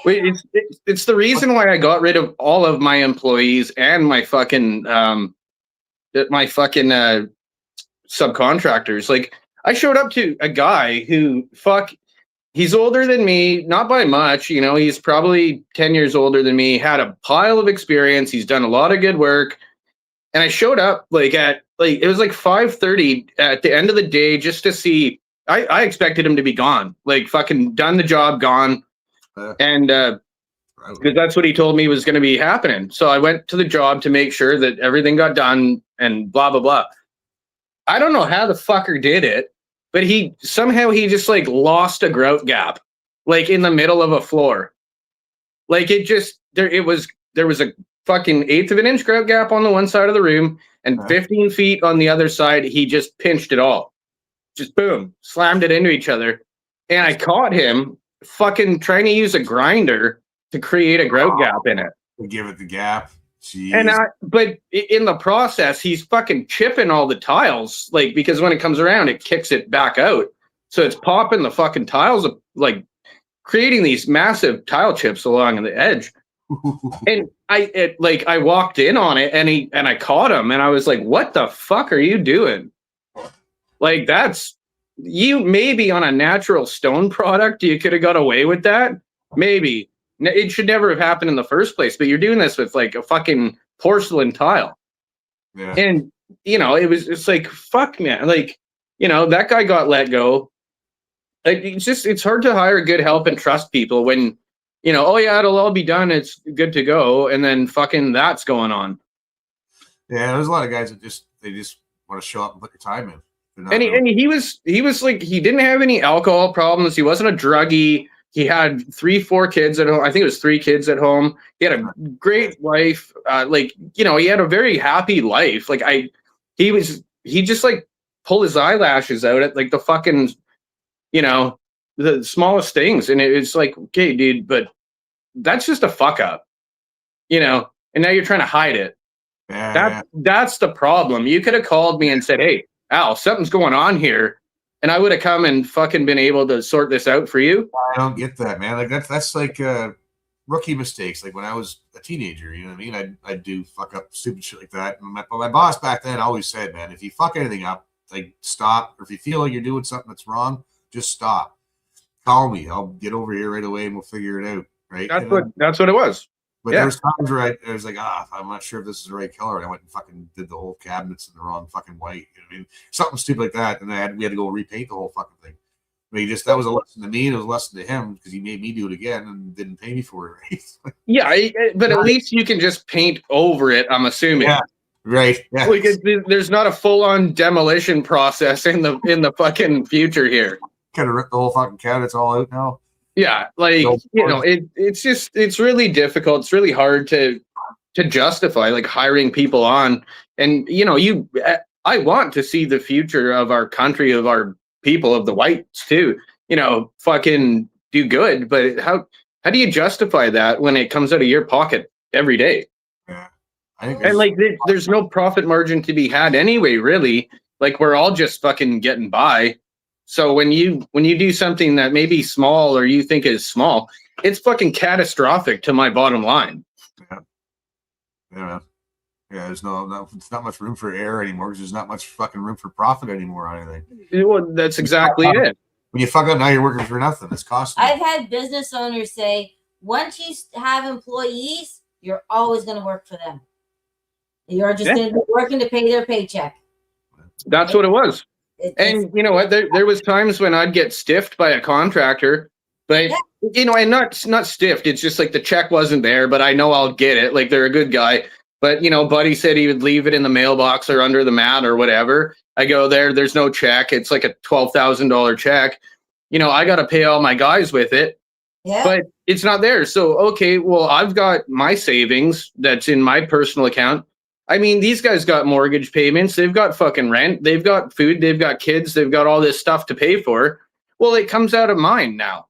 It's the reason why I got rid of all of my employees and my fucking subcontractors. Like, I showed up to a guy who, he's older than me, not by much, you know, he's probably 10 years older than me, had a pile of experience, he's done a lot of good work. And I showed up it was like 5:30 at the end of the day just to see, I expected him to be gone, like fucking done the job, gone. And because that's what he told me was going to be happening. So I went to the job to make sure that everything got done and blah, blah, blah. I don't know how the fucker did it. But he just like lost a grout gap, like in the middle of a floor. Like there was a fucking 1/8 of an inch grout gap on the one side of the room and 15 feet on the other side. He just pinched it all, just boom, slammed it into each other. And I caught him fucking trying to use a grinder to create a grout gap in it. Give it the gap. Jeez. And but in the process, he's fucking chipping all the tiles, like, because when it comes around, it kicks it back out. So it's popping the fucking tiles, like creating these massive tile chips along the edge. And I walked in on it and I caught him and I was like, what the fuck are you doing? Like that's you maybe on a natural stone product, you could have got away with that. Maybe it should never have happened in the first place, but you're doing this with like a fucking porcelain tile. Yeah. And it's like, fuck, man. Like, that guy got let go. Like, it's hard to hire good help and trust people when, oh yeah, it'll all be done. It's good to go. And then fucking that's going on. Yeah. There's a lot of guys that just want to show up and put their time in. And he was like, he didn't have any alcohol problems. He wasn't a druggie. He had 3-4 kids at home. I think it was 3 kids at home. He had a great wife. He had a very happy life. Like he just like pulled his eyelashes out at like the fucking, the smallest things. And it's like, okay, dude, but that's just a fuck up, and now you're trying to hide it. That's the problem. You could have called me and said, hey, Al, something's going on here. And I would have come and fucking been able to sort this out for you. I don't get that, man. Like that's like rookie mistakes. Like when I was a teenager, you know what I mean? I'd do fuck up stupid shit like that. And my boss back then always said, man, if you fuck anything up, like stop. Or if you feel like you're doing something that's wrong, just stop. Call me. I'll get over here right away and we'll figure it out. Right? That's what it was. But there's times where I was like, I'm not sure if this is the right color. And I went and fucking did the whole cabinets in the wrong fucking white. You know what I mean? Something stupid like that. And we had to go repaint the whole fucking thing. I mean, that was a lesson to me and it was a lesson to him because he made me do it again and didn't pay me for it. Right? Yeah, but at least you can just paint over it, I'm assuming. Yeah, right. Yeah. Like there's not a full-on demolition process in the fucking future here. Kind of ripped the whole fucking cabinets all out now. Yeah, like it's really difficult. It's really hard to justify like hiring people on. And I want to see the future of our country, of our people, of the whites too. Fucking do good. But how do you justify that when it comes out of your pocket every day? Yeah, I think and like there's no profit margin to be had anyway. Really, like we're all just fucking getting by. So when you do something that may be small or you think is small, it's fucking catastrophic to my bottom line. Yeah. There's it's not much room for error anymore because there's not much fucking room for profit anymore on anything. Well, that's exactly it. When you fuck up, now you're working for nothing. It's costing. I've had business owners say, once you have employees, you're always going to work for them. You're just going to be working to pay their paycheck. That's what it was. And you know what? There was times when I'd get stiffed by a contractor, but and not stiffed. It's just like the check wasn't there, but I know I'll get it. Like they're a good guy. But Buddy said he would leave it in the mailbox or under the mat or whatever. I go there. There's no check. It's like a $12,000 check. I got to pay all my guys with it. Yeah. But it's not there. So okay, well I've got my savings that's in my personal account. I mean, these guys got mortgage payments. They've got fucking rent. They've got food. They've got kids. They've got all this stuff to pay for. Well, it comes out of mine now.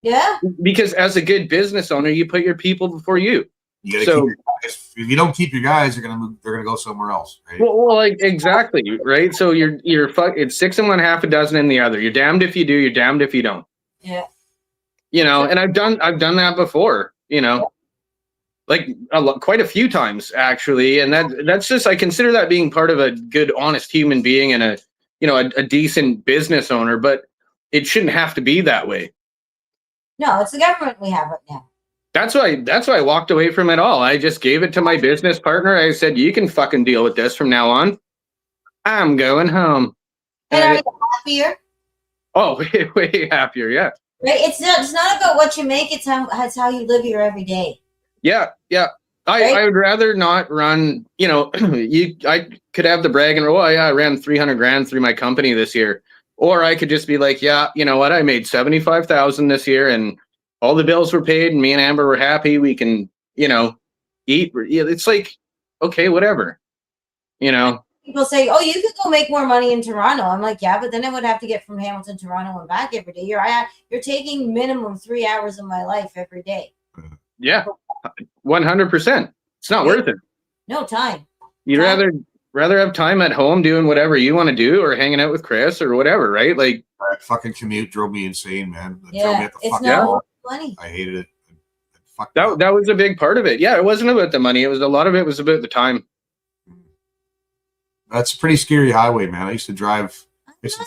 Yeah. Because as a good business owner, you put your people before you. You gotta keep your guys. If you don't keep your guys, they're gonna move. They're gonna go somewhere else. Right? Well, like exactly, right? So it's 6 in one, half a dozen in the other. You're damned if you do. You're damned if you don't. Yeah. And I've done that before. Like quite a few times actually, and that's just I consider that being part of a good, honest human being and a decent business owner. But it shouldn't have to be that way. No, it's the government we have right now. That's why I walked away from it all. I just gave it to my business partner. I said, "You can fucking deal with this from now on. I'm going home." And are you happier? Oh, way happier, yeah. Right. It's not about what you make. It's how you live your every day. Yeah. I would rather not run, I could have the brag and I ran 300 grand through my company this year. Or I could just be like, yeah, you know what? I made 75,000 this year and all the bills were paid and me and Amber were happy. We can, eat. It's like, okay, whatever, People say, oh, you could go make more money in Toronto. I'm like, yeah, but then I would have to get from Hamilton, Toronto and back every day. You're taking minimum 3 hours of my life every day. Yeah, 100%. It's not worth it. No time. You'd rather have time at home doing whatever you want to do or hanging out with Chris or whatever, right? Like that fucking commute drove me insane, man. It's not money. I hated it. That was a big part of it. Yeah, it wasn't about the money. It was a lot of it was about the time. That's a pretty scary highway, man. I used to drive used to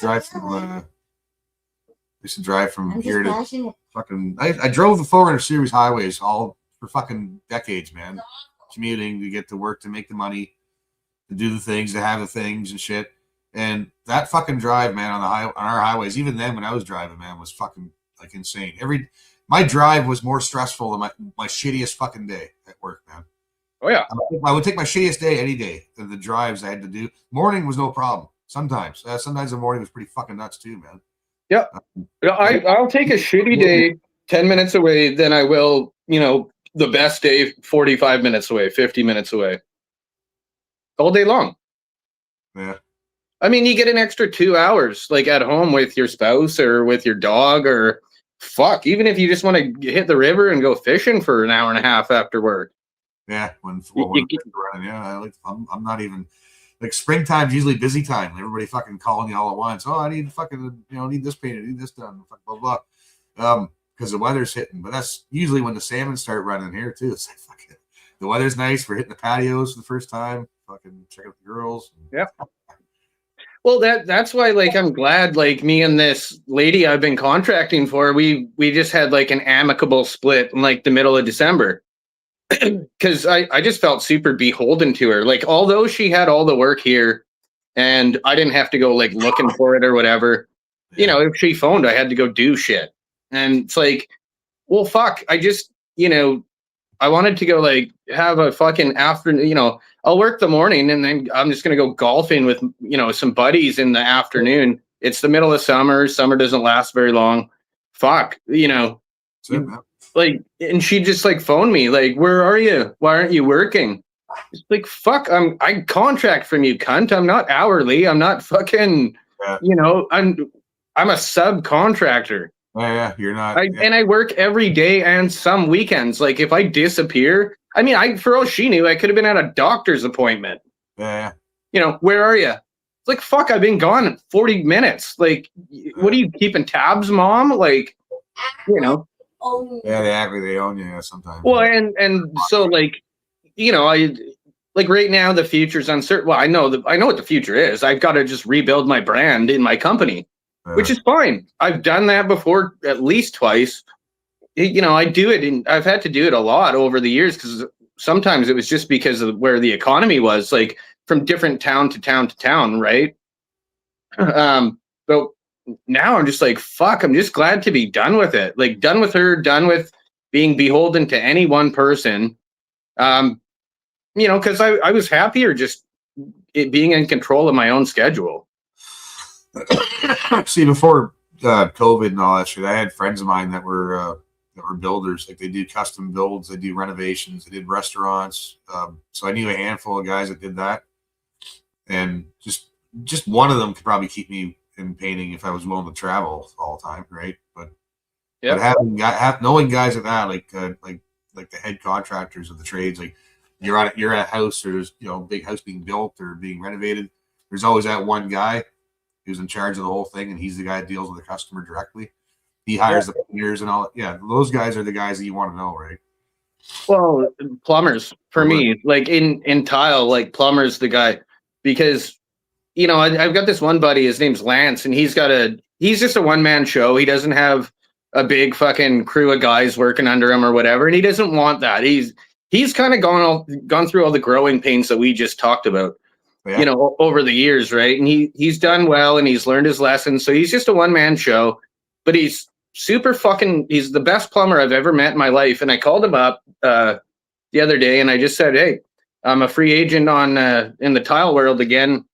drive from I'm here just to passionate. fucking. I drove the 400 series highways all for fucking decades, man. Commuting to get to work, to make the money, to do the things, to have the things and shit. And that fucking drive, man, on our highways, even then when I was driving, man, was fucking like insane. My drive was more stressful than my shittiest fucking day at work, man. Oh yeah. I would take my shittiest day any day than the drives I had to do. Morning was no problem. Sometimes the morning was pretty fucking nuts too, man. Yeah. I'll take a shitty day 10 minutes away than I will, the best day 45 minutes away, 50 minutes away. All day long. Yeah. I mean, you get an extra 2 hours like at home with your spouse or with your dog, or fuck, even if you just want to hit the river and go fishing for an hour and a half after work. Yeah, when running, yeah, I'm not even like springtime's usually busy time. Everybody fucking calling you all at once. Oh, I need fucking need this painted, need this done, blah blah. Because the weather's hitting, but that's usually when the salmon start running here too. It's like fucking the weather's nice. We're hitting the patios for the first time. Fucking check out the girls. Yeah. Well, that's why, like, I'm glad, like, me and this lady I've been contracting for, we just had like an amicable split in like the middle of December. Because I just felt super beholden to her. Like, although she had all the work here and I didn't have to go like looking for it or whatever, if she phoned, I had to go do shit. And it's like, well, fuck, I just, I wanted to go like have a fucking afternoon, I'll work the morning and then I'm just going to go golfing with, some buddies in the afternoon. It's the middle of summer. Summer doesn't last very long. Fuck, like, and she just like phoned me like, where are you? Why aren't you working? It's like, fuck, I contract from you, cunt. I'm not hourly. I'm not fucking, I'm a subcontractor. Yeah, you're not. And I work every day and some weekends. Like, if I disappear, I mean, for all she knew, I could have been at a doctor's appointment. Yeah. Where are you? It's like, fuck, I've been gone 40 minutes. Like, what are you keeping tabs, mom? Like, Yeah, they own you sometimes. Well, and so like, I like right now the future's uncertain. Well, I know what the future is. I've got to just rebuild my brand in my company, which is fine. I've done that before at least twice. I do it, and I've had to do it a lot over the years because sometimes it was just because of where the economy was, like from different town to town to town, right? But now I'm just like, fuck, I'm just glad to be done with it. Like, done with her, done with being beholden to any one person. Because I was happier just being in control of my own schedule. See, before COVID and all that shit, I had friends of mine that were builders. Like, they do custom builds, they do renovations, they did restaurants. So I knew a handful of guys that did that, and just one of them could probably keep me in painting if I was willing to travel all the time, right? But knowing guys like that, like the head contractors of the trades, like you're at a house, or there's big house being built or being renovated. There's always that one guy who's in charge of the whole thing, and he's the guy that deals with the customer directly. He hires the painters and all. Yeah, those guys are the guys that you want to know, right? Well, plumbers for me, like in tile, like plumber's the guy, because I've got this one buddy, his name's Lance, and he's just a one-man show. He doesn't have a big fucking crew of guys working under him or whatever, and he doesn't want that. He's kind of gone through all the growing pains that we just talked about, over the years, right? And he's done well, and he's learned his lessons. So he's just a one-man show, but he's he's the best plumber I've ever met in my life. And I called him up the other day, and I just said, hey, I'm a free agent in the tile world again.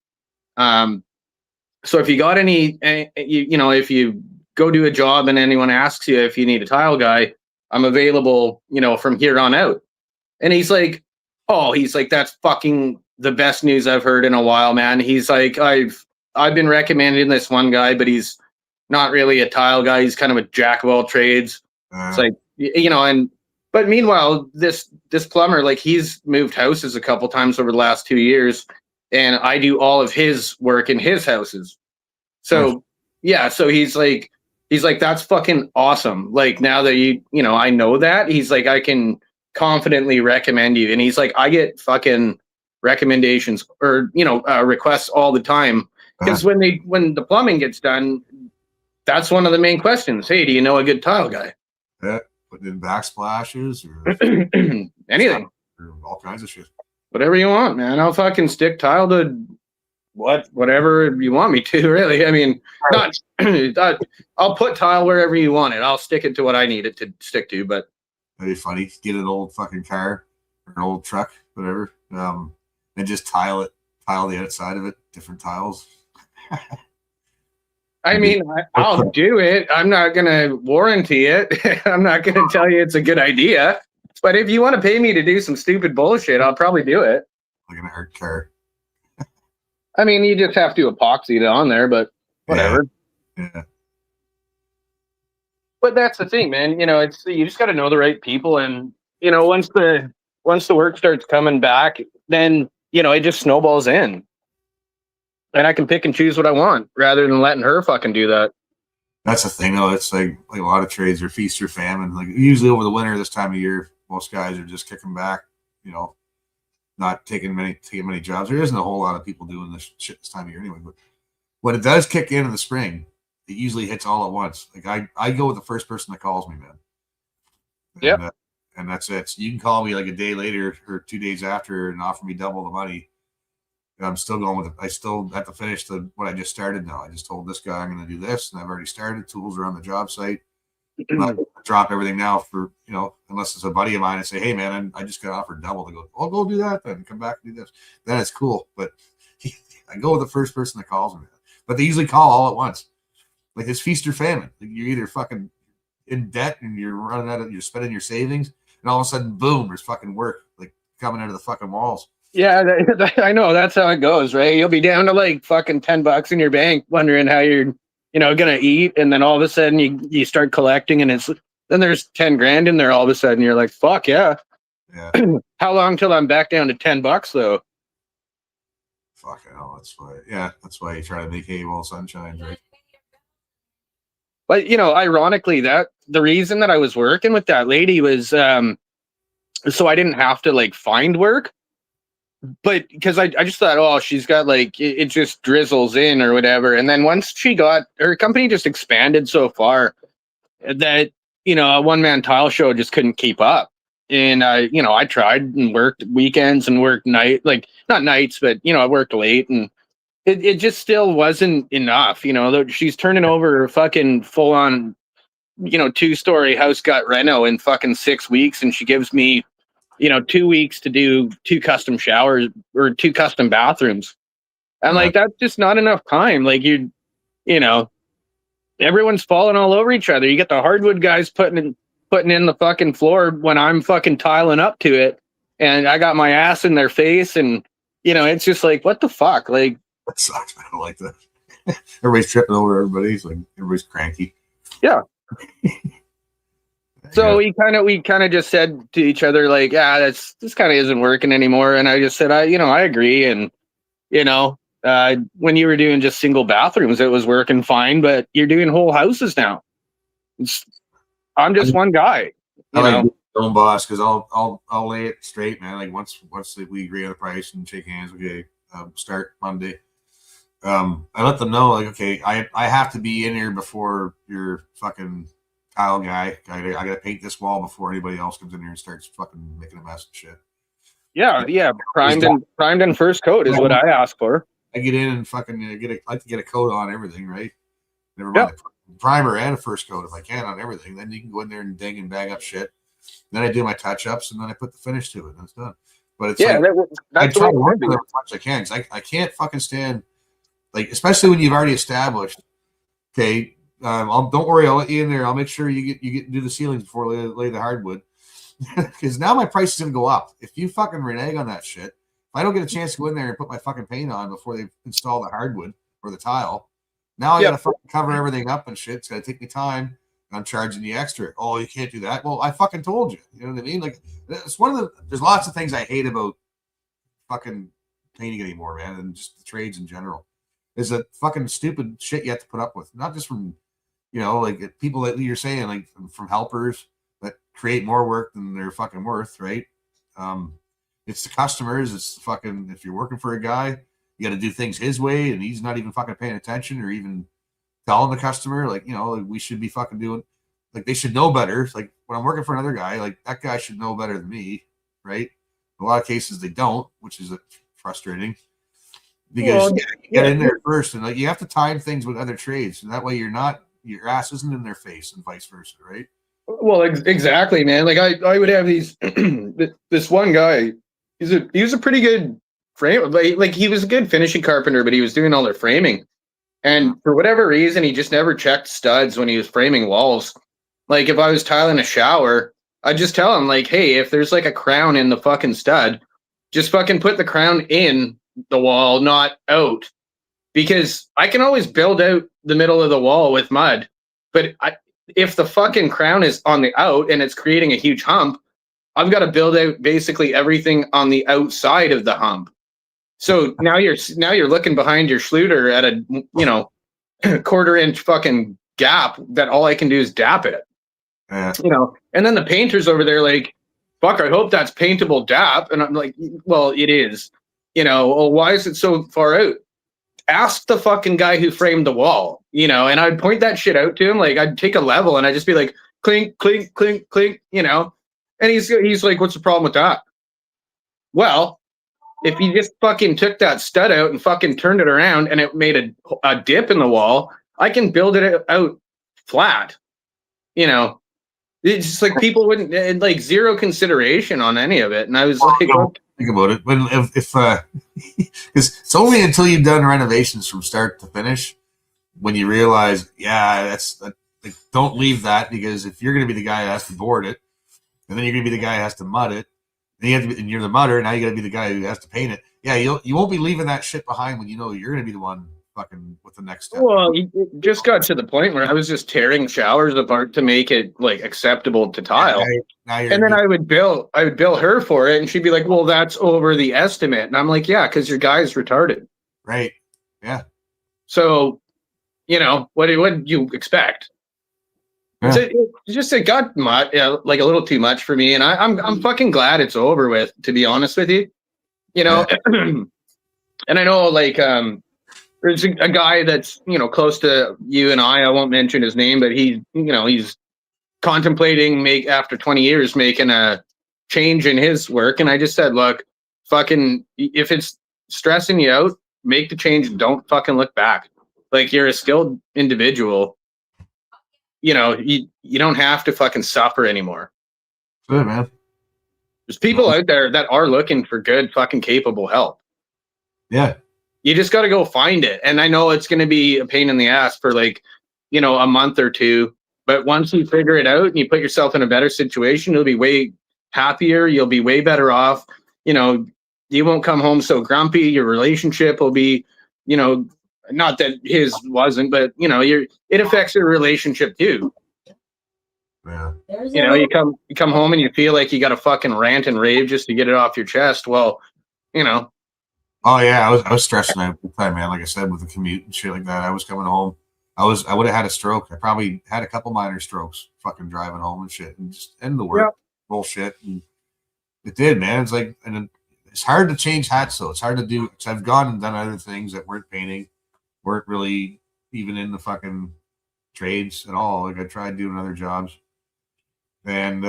So if you got if you go do a job and anyone asks you if you need a tile guy, I'm available, from here on out. And he's like, that's fucking the best news I've heard in a while, man. He's like, I've been recommending this one guy, but he's not really a tile guy. He's kind of a jack of all trades. It's like, but meanwhile, this plumber, like, he's moved houses a couple times over the last 2 years, and I do all of his work in his houses. So, so he's like, that's fucking awesome. Like, now that I know that, he's like, I can confidently recommend you. And he's like, I get fucking recommendations or, requests all the time. Because when the plumbing gets done, that's one of the main questions. Hey, do you know a good tile guy? Yeah, putting in backsplashes or Anything, or all kinds of shit. whatever you want, man. I'll fucking stick tile to whatever you want me to. Really, I mean, not. I'll put tile wherever you want it. I'll stick it to what I need it to stick to. But That'd be funny. Get an old fucking car or an old truck, whatever, and just tile the outside of it, different tiles. I mean, I'll do it. I'm not gonna warranty it. I'm not gonna tell you it's a good idea. But if you want to pay me to do some stupid bullshit, I'll probably do it. Like an art car. I mean, you just have to epoxy it on there, but whatever. Yeah. But that's the thing, man. You know, you just got to know the right people, and you know, once the work starts coming back, then you know it just snowballs in, and I can pick and choose what I want rather than letting her fucking do that. That's the thing, though. It's like a lot of trades are feast or famine. Like usually over the winter, this time of year, most guys are just kicking back. You know, not taking many jobs. There isn't a whole lot of people doing this shit this time of year anyway. But when it does kick in the spring, it usually hits all at once. Like I go with the first person that calls me, man. Yeah. And that's it. So you can call me like a day later or 2 days after and offer me double the money. And I'm still going with it. I still have to finish what I just started now. I just told this guy I'm going to do this, and I've already started. Tools are on the job site. I'm not going to drop everything now for, you know, unless it's a buddy of mine and say, hey, man, I just got offered double. To go, I'll go do that then. Come back and do this. Then it's cool. But I go with the first person that calls me. But they usually call all at once. Like it's feast or famine. Like you're either fucking in debt and you're spending your savings, and all of a sudden, boom, there's fucking work like coming out of the fucking walls. Yeah, I know. That's how it goes, right? You'll be down to like fucking $10 in your bank, wondering how you're, you know, gonna eat, and then all of a sudden you start collecting, and then there's 10 grand in there. All of a sudden, you're like, fuck yeah. Yeah. How long till I'm back down to $10 though? Fuck hell, that's why you try to make hay while sun shines, right? But you know, ironically, that the reason that I was working with that lady was so I didn't have to like find work. But because I just thought, oh, she's got like it just drizzles in or whatever. And then once her company just expanded so far that, you know, a one-man tile show just couldn't keep up. And you know, I tried and worked weekends and worked not nights, but you know, I worked late, and it just still wasn't enough. You know, she's turning over a fucking full-on, you know, 2-story house got reno in fucking 6 weeks, and she gives me, you know, 2 weeks to do 2 custom showers or 2 custom bathrooms. I'm like, that's just not enough time. Like you know, everyone's falling all over each other. You get the hardwood guys putting in the fucking floor when I'm fucking tiling up to it, and I got my ass in their face, and you know, it's just like, what the fuck? Like, that sucks. I don't like that. Everybody's tripping over everybody. It's like everybody's cranky. Yeah. So we kind of just said to each other, like, this kind of isn't working anymore. And I just said, I agree. And, you know, when you were doing just single bathrooms, it was working fine, but you're doing whole houses now. I'm just one guy. You know, own boss, because I'll lay it straight, man. Like once we agree on the price and shake hands, okay, start Monday. I let them know, like, okay, I have to be in here before your fucking tile guy. I gotta paint this wall before anybody else comes in here and starts fucking making a mess and shit. Yeah. Primed and first coat is what I ask for. I get in and fucking like to get a coat on everything, right? Never mind the primer and a first coat if I can on everything. Then you can go in there and ding and bag up shit. Then I do my touch ups, and then I put the finish to it, and it's done. But it's I try to work with it as much as I can, because I can't fucking stand, like, especially when you've already established. Okay, don't worry, I'll let you in there. I'll make sure you get to do the ceilings before I lay the hardwood, because now my price is gonna go up if you fucking renege on that shit. If I don't get a chance to go in there and put my fucking paint on before they install the hardwood or the tile, now I gotta fucking cover everything up and shit. It's gonna take me time. I'm charging the extra. Oh, you can't do that. Well, I fucking told you. You know what I mean? Like, it's there's lots of things I hate about fucking painting anymore, man, and just the trades in general. Is that fucking stupid shit you have to put up with? Not just from, you know, like people that you're saying, like from helpers that create more work than they're fucking worth, right? It's the customers. It's fucking, if you're working for a guy, you got to do things his way, and he's not even fucking paying attention or even telling the customer, like, like we should be fucking doing, like, they should know better. Like, when I'm working for another guy, like, that guy should know better than me, right? In a lot of cases they don't, which is frustrating, because you get in there first, and like, you have to time things with other trades, and that way your ass isn't in their face, and vice versa, right? Well, exactly, man. Like I would have these this one guy, he was a pretty good frame, like he was a good finishing carpenter, but he was doing all their framing, and for whatever reason he just never checked studs when he was framing walls. Like, if I was tiling a shower, I'd just tell him, like, hey, if there's like a crown in the fucking stud, just fucking put the crown in the wall, not out, because I can always build out the middle of the wall with mud, but if the fucking crown is on the out and it's creating a huge hump, I've got to build out basically everything on the outside of the hump. So now you're looking behind your Schluter at a quarter-inch fucking gap that all I can do is dap it. Yeah. And then the painter's over there like, fuck, I hope that's paintable dap. And I'm like, well, it is. Well, why is it so far out? Ask the fucking guy who framed the wall, and I'd point that shit out to him. Like, I'd take a level and I'd just be like, clink, clink, clink, clink, and he's like, what's the problem with that? Well, if you just fucking took that stud out and fucking turned it around and it made a dip in the wall, I can build it out flat. It's just like people wouldn't, like, zero consideration on any of it. And I was like, think about it. But if because it's only until you've done renovations from start to finish when you realize, like, don't leave that, because if you're going to be the guy that has to board it, and then you're going to be the guy that has to mud it, and you're the mudder, now you got to be the guy who has to paint it. Yeah, you won't be leaving that shit behind when you're going to be the one fucking with the next step. Well, it just got to the point where I was just tearing showers apart to make it like acceptable to tile. And then I would bill her for it, and she'd be like, well, that's over the estimate. And I'm like, yeah, because your guy's retarded. Right. Yeah. So, what did you expect? Yeah. It got like a little too much for me, and I'm fucking glad it's over with, to be honest with you. And I know, like, there's a guy that's, close to you and I won't mention his name, but he's contemplating after 20 years making a change in his work. And I just said, look, fucking, if it's stressing you out, make the change and don't fucking look back. Like, you're a skilled individual. You don't have to fucking suffer anymore. Good, man. There's people out there that are looking for good fucking capable help. Yeah. You just got to go find it. And I know it's going to be a pain in the ass for like, a month or two. But once you figure it out and you put yourself in a better situation, you'll be way happier. You'll be way better off. You won't come home so grumpy. Your relationship will be, not that his wasn't, but, it affects your relationship too. Yeah. You come home and you feel like you got to fucking rant and rave just to get it off your chest. Well, Oh yeah, I was stressing out the time, man. Like I said, with the commute and shit like that, I was coming home. I would have had a stroke. I probably had a couple minor strokes, fucking driving home and shit, and just end the work bullshit. And it did, man. It's like, and it's hard to change hats, though. It's hard to do, because I've gone and done other things that weren't painting, weren't really even in the fucking trades at all. Like, I tried doing other jobs, and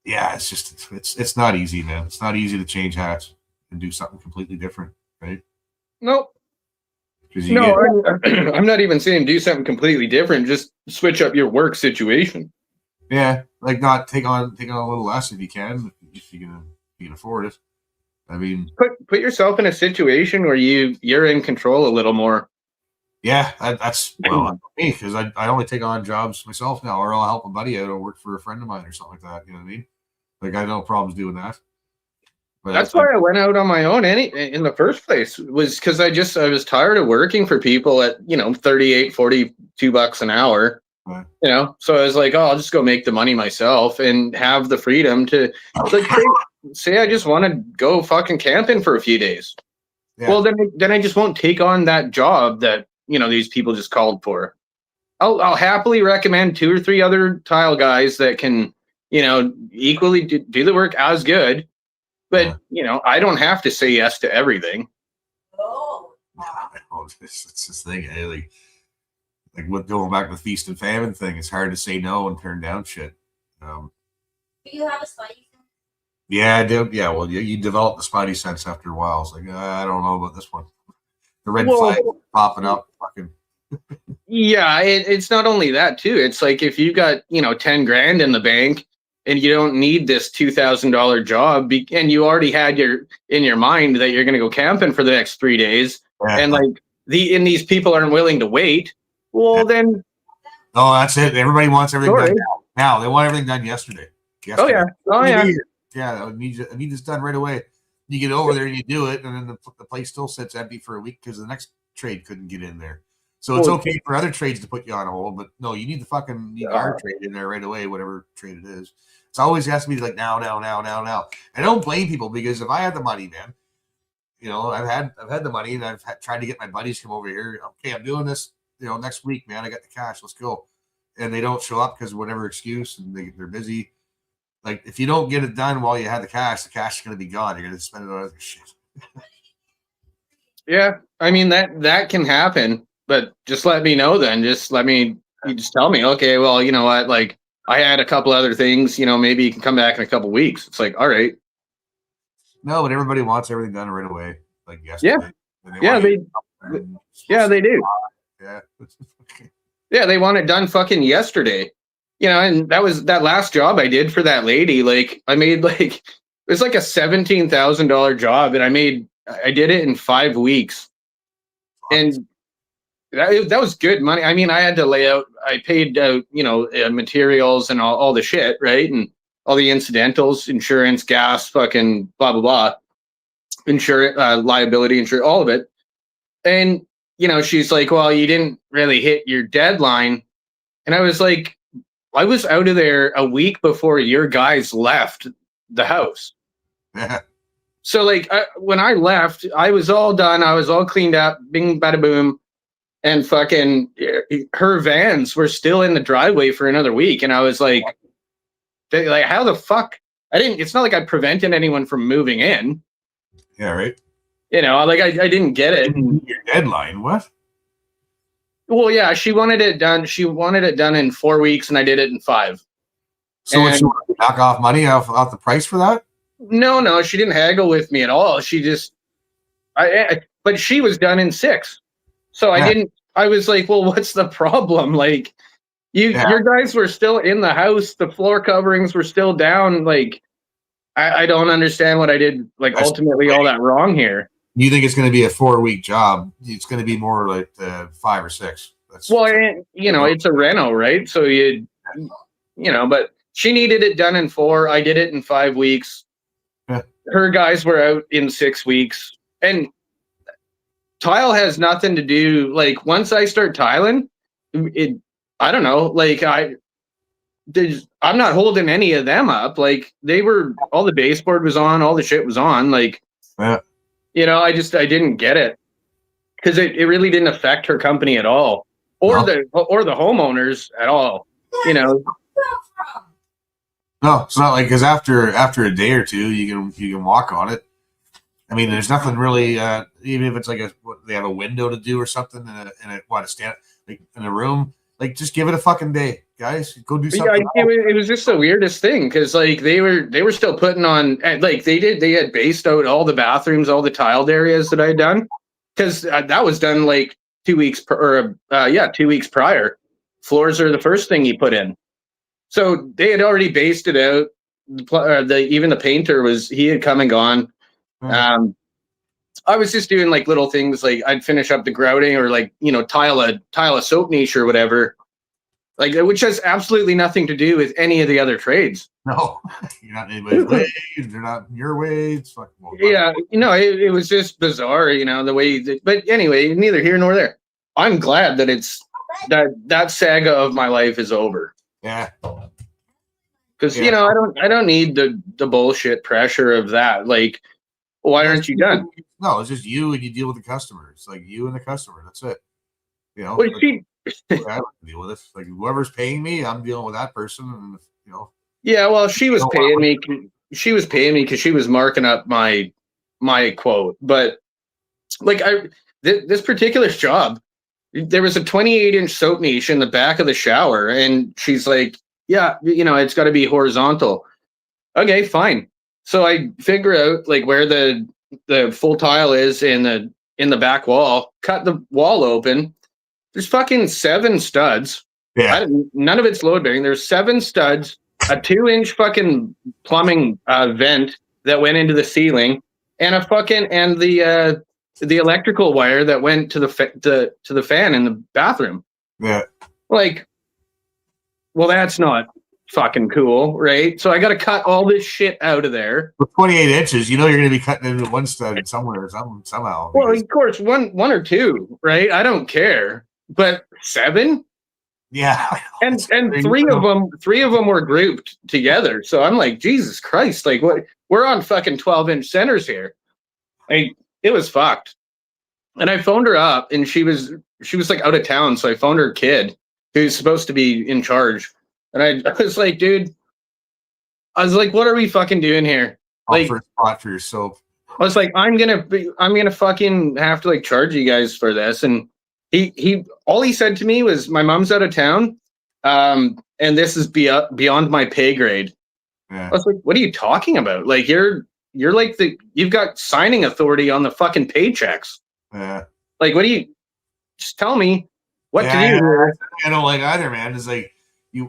it's just it's not easy, man. It's not easy to change hats and do something completely different, right? Nope. I'm not even saying do something completely different. Just switch up your work situation. Yeah, like, not take on a little less if you can, if you can afford it. I mean, put yourself in a situation where you're in control a little more. Yeah, that's me, because I only take on jobs myself now, or I'll help a buddy out or work for a friend of mine or something like that. You know what I mean? Like, I have no problems doing that. But that's why I went out on my own in the first place, was because I was tired of working for people at, $38, $42 an hour, right. So I was like, oh, I'll just go make the money myself and have the freedom to, like, say I just want to go fucking camping for a few days. Yeah. Well, then I just won't take on that job that, these people just called for. I'll happily recommend 2 or 3 other tile guys that can, equally do the work as good. But, I don't have to say yes to everything. know, it's this thing. Like with going back to the feast and famine thing, it's hard to say no and turn down shit. Do you have a spidey sense? Yeah, I do. Yeah, well, you develop the spidey sense after a while. It's like I don't know about this one. The red flag popping up, fucking. Yeah, it's not only that too. It's like if you got 10 grand in the bank and you don't need this $2,000 job, and you already had in your mind that you're going to go camping for the next 3 days, and like these people aren't willing to wait. Well, then. Oh, that's it. Everybody wants everything done now. They want everything done yesterday. Oh yeah. Oh yeah. Yeah, I need this done right away. You get over there and you do it, and then the place still sits empty for a week because the next trade couldn't get in there. So it's okay for other trades to put you on hold, but no, you need our trade in there right away, whatever trade it is. It's always has to be like now. I don't blame people because if I had the money, man, I've had the money and I've tried to get my buddies to come over here. Okay, I'm doing this, next week, man. I got the cash. Let's go. And they don't show up because of whatever excuse, and they're busy. Like if you don't get it done while you have the cash is going to be gone. You're going to spend it on other shit. Yeah, I mean that can happen, but just let me know then. You just tell me, okay, well, you know what, like I had a couple other things, maybe you can come back in a couple weeks. It's like, all right. No, but everybody wants everything done right away, like yesterday. Yeah, they do. Yeah. Yeah, they want it done fucking yesterday. And that last job I did for that lady. Like I made it was like a $17,000 job, and I did it in 5 weeks, and that was good money. I mean, I had to lay out. I paid materials and all the shit, right, and all the incidentals, insurance, gas, fucking blah blah blah, insurance, liability insurance, all of it. And she's like, "Well, you didn't really hit your deadline," and I was like, I was out of there a week before your guys left the house. Yeah. So when I left, I was all done. I was all cleaned up, bing, bada boom. And fucking her vans were still in the driveway for another week. And I was like, how the fuck? It's not like I prevented anyone from moving in. Yeah, right. I didn't get it. Your deadline, what? Well, yeah, she wanted it done. She wanted it done in 4 weeks, and I did it in 5. So what, she wanted to knock off money off the price for that? No, she didn't haggle with me at all. She just, but she was done in 6. So I was like, well, what's the problem? Like, your guys were still in the house. The floor coverings were still down. Like, I don't understand what I did. Like, ultimately, all that wrong here. You think it's going to be a 4-week job? It's going to be more like 5 or 6. It's a reno, right? So but she needed it done in 4. I did it in 5 weeks. Yeah. Her guys were out in 6 weeks, and tile has nothing to do. Like once I start tiling, I don't know. Like I'm not holding any of them up. Like all the baseboard was on, all the shit was on. Like, yeah. I didn't get it because it really didn't affect her company at all, or the homeowners at all. No, it's not like because after a day or two, you can walk on it. I mean, there's nothing really. Even if it's like they have a window to do or something, a stand like in a room. Like, just give it a fucking day, guys. Go do something. Yeah, it was just the weirdest thing because they were still putting on, like they had based out all the bathrooms, all the tiled areas that I'd done because that was done like 2 weeks 2 weeks prior. Floors are the first thing he put in, so they had already based it out. Even the painter he had come and gone. I was just doing like little things, like I'd finish up the grouting or like tile a soap niche or whatever, like which has absolutely nothing to do with any of the other trades. No, you're not anybody's way. They're not your way. It's fucking yeah, it was just bizarre, the way. But anyway, neither here nor there. I'm glad that that saga of my life is over. Yeah, because I don't need the bullshit pressure of that. Like, why aren't you done? No, it's just you and you deal with the customer. It's like you and the customer. That's it. Well, I don't deal with it. Like whoever's paying me, I'm dealing with that person. And Yeah, well, she was paying me. She was paying me because she was marking up my quote. But like this particular job, there was a 28-inch soap niche in the back of the shower, and she's like, yeah, it's got to be horizontal. Okay, fine. So I figure out like where the full tile is in the back wall, cut the wall open. There's fucking 7 studs. Yeah. None of it's load bearing. There's 7 studs, a 2-inch fucking plumbing vent that went into the ceiling, and the electrical wire that went to the fan in the bathroom. Yeah. Like, well, that's not fucking cool, right? So I got to cut all this shit out of there. With 28 inches, you're going to be cutting into one stud somewhere, somehow. Well, of course, one or two, right? I don't care. But 7? Yeah. And 3 of them were grouped together. So I'm like, Jesus Christ, like what? We're on fucking 12-inch centers here. Like, it was fucked. And I phoned her up, and she was like out of town, so I phoned her kid who's supposed to be in charge. And I was like, dude, what are we fucking doing here? Like, for a spot for your soap. I was like, I'm gonna fucking have to like charge you guys for this. And he all he said to me was, my mom's out of town, and this is beyond my pay grade. Yeah. I was like, what are you talking about? Like, you're like you've got signing authority on the fucking paychecks. Yeah. Like, what do you just tell me what to do? Yeah, I don't like either, man. It's like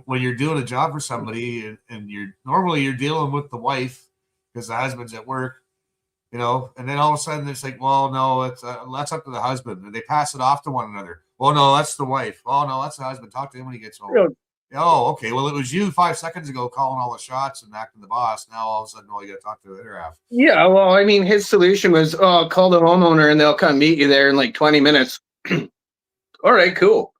when you're doing a job for somebody and you're dealing with the wife because the husband's at work, and then all of a sudden it's like, well, no, it's that's up to the husband, and they pass it off to one another. Well, no, that's the wife. Oh, no, that's the husband. Talk to him when he gets home. Real. Oh, okay. Well, it was you 5 seconds ago calling all the shots and acting the boss. Now all of a sudden, you got to talk to the other half. Yeah, well, I mean, his solution was, call the homeowner and they'll come meet you there in like 20 minutes. All right, cool.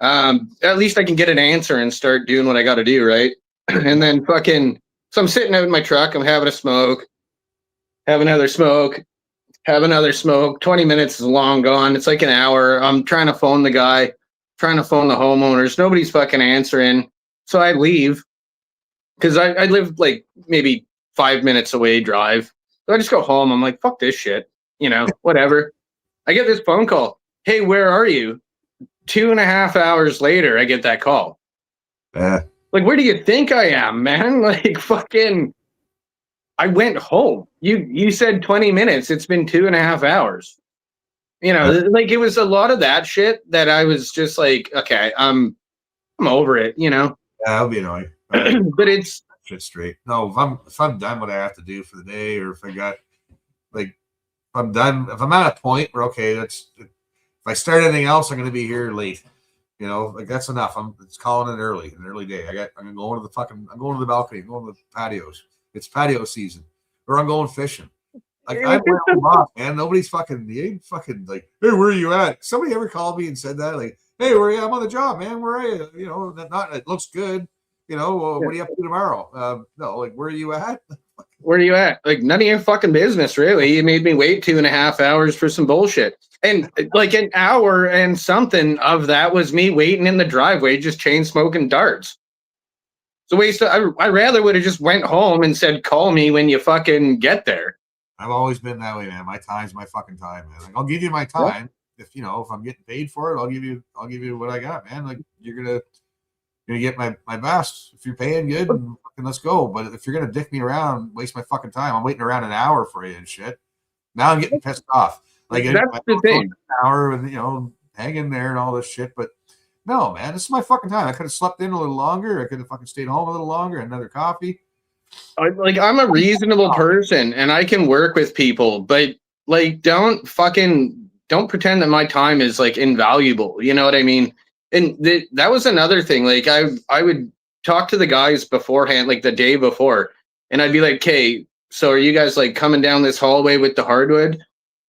At least I can get an answer and start doing what I got to do, right? And then so I'm sitting out in my truck. I'm having a smoke, have another smoke, have another smoke. 20 minutes is long gone. It's like an hour. I'm trying to phone the guy, trying to phone the homeowners. Nobody's fucking answering. So I leave because I live like maybe 5 minutes away drive. So I just go home. I'm like, fuck this shit, whatever. I get this phone call. Hey, where are you? 2.5 hours later, I get that call. Like, where do you think I am, man? Like, fucking, I went home. You said 20 minutes. It's been 2.5 hours. Like, it was a lot of that shit that I was just like, okay, I'm over it, Yeah, that'll be annoying. But it's shit straight. No, if I'm done what I have to do for the day, or if I got like, if I'm done, if I'm at a point where if I start anything else, I'm going to be here late. Like that's enough. It's calling it an early day. I'm going to the balcony, I'm going to the patios. It's patio season, or I'm going fishing. Like, I'm my own boss, man. Nobody's fucking, you ain't fucking like, hey, where are you at? Somebody ever called me and said that? Like, hey, where are you? I'm on the job, man. Where are you? It looks good. What are you up to tomorrow? No, like, where are you at? Where are you at? Like, none of your fucking business, really. You made me wait 2.5 hours for some bullshit. And like an hour and something of that was me waiting in the driveway, just chain smoking darts. So I rather would have just went home and said, call me when you fucking get there. I've always been that way, man. My time's my fucking time, man. Like, I'll give you my time. If I'm getting paid for it, I'll give you what I got, man. Like, you're gonna get my best. If you're paying good, and fucking let's go. But if you're gonna dick me around, waste my fucking time, I'm waiting around an hour for you and shit. Now I'm getting pissed off. Like, that's the thing. An hour and hang in there and all this shit. But no, man, this is my fucking time. I could have slept in a little longer. I could have fucking stayed home a little longer, another coffee. I'm a reasonable person and I can work with people, but like, don't pretend that my time is like invaluable. You know what I mean? And that was another thing. Like, I would talk to the guys beforehand, like the day before, and I'd be like, okay, so are you guys like coming down this hallway with the hardwood?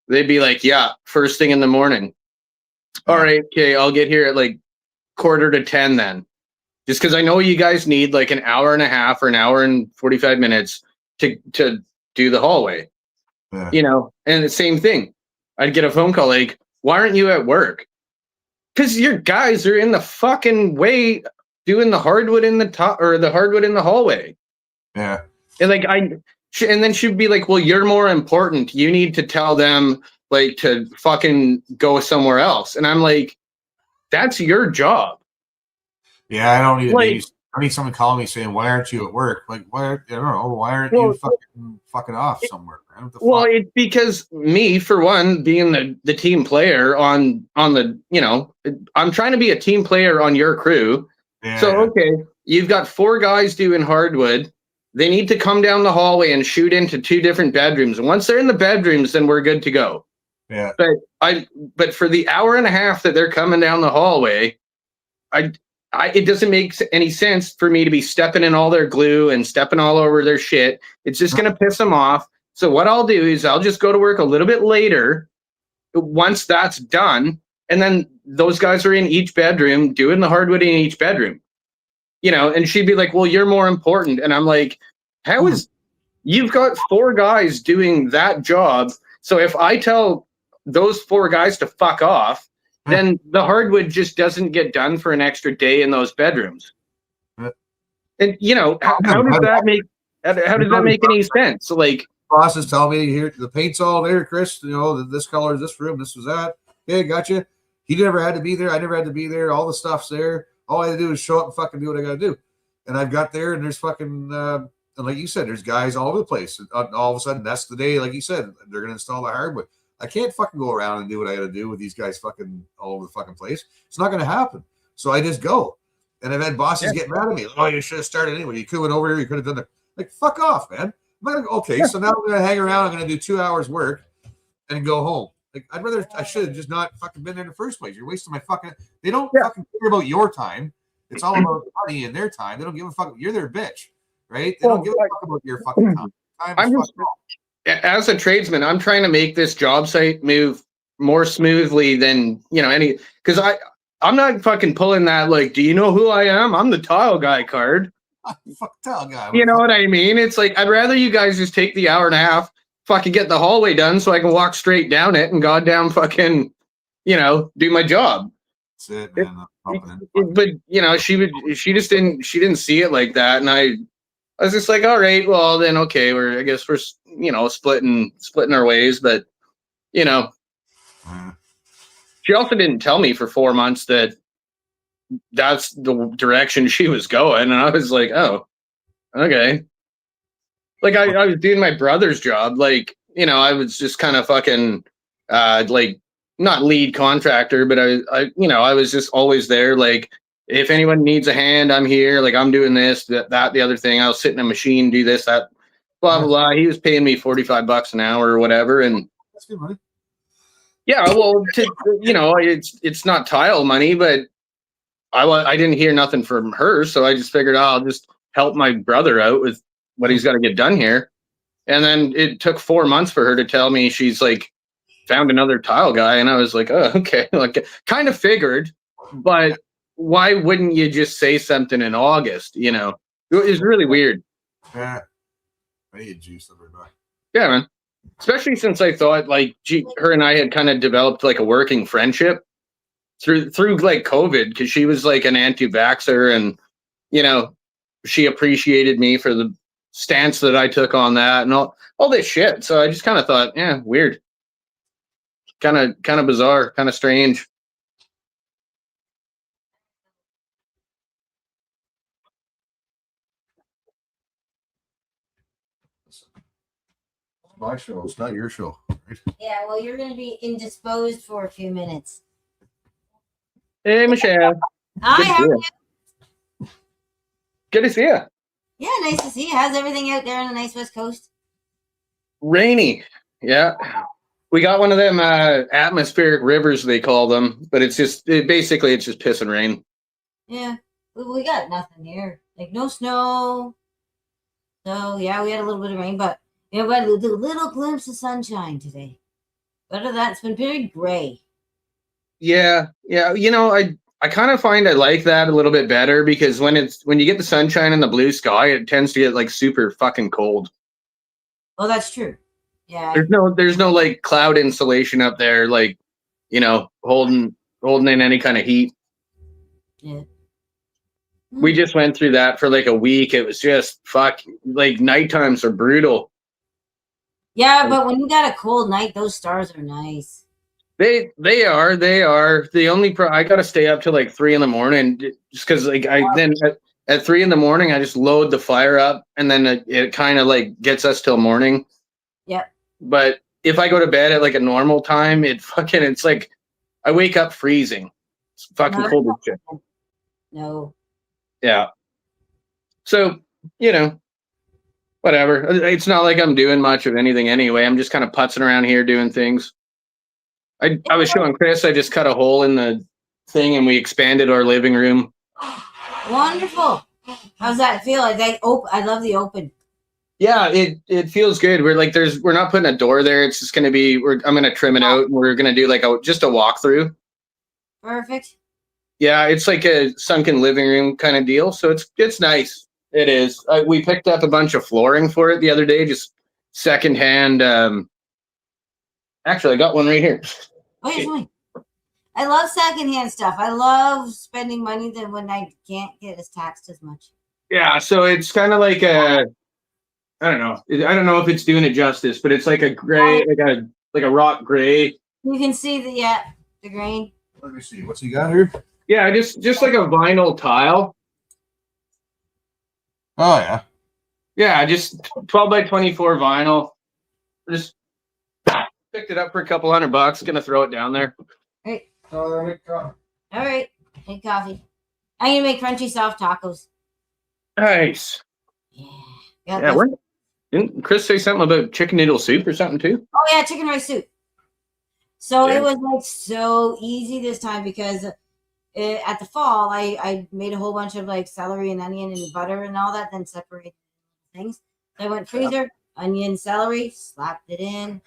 They'd be like, yeah, first thing in the morning. All right, okay, I'll get here at like 9:45 then. Just because I know you guys need like an hour and a half or an hour and 45 minutes to do the hallway. Yeah. And the same thing. I'd get a phone call like, why aren't you at work? Because your guys are in the fucking way doing the hardwood in the top or the hardwood in the hallway. Yeah. And like and then she'd be like, well, you're more important. You need to tell them like to fucking go somewhere else. And I'm like, that's your job. Yeah, I don't need Like- I need someone calling me saying, "Why aren't you at work?" Like, why? I don't know. Why aren't Well, you fucking off somewhere? Man? What the Well, fuck? it's because me, for one, being the team player on the, you know, I'm trying to be a team player on your crew. Yeah. So, okay, you've got 4 guys doing hardwood. They need to come down the hallway and shoot into 2 different bedrooms. And once they're in the bedrooms, then we're good to go. Yeah. But for the hour and a half that they're coming down the hallway, it doesn't make any sense for me to be stepping in all their glue and stepping all over their shit. It's just going to piss them off. So what I'll do is I'll just go to work a little bit later once that's done. And then those guys are in each bedroom doing the hardwood in each bedroom, you know, and she'd be like, well, you're more important. And I'm like, how is you've got 4 guys doing that job. So if I tell those 4 guys to fuck off, then the hardwood just doesn't get done for an extra day in those bedrooms. And you know, how does that make any sense? Like, boss is telling me here the paint's all there, Chris. You know, this color is this room, this was that. Hey, gotcha. He never had to be there. I never had to be there. All the stuff's there. All I had to do is show up and fucking do what I got to do. And I've got there, and there's fucking, and like you said, there's guys all over the place. And all of a sudden, that's the day, like you said, they're gonna install the hardwood. I can't fucking go around and do what I got to do with these guys fucking all over the fucking place. It's not going to happen. So I just go. And I've had bosses get mad at me. Oh, you should have started anyway. You could have went over here. You could have done that. Like, fuck off, man. I'm not gonna, okay, so now I'm going to hang around. I'm going to do 2 hours work and go home. Like, I should have just not fucking been there in the first place. You're wasting my fucking, they don't fucking care about your time. It's all about money and their time. They don't give a fuck. You're their bitch, right? They don't give a fuck about your fucking time. As a tradesman, I'm trying to make this job site move more smoothly than, you know, because I'm not fucking pulling that, like, do you know who I am? I'm the tile guy card. Fuck tile guy. You know what I mean? It's like, I'd rather you guys just take the hour and a half, fucking get the hallway done so I can walk straight down it and goddamn fucking, you know, do my job. That's it, man. But, you know, she didn't see it like that. And I was just like, all right, well then, okay, I guess we're, you know, splitting our ways. But, you know, she also didn't tell me for 4 months that that's the direction she was going. And I was like, oh, okay. Like I was doing my brother's job. Like, you know, I was just kind of fucking, like, not lead contractor, but I was just always there. Like, if anyone needs a hand, I'm here. Like, I'm doing this, that, the other thing. I'll sit in a machine, do this, that, blah, blah, blah. He was paying me $45 an hour or whatever. And that's good money. Yeah, well, you know, it's not tile money, but I didn't hear nothing from her. So I just figured, I'll just help my brother out with what he's got to get done here. And then it took 4 months for her to tell me she's like found another tile guy. And I was like, oh, okay. Like, kind of figured, but why wouldn't you just say something in August? You know, it was really weird. Yeah. I need juice everybody. Yeah, man. Especially since I thought like her and I had kind of developed like a working friendship through like COVID, because she was like an anti-vaxxer and, you know, she appreciated me for the stance that I took on that and all this shit. So I just kind of thought, yeah, weird. Kind of bizarre, kind of strange. My show. It's not your show. Right? Yeah, well, you're going to be indisposed for a few minutes. Hey, Michelle. Hi, how are you? Good to see you. Yeah, nice to see you. How's everything out there on the nice West Coast? Rainy. Yeah. We got one of them atmospheric rivers, they call them, but it's just pissing rain. Yeah, we got nothing here. Like, no snow. So, yeah, we had a little bit of rain, but you know, we had a little glimpse of sunshine today. But other than that, it's been very gray. Yeah. You know, I kind of find I like that a little bit better, because when you get the sunshine and the blue sky, it tends to get like super fucking cold. Well, that's true. Yeah. There's no like cloud insulation up there, like, you know, holding in any kind of heat. Yeah. We just went through that for like a week. It was just like night times are brutal. Yeah, but when you got a cold night, those stars are nice. They are the only I gotta stay up till like 3 a.m. just because like I then at 3 a.m. I just load the fire up and then it kind of like gets us till morning. Yep. But if I go to bed at like a normal time, it's like I wake up freezing. It's fucking No, cold as shit. No. Yeah. So, whatever. It's not like I'm doing much of anything anyway. I'm just kind of putzing around here doing things. I was showing Chris, I just cut a hole in the thing and we expanded our living room. Wonderful. How's that feel? I love the open. Yeah, it feels good. We're not putting a door there. It's just gonna be I'm gonna trim it out and we're gonna do like just a walkthrough. Perfect. Yeah, it's like a sunken living room kind of deal. So it's nice. It is. We picked up a bunch of flooring for it the other day, just secondhand. Actually, I got one right here. Oh, yeah, fine. I love secondhand stuff. I love spending money that when I can't get as taxed as much. Yeah, so it's kind of like I don't know. I don't know if it's doing it justice, but it's like a gray, like a rock gray. You can see the grain. Let me see. What's he got here? Yeah, just like a vinyl tile. Oh yeah. Yeah, just 12 by 24 vinyl. Just picked it up for a couple $100. Gonna throw it down there. Right. All right. Make coffee. I'm gonna make crunchy soft tacos. Nice. Yeah. Didn't Chris say something about chicken noodle soup or something too? Oh yeah, chicken rice soup. So Yeah. it was like so easy this time because at the fall I made a whole bunch of like celery and onion and butter and all that, then separated things. So I went freezer, onion, celery, slapped it in,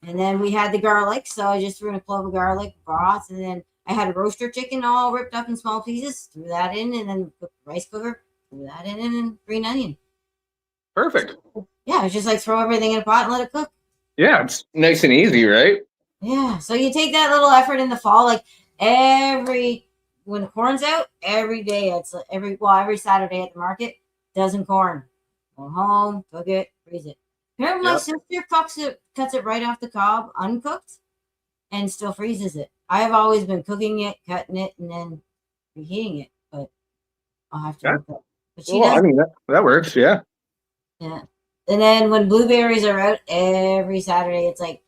and then we had the garlic. So I just threw in a clove of garlic broth, and then I had a roaster chicken all ripped up in small pieces, threw that in, and then cooked the rice cooker, threw that in, and then green onion. Perfect. Yeah, it's just like throw everything in a pot and let it cook. Yeah, it's nice and easy, right? Yeah, so you take that little effort in the fall, like when the corn's out, every day it's every Saturday at the market, dozen corn. Go home, cook it, freeze it. Apparently, my sister cuts it right off the cob, uncooked, and still freezes it. I've always been cooking it, cutting it, and then reheating it, but I'll have to. Yeah. Look up. But she Well, does. I mean that works. Yeah. Yeah. And then when blueberries are out, every Saturday it's like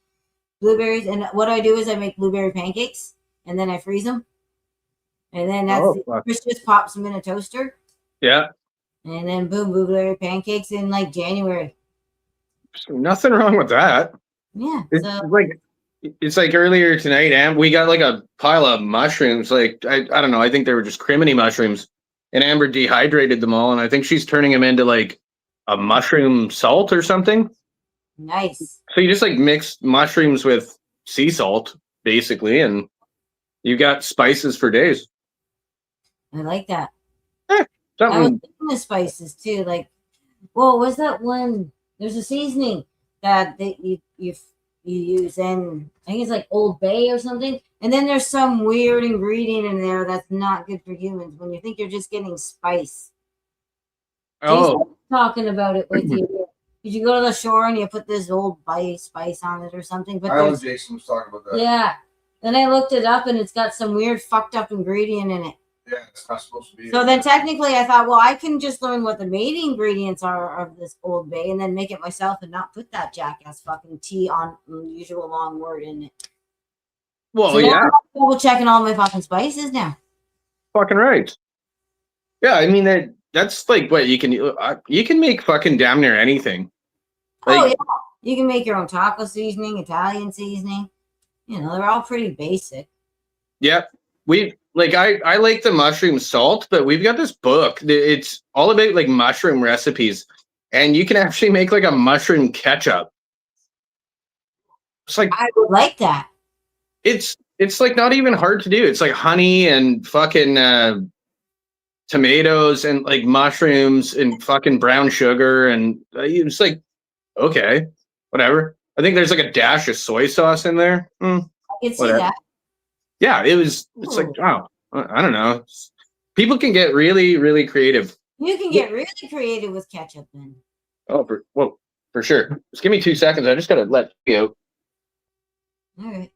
blueberries. And what I do is I make blueberry pancakes and then I freeze them. And then Chris just pops them in a toaster. Yeah. And then boom, blueberry pancakes in like January. Nothing wrong with that. Yeah. It's like earlier tonight, and we got like a pile of mushrooms. Like I don't know. I think they were just criminy mushrooms, and Amber dehydrated them all, and I think she's turning them into like a mushroom salt or something. Nice. So you just like mix mushrooms with sea salt, basically, and you got spices for days. I like that. Eh, I was something. thinking the spices too. Like, well, was that one? There's a seasoning that you use, and I think it's like Old Bay or something. And then there's some weird ingredient in there that's not good for humans when you think you're just getting spice. Oh, Jason's talking about it with you. Did you go to the shore and you put this Old Bay spice on it or something? But I know there's, Jason was talking about that. yeah. Then I looked it up and it's got some weird fucked up ingredient in it. Yeah, it's not supposed to be. So then technically I thought, well, I can just learn what the main ingredients are of this Old Bay and then make it myself and not put that jackass fucking T on unusual long word in it. well, So now yeah, I'm double checking all my fucking spices now. fucking right. Yeah, I mean that's like what you can make fucking damn near anything. Oh Like, yeah. You can make your own taco seasoning, Italian seasoning. You know, they're all pretty basic. yeah, I like the mushroom salt, but we've got this book. It's all about like mushroom recipes, and you can actually make like a mushroom ketchup. It's like I would like that. it's like not even hard to do. It's like honey and fucking tomatoes and like mushrooms and fucking brown sugar, and it's like okay, whatever. I think there's like a dash of soy sauce in there. I can see Whatever. that. Yeah, it's like, wow, I don't know. People can get really, really creative. You can get really creative with ketchup then. Oh, whoa. for sure. Just give me 2 seconds. I just gotta let you out. All right.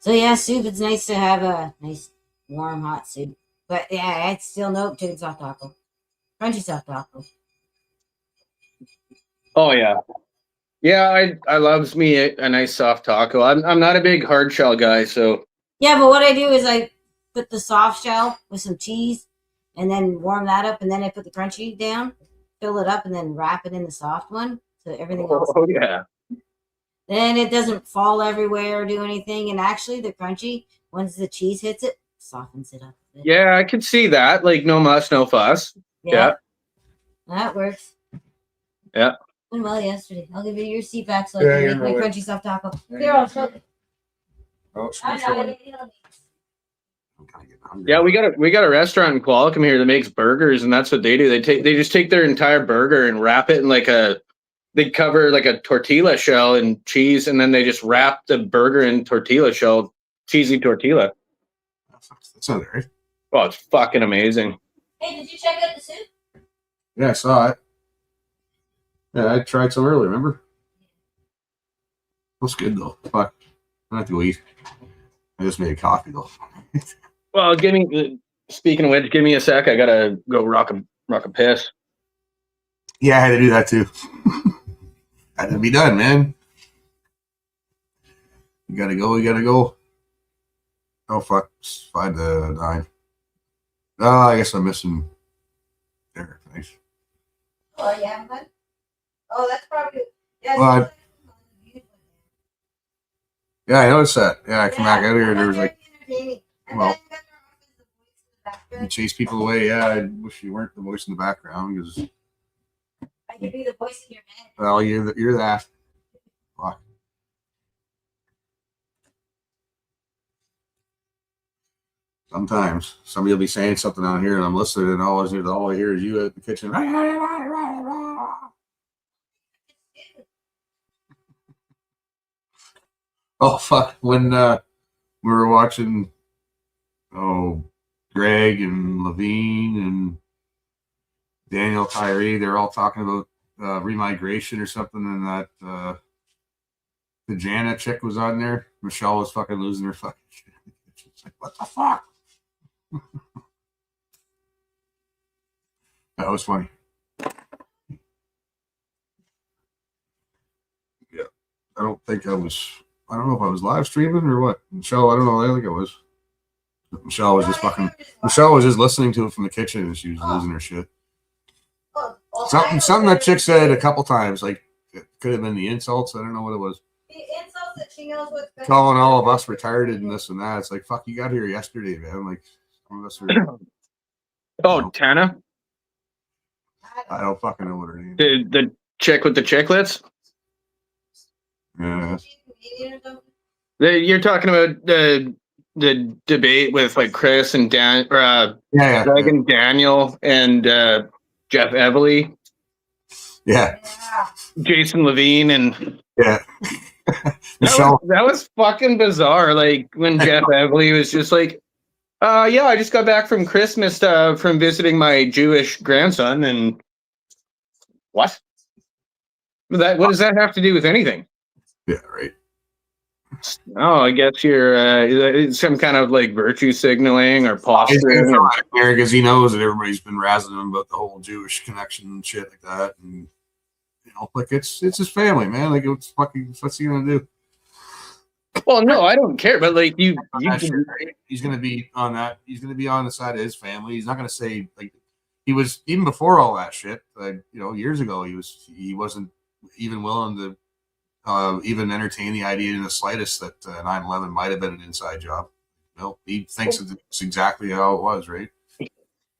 So yeah, soup. It's nice to have a nice warm hot soup. But yeah, it's still no chicken soft taco, crunchy soft taco. Oh yeah. Yeah, I loves me a nice soft taco. I'm not a big hard shell guy, so Yeah, but what I do is I put the soft shell with some cheese, and then warm that up, and then I put the crunchy down, fill it up, and then wrap it in the soft one. So everything else. oh yeah. Then it doesn't fall everywhere or do anything. And actually, the crunchy, once the cheese hits it, softens it up a bit. Yeah, I could see that. Like no muss, no fuss. Yeah. That works. Yeah. Went well yesterday. I'll give you your seat back so I Yeah, can you're make my right. crunchy soft taco. Yeah, Here, you're I'll right. show Oh, it's I not sure. know. I'm kind of getting hungry. Yeah, we got a restaurant in Qualicum here that makes burgers, and that's what they do. They just take their entire burger and wrap it in they cover like a tortilla shell and cheese, and then they just wrap the burger in tortilla shell, cheesy tortilla. That's not right. Oh, it's fucking amazing. Hey, did you check out the soup? Yeah, I saw it. Yeah, I tried some earlier, remember? Looks good though. Fuck. I don't have to go eat. I just made a coffee though. Well, speaking of which, give me a sec. I gotta go rock a piss. Yeah, I had to do that too. Had to be done, man. You gotta go. Oh fuck. It's 5 to 9. Oh, I guess I'm missing Derek. Thanks. Oh, you haven't done? Oh, that's probably. Yeah, Well, Yeah, I noticed that. Yeah, I come back out here and there was like, well, you chase people away. Yeah, I wish you weren't the voice in the background because, I could be the voice in your head. well, you're that. Fuck. Sometimes somebody will be saying something out here and I'm listening and all I hear is you at the kitchen. Oh fuck! When we were watching, Greg and Levine and Daniel Tyree, they're all talking about remigration or something, and that the Janet chick was on there. Michelle was fucking losing her fucking shit. She's like, "What the fuck?" That was funny. Yeah, I don't know if I was live streaming or what. Michelle, I don't know. I think I was. Michelle was just listening to it from the kitchen and she was losing her shit. Something that chick said a couple times, like it could have been the insults. I don't know what it was. The insults that she knows what's been Calling all of us retarded and this and that. It's like, fuck, you got here yesterday, man. Like, some of us are. Oh, Tana, I don't fucking know what her name is. the chick with the chiclets. Yeah. You're talking about the debate with like Chris and Dan, Yeah. Greg and Daniel and Jeff Evely, Yeah. Jason Levine, and Yeah. Michelle. that was fucking bizarre. Like when Jeff Evely was just like, yeah, I just got back from Christmas from visiting my Jewish grandson, and what? What does that have to do with anything? Yeah, right. Oh, I guess you're some kind of like virtue signaling or posturing. Because he knows that everybody's been razzing him about the whole Jewish connection and shit like that, and like it's his family, man. Like what's he gonna do? Well, no, I don't care, but like you He's gonna be on that. He's gonna be on the side of his family. He's not gonna say like he was even before all that shit. Years ago, he wasn't even willing to. Even entertain the idea in the slightest that 9/11 might have been an inside job. He thinks it's exactly how it was, right?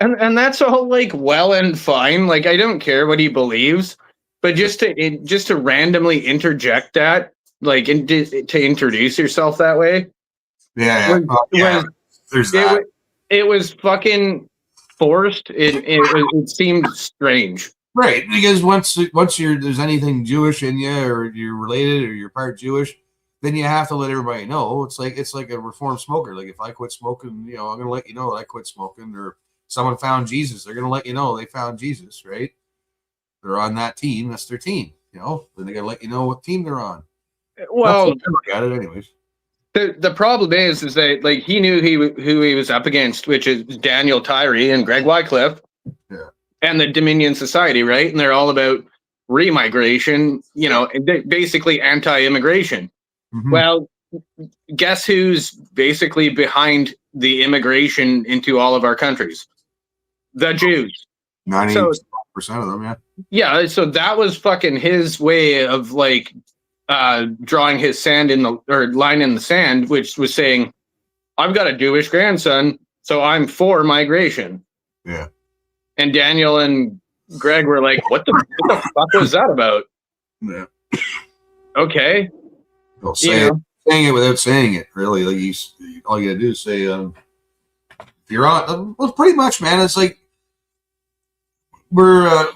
and that's all like well and fine. Like I don't care what he believes, but just to randomly interject that, like to introduce yourself that way. Yeah. There's that. It was fucking forced. It seemed strange. Right, because once there's anything Jewish in you, or you're related, or you're part Jewish, then you have to let everybody know. It's like a reformed smoker. Like if I quit smoking, I'm gonna let you know that I quit smoking. Or someone found Jesus, they're gonna let you know they found Jesus, right? they're on that team. That's their team. You know, then they got to let you know what team they're on. Well, That's what I look at it, anyways. the problem is that like he knew who he was up against, which is Daniel Tyree and Greg Wycliffe, and the Dominion Society, right? And they're all about remigration, you know, and basically anti-immigration. Mm-hmm. Well, guess who's basically behind the immigration into all of our countries? The Jews. 90% of them, yeah. Yeah, so that was fucking his way of like drawing his line in the sand, which was saying, I've got a Jewish grandson, so I'm for migration. Yeah. And Daniel and Greg were like, what the fuck was that about? Yeah. Okay. Well, saying it without saying it, really. Like all you gotta do is say, if you're on, well, pretty much, man. It's like we're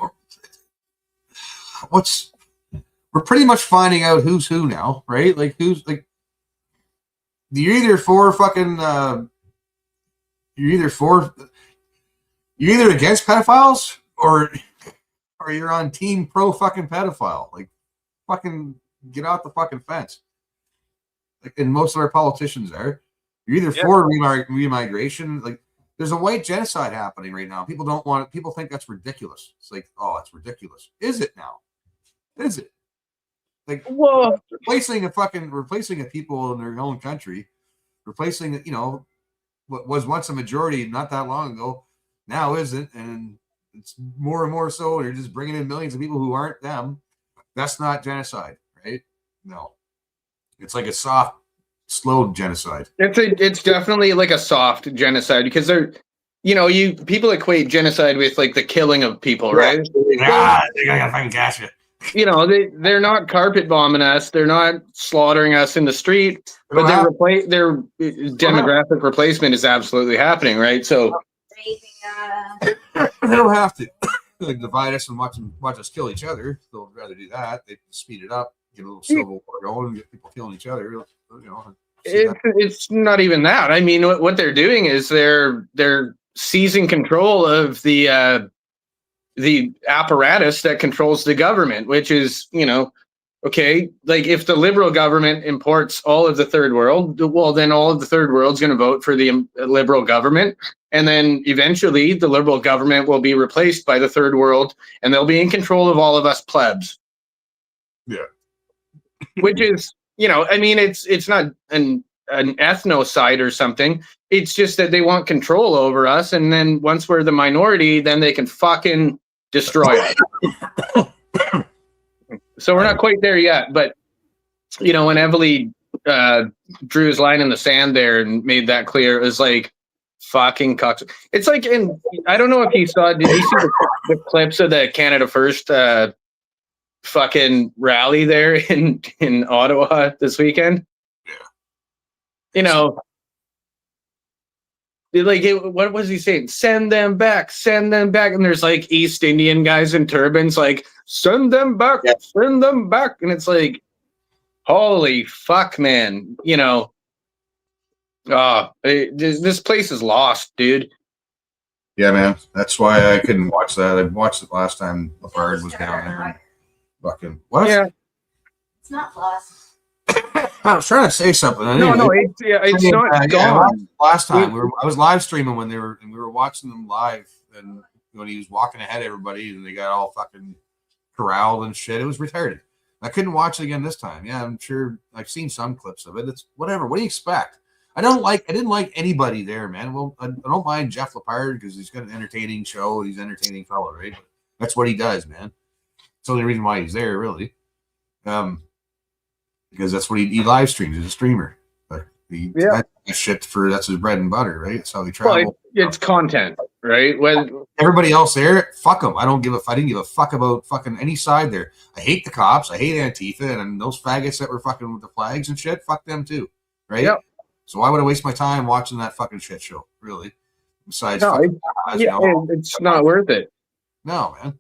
pretty much finding out who's who now, right? Like who's like you're either against pedophiles or you're on team pro fucking pedophile. Like fucking get out the fucking fence. Like, and most of our politicians are. You're either for remigration. Like there's a white genocide happening right now. People don't want it. People think that's ridiculous. It's like, oh, that's ridiculous. Is it now? Is it? Like, well, replacing a people in their own country, replacing, you know, what was once a majority not that long ago, now isn't, and it's more and more so. They're just bringing in millions of people who aren't them. That's not genocide, right? No, it's like a soft, slow genocide. It's definitely like a soft genocide because people equate genocide with like the killing of people, right? They're gonna fucking catch you. You know, they're not carpet bombing us, they're not slaughtering us in the street, but their demographic replacement is absolutely happening, right? So they don't have to like divide us and watch us kill each other. They'll rather do that. They speed it up, get a little civil war going, and get people killing each other. You know, it's not even that. I mean, what they're doing is they're seizing control of the apparatus that controls the government, which is, you know, okay, like if the liberal government imports all of the third world, well, then all of the third world's going to vote for the liberal government. And then eventually the liberal government will be replaced by the third world and they'll be in control of all of us plebs. Yeah. Which is, you know, I mean, it's not an ethnocide or something. It's just that they want control over us. And then once we're the minority, then they can fucking destroy us. So we're not quite there yet. But, you know, when Evely drew his line in the sand there and made that clear, it was like, fucking cocks. It's like I don't know if you saw, did you see the clips of the Canada First fucking rally there in Ottawa this weekend? Yeah. You know, like what was he saying? Send them back. And there's like East Indian guys in turbans like, send them back. And it's like, holy fuck, man. You know, this place is lost, dude. Yeah, man. That's why I couldn't watch that. I watched it last time Lafarge was down there. Fucking what? Yeah. It's not lost. I was trying to say something. No, it's not gone. Last time I was live streaming when we were watching them live, and when he was walking ahead of everybody, and they got all fucking corralled and shit. It was retarded. I couldn't watch it again this time. Yeah, I'm sure I've seen some clips of it. It's whatever. What do you expect? I didn't like anybody there, man. Well, I don't mind Jeff Laparde because he's got an entertaining show. He's an entertaining fellow, right? But that's what he does, man. It's the only reason why he's there, really. Because that's what he live streams. He's a streamer. But that's his bread and butter, right? That's how he travels. Well, it's content, right? When everybody else there, fuck them. I didn't give a fuck about fucking any side there. I hate the cops. I hate Antifa and those faggots that were fucking with the flags and shit. Fuck them too, right? Yep. So why would I waste my time watching that fucking shit show? Really? Besides, it's not worth it. No, man.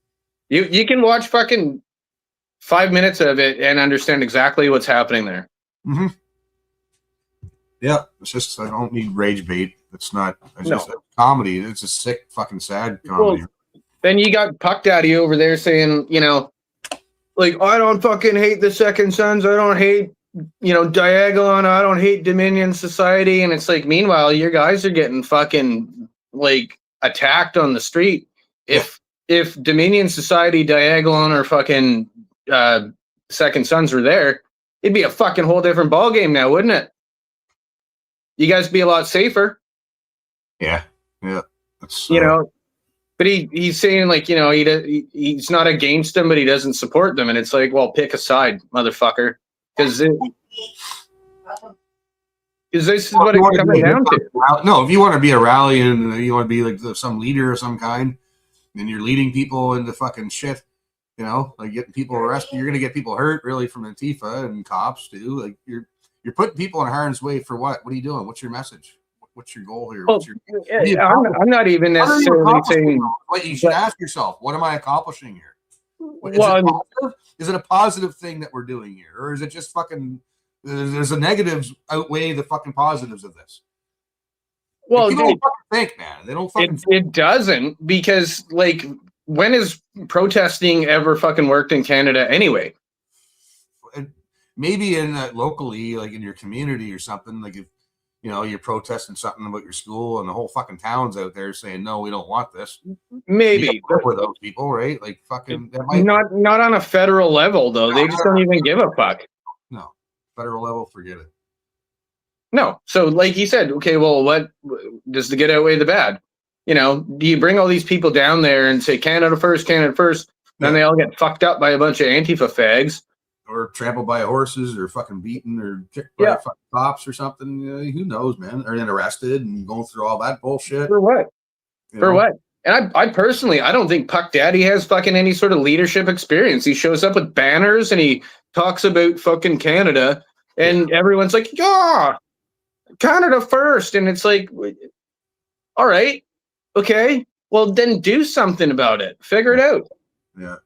You can watch fucking 5 minutes of it and understand exactly what's happening there. Mm-hmm. Yeah, it's just I don't need rage bait. It's not. It's just a comedy. It's a sick, fucking sad comedy. Then you got Puck Daddy over there saying, you know, like, I don't fucking hate the Second Sons. I don't hate, you know, Diagolon. I don't hate Dominion Society. And it's like, meanwhile, your guys are getting fucking like attacked on the street. If Dominion Society, Diagolon, or fucking Second Sons were there, it'd be a fucking whole different ballgame now, wouldn't it? You guys would be a lot safer. Yeah. That's, you know, but he's saying, like, you know, he's not against them, but he doesn't support them. And it's like, well, pick a side, motherfucker. Because this is what it's coming down to. No, if you want to be a rally and you want to be like some leader of some kind, and you're leading people into fucking shit, you know, like getting people arrested, you're going to get people hurt, really, from Antifa and cops too. Like you're putting people in harm's way for what? What are you doing? What's your message? What's your goal here? What's I'm not even necessarily saying. What you should ask yourself: what am I accomplishing here? Is it a positive thing that we're doing here, or is it just fucking? There's the negatives outweigh the fucking positives of this. Well, people don't fucking think, man. They don't fucking. It doesn't, because like, when has protesting ever fucking worked in Canada anyway? Maybe in locally, like in your community or something, like if. You know, you're protesting something about your school, and the whole fucking town's out there saying, "No, we don't want this." Maybe for those people, right? Like fucking. Not on a federal level though. They just don't even give a fuck. No, federal level, forget it. No. So, like he said, okay, well, what does the good outweigh the bad? You know, do you bring all these people down there and say Canada first, then they all get fucked up by a bunch of Antifa fags? Or trampled by horses, or fucking beaten, or kicked by fucking cops or something. Who knows, man? Or then arrested and going through all that bullshit. For what? What? And I personally, I don't think Puck Daddy has fucking any sort of leadership experience. He shows up with banners and he talks about fucking Canada, and everyone's like, yeah, Canada first. And it's like, all right, okay, well then do something about it. Figure it out. Yeah.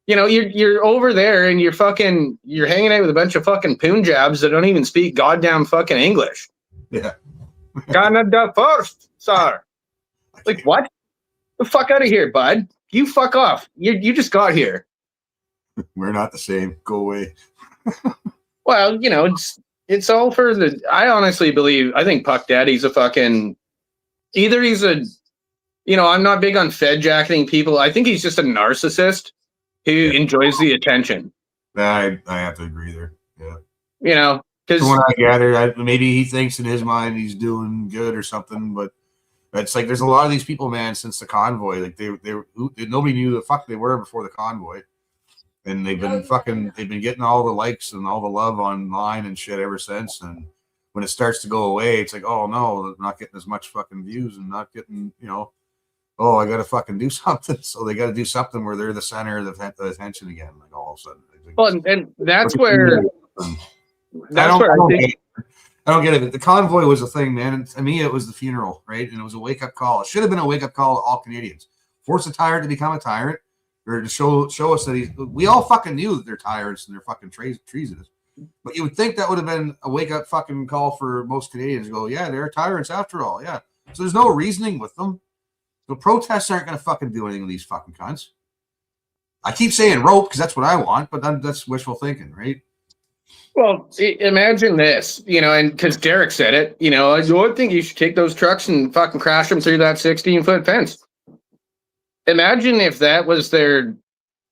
You know, you're over there and you're hanging out with a bunch of fucking Punjabs that don't even speak goddamn fucking English. Yeah. Canada first, sir. Like, what? The fuck out of here, bud. You fuck off. You just got here. We're not the same. Go away. Well, you know, it's all for the. I honestly believe. I think Puck Daddy's a fucking. Either he's a. You know, I'm not big on fed jacketing people. I think he's just a narcissist who enjoys the attention. I have to agree there. Yeah. You know, because from what I gather, maybe he thinks in his mind he's doing good or something, but it's like there's a lot of these people, man, since the convoy. Like nobody knew the fuck they were before the convoy, and they've been getting all the likes and all the love online and shit ever since. And when it starts to go away, it's like, oh no, they're not getting as much fucking views and not getting, you know. Oh, I got to fucking do something. So they got to do something where they're the center of the attention again. Like all of a sudden. Well, and that's where. I don't get it. The convoy was a thing, man. And to me, it was the funeral, right? And it was a wake up call. It should have been a wake up call to all Canadians. Force a tyrant to become a tyrant, or to show us that we all fucking knew that they're tyrants and they're fucking treasonous. But you would think that would have been a wake up fucking call for most Canadians to go, yeah, they're tyrants after all. Yeah. So there's no reasoning with them. The protests aren't going to fucking do anything with these fucking cunts. I keep saying rope because that's what I want, but that's wishful thinking, right? Well, imagine this, you know, and because Derek said it, you know, I think you should take those trucks and fucking crash them through that 16-foot fence. Imagine if that was their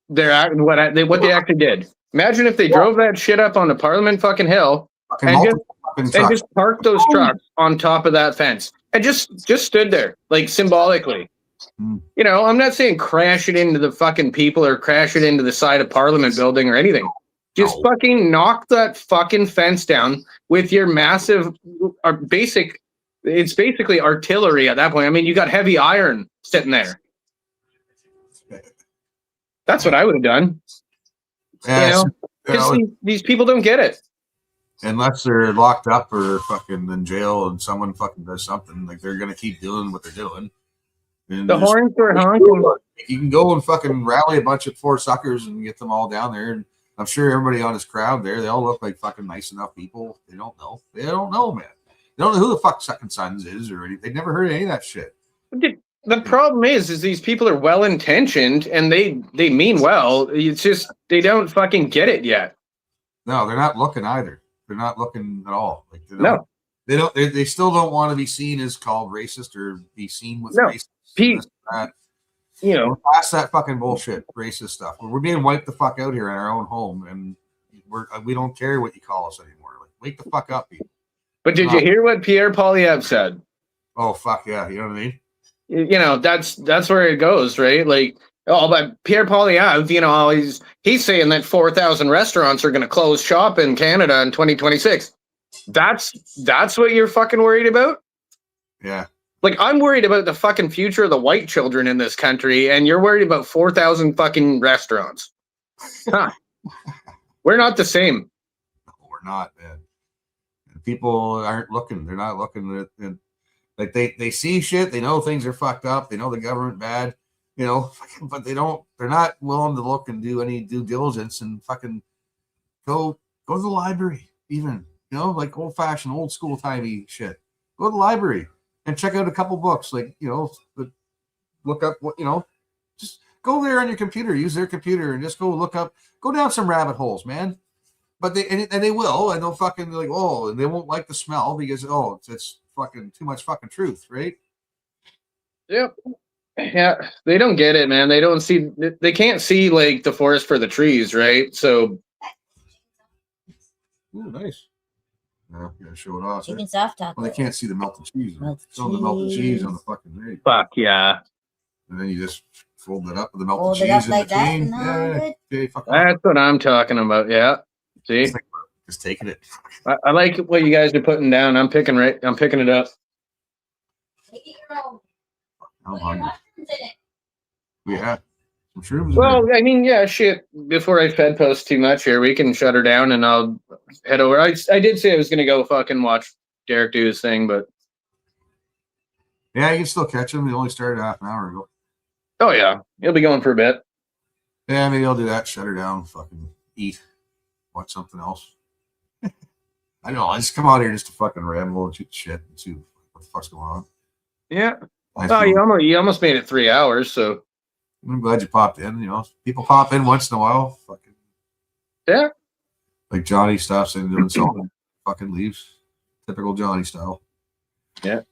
what they actually did. Imagine if they drove that shit up on the Parliament fucking Hill and just parked those trucks on top of that fence. And just stood there, like, symbolically. You know, I'm not saying crash it into the fucking people or crash it into the side of Parliament building or anything. Just fucking knock that fucking fence down with your massive, it's basically artillery at that point. I mean, you got heavy iron sitting there. That's what I would have done. Yeah, you know, these people don't get it. Unless they're locked up or fucking in jail and someone fucking does something, like they're gonna keep doing what they're doing. And the horns are honking. You can go and fucking rally a bunch of poor suckers and get them all down there. And I'm sure everybody on this crowd there, they all look like fucking nice enough people. They don't know. They don't know, man. They don't know who the fuck Second Sons is or anything. They've never heard any of that shit. the problem is these people are well intentioned and they mean well. It's just they don't fucking get it yet. No, they're not looking either. They're not looking at all. Like No. They still don't want to be seen as called racist or be seen with No. racist. Pete, That. you know, We're past that fucking bullshit, racist stuff. We're being wiped the fuck out here in our own home, and we don't care what you call us anymore. Like, wake the fuck up, people. but did you hear what Pierre Poilievre said? Oh fuck yeah, you know what I mean? You know, that's where it goes, right? Like, oh, but Pierre Poilievre, you know, he's saying that 4,000 restaurants are going to close shop in Canada in 2026. That's what you're fucking worried about? Yeah. Like, I'm worried about the fucking future of the white children in this country, and you're worried about 4,000 fucking restaurants. Huh. We're not the same. No, we're not, man. And people aren't looking. They're not looking at like they see shit. They know things are fucked up. They know the government bad, you know, but they're not willing to look and do any due diligence and fucking go to the library, even, you know, like old fashioned, old school timey shit. Go to the library and check out a couple books, like, you know, look up what, you know, just go there on your computer, use their computer and just go down some rabbit holes, man. But they will, and they'll fucking like, oh, and they won't like the smell because, oh, it's fucking too much fucking truth, right? Yep. Yeah, they don't get it, man. They can't see like the forest for the trees, right? So, Ooh, nice. Yeah, you gotta show it off. Chicken soft taco. Well, they can't see the melted cheese. Melted Show the melted cheese on the fucking rig. fuck yeah. And then you just fold it up with the melted Fold it cheese up in like that, between. and all good. Okay, fuck off. That's what I'm talking about. Yeah. See, Just taking it. I like what you guys are putting down. I'm picking it up. I'm hungry. Yeah. Some shrooms. Well, I mean, yeah, shit. Before I fed post too much here, we can shut her down and I'll head over. I did say I was gonna go fucking watch Derek do his thing, but yeah, you can still catch them. They only started half an hour ago. oh yeah, he'll be going for a bit. Yeah, maybe I'll do that. Shut her down. Fucking eat. Watch something else. I don't know. I just come out here just to fucking ramble and shoot shit and see what the fuck's going on. Yeah. Nice Oh, little- you almost made it 3 hours. So I'm glad you popped in. You know, people pop in once in a while. Fucking yeah. like Johnny stops in doing something, fucking leaves. Typical Johnny style. No,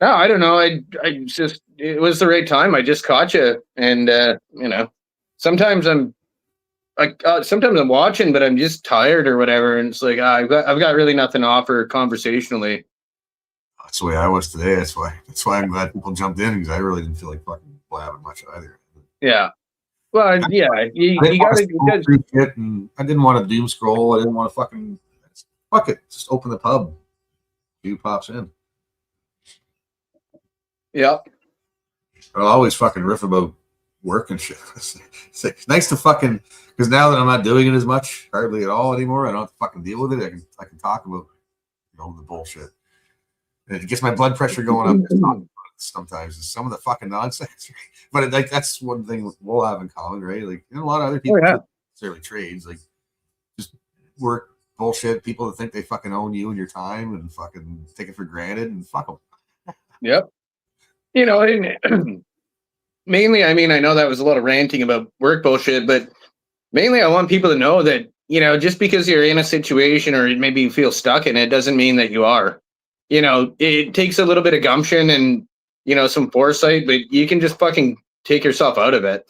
I don't know. I just it was the right time. I just caught you, and you know, sometimes I'm watching, but I'm just tired or whatever, and it's like I've got really nothing to offer conversationally. That's the way I was today. That's why I'm glad people jumped in because I really didn't feel like fucking blabbing much either. Yeah. Well, yeah, you gotta. Shit and I didn't want to doom scroll. I didn't want to fucking fuck it. Just open the pub. Who pops in? Yeah. I'll always fucking riff about work and shit. It's nice to fucking because now that I'm not doing it as much, hardly at all anymore. I don't have to fucking deal with it. I can talk about, you know, the bullshit. And it gets my blood pressure going up. Just talking about it sometimes it's some of the fucking nonsense. But like that's one thing we'll have in common, right? Like and a lot of other people, yeah. necessarily trades, like just work bullshit. People that think they fucking own you and your time and fucking take it for granted and fuck them. Yep. You know, and mainly, I mean, I know that was a lot of ranting about work bullshit, but mainly I want people to know that, you know, just because you're in a situation or maybe you feel stuck in it doesn't mean that you are. You know, it takes a little bit of gumption and, you know, some foresight, but you can just fucking take yourself out of it.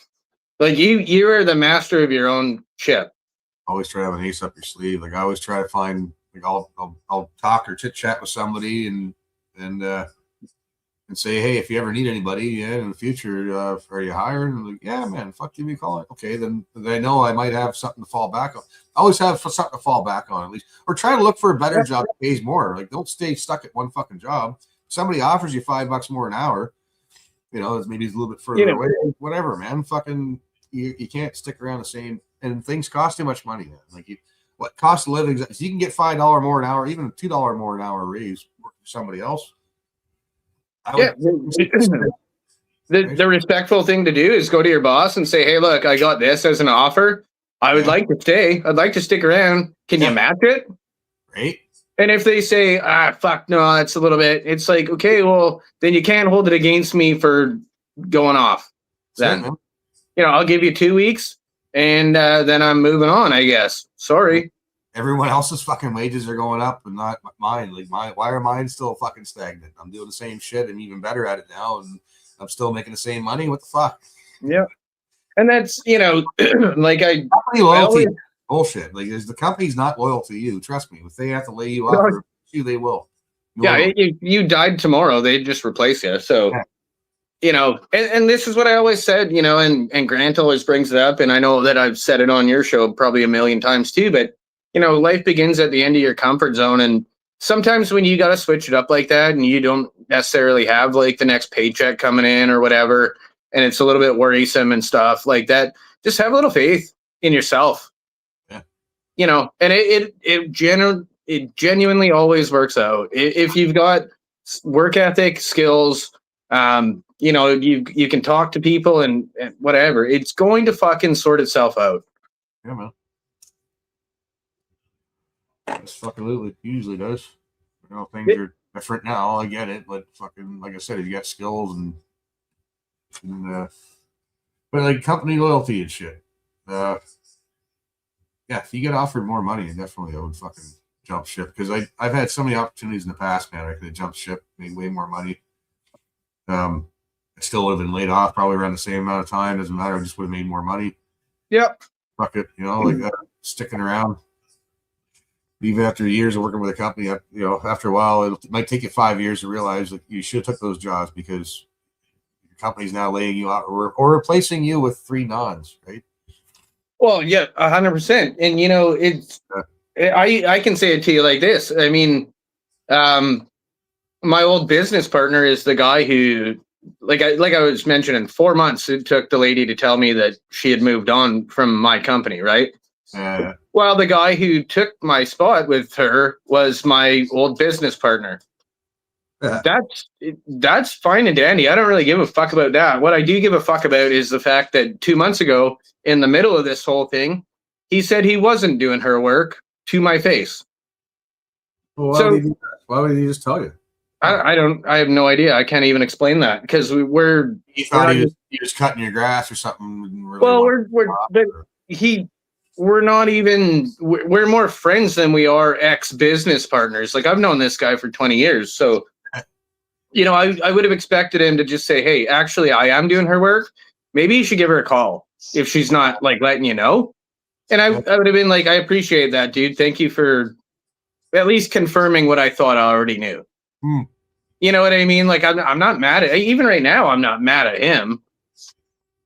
Like you are the master of your own ship. Always try to have an ace up your sleeve. Like I always try to find like I'll talk or chit chat with somebody and say, hey, if you ever need anybody in the future, are you hiring? And like, yeah, man, fuck, give me a call. Okay, then I know I might have something to fall back on. I always have something to fall back on at least, or try to look for a better job that pays more. Like, don't stay stuck at one fucking job. If somebody offers you $5 more an hour, you know, maybe it's a little bit further away. Whatever, man. Fucking, you can't stick around the same. And things cost too much money. Man. Like, what cost of living? So you can get $5 more an hour, even a $2 more an hour raise for somebody else. The respectful thing to do is go to your boss and say, hey, look, I got this as an offer. I would like to stay. I'd like to stick around. Can you match it? Right. And if they say, fuck, no, that's a little bit, it's like, okay, well, then you can't hold it against me for going off. Then, I'll give you 2 weeks and then I'm moving on, I guess. Sorry. Everyone else's fucking wages are going up and not mine. Like, why are mine still fucking stagnant? I'm doing the same shit and even better at it now, and I'm still making the same money. What the fuck? Yeah. And that's, like company loyalty bullshit. Like, the company's not loyal to you. Trust me. If they have to lay you off, or they will. You died tomorrow, they'd just replace you. So, and this is what I always said, and Grant always brings it up. And I know that I've said it on your show probably a million times too, but life begins at the end of your comfort zone. And sometimes when you got to switch it up like that and you don't necessarily have like the next paycheck coming in or whatever, and it's a little bit worrisome and stuff like that, just have a little faith in yourself. And it genuinely always works out. If you've got work ethic, skills, you can talk to people and whatever, it's going to fucking sort itself out. Yeah, man. It's fucking usually does. Things are different now. I get it, but fucking, like I said, if you got skills and but like company loyalty and shit. Yeah, if you get offered more money, definitely I would fucking jump ship, because I've had so many opportunities in the past, man. I could have jumped ship, made way more money. I still would have been laid off probably around the same amount of time. Doesn't matter. I just would have made more money. Yep. Fuck it, like that. Sticking around. Even after years of working with a company, after a while, it might take you 5 years to realize that you should have took those jobs, because your company's now laying you out or replacing you with 3 nons, right? Well, yeah, 100%. And it's I can say it to you like this. I mean, my old business partner is the guy who, like I was mentioning, 4 months it took the lady to tell me that she had moved on from my company, right? Well, the guy who took my spot with her was my old business partner. That's fine and dandy. I don't really give a fuck about that. What I do give a fuck about is the fact that 2 months ago, in the middle of this whole thing, he said he wasn't doing her work to my face. Well, why would he just tell you? I have no idea. I can't even explain that, because he thought he was cutting your grass or something. We're more friends than we are ex-business partners. Like, I've known this guy for 20 years. So, I would have expected him to just say, hey, actually, I am doing her work. Maybe you should give her a call if she's not like letting you know. And I would have been like, I appreciate that, dude. Thank you for at least confirming what I thought I already knew. You know what I mean? Like, I'm not mad at, even right now, I'm not mad at him,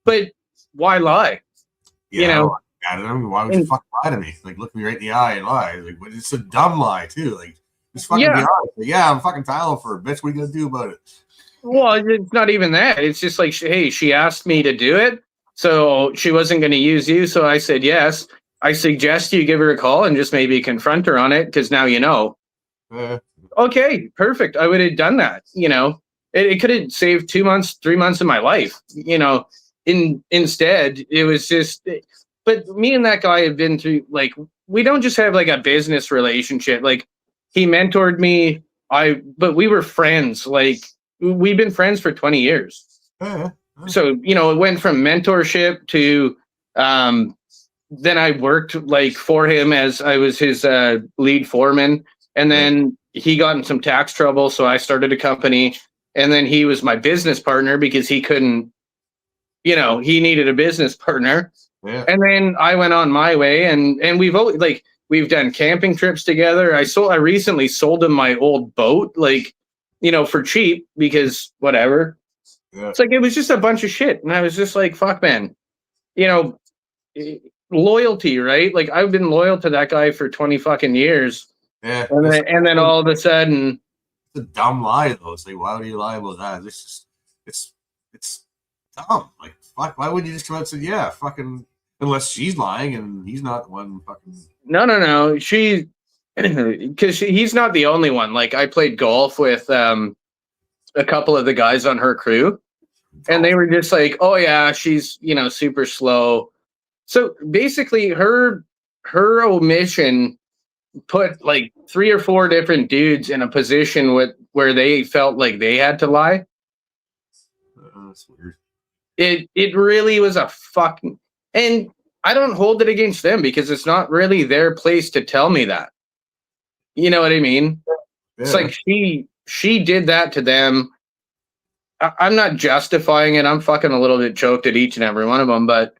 but why lie? I don't know. Why would you fucking lie to me? Like, look me right in the eye and lie. Like, it's a dumb lie too. Like, just fucking be honest. Like, I'm fucking Tyler for a bitch. What are you gonna do about it? Well, it's not even that. It's just like, hey, she asked me to do it, so she wasn't going to use you. So I said yes. I suggest you give her a call and just maybe confront her on it, because now you know. Okay, perfect. I would have done that. It could have saved 2 months, 3 months of my life. Instead, it was just. But me and that guy have been through, like, we don't just have like a business relationship. Like, he mentored me. But we were friends. Like, we've been friends for 20 years. So, it went from mentorship to, then I worked like for him as I was his lead foreman. And then he got in some tax trouble. So I started a company, and then he was my business partner because he couldn't, he needed a business partner. Yeah. And then I went on my way, and we've always, like, we've done camping trips together. I recently sold him my old boat, like, for cheap, because whatever. Yeah. It's like, it was just a bunch of shit. And I was just like, fuck, man, loyalty, right? Like, I've been loyal to that guy for 20 fucking years. Yeah. And then all of a sudden, it's a dumb lie though. It's like, why would you lie about that? It's dumb. Like, fuck, why would you just come out and say, yeah, fucking, unless she's lying and he's not the one fucking. No. Because he's not the only one. Like, I played golf with a couple of the guys on her crew, and they were just like, oh yeah, she's, super slow. So basically her omission put like 3 or 4 different dudes in a position where they felt like they had to lie. That's weird. It really was a fucking, and I don't hold it against them because it's not really their place to tell me that. You know what I mean? Yeah. It's like she did that to them. I'm not justifying it. I'm fucking a little bit choked at each and every one of them, but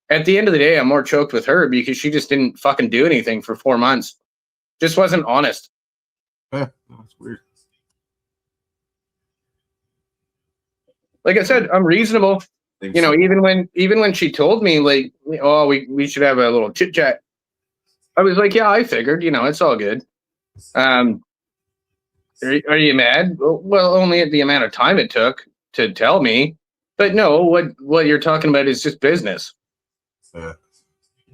at the end of the day, I'm more choked with her because she just didn't fucking do anything for 4 months. Just wasn't honest. Yeah, that's weird. Like I said, I'm reasonable. You know, even when she told me like, oh, we should have a little chit chat, I was like, yeah, I figured, you know, it's all good. Are you mad? Well, only at the amount of time it took to tell me. But no, what you're talking about is just business. Yeah.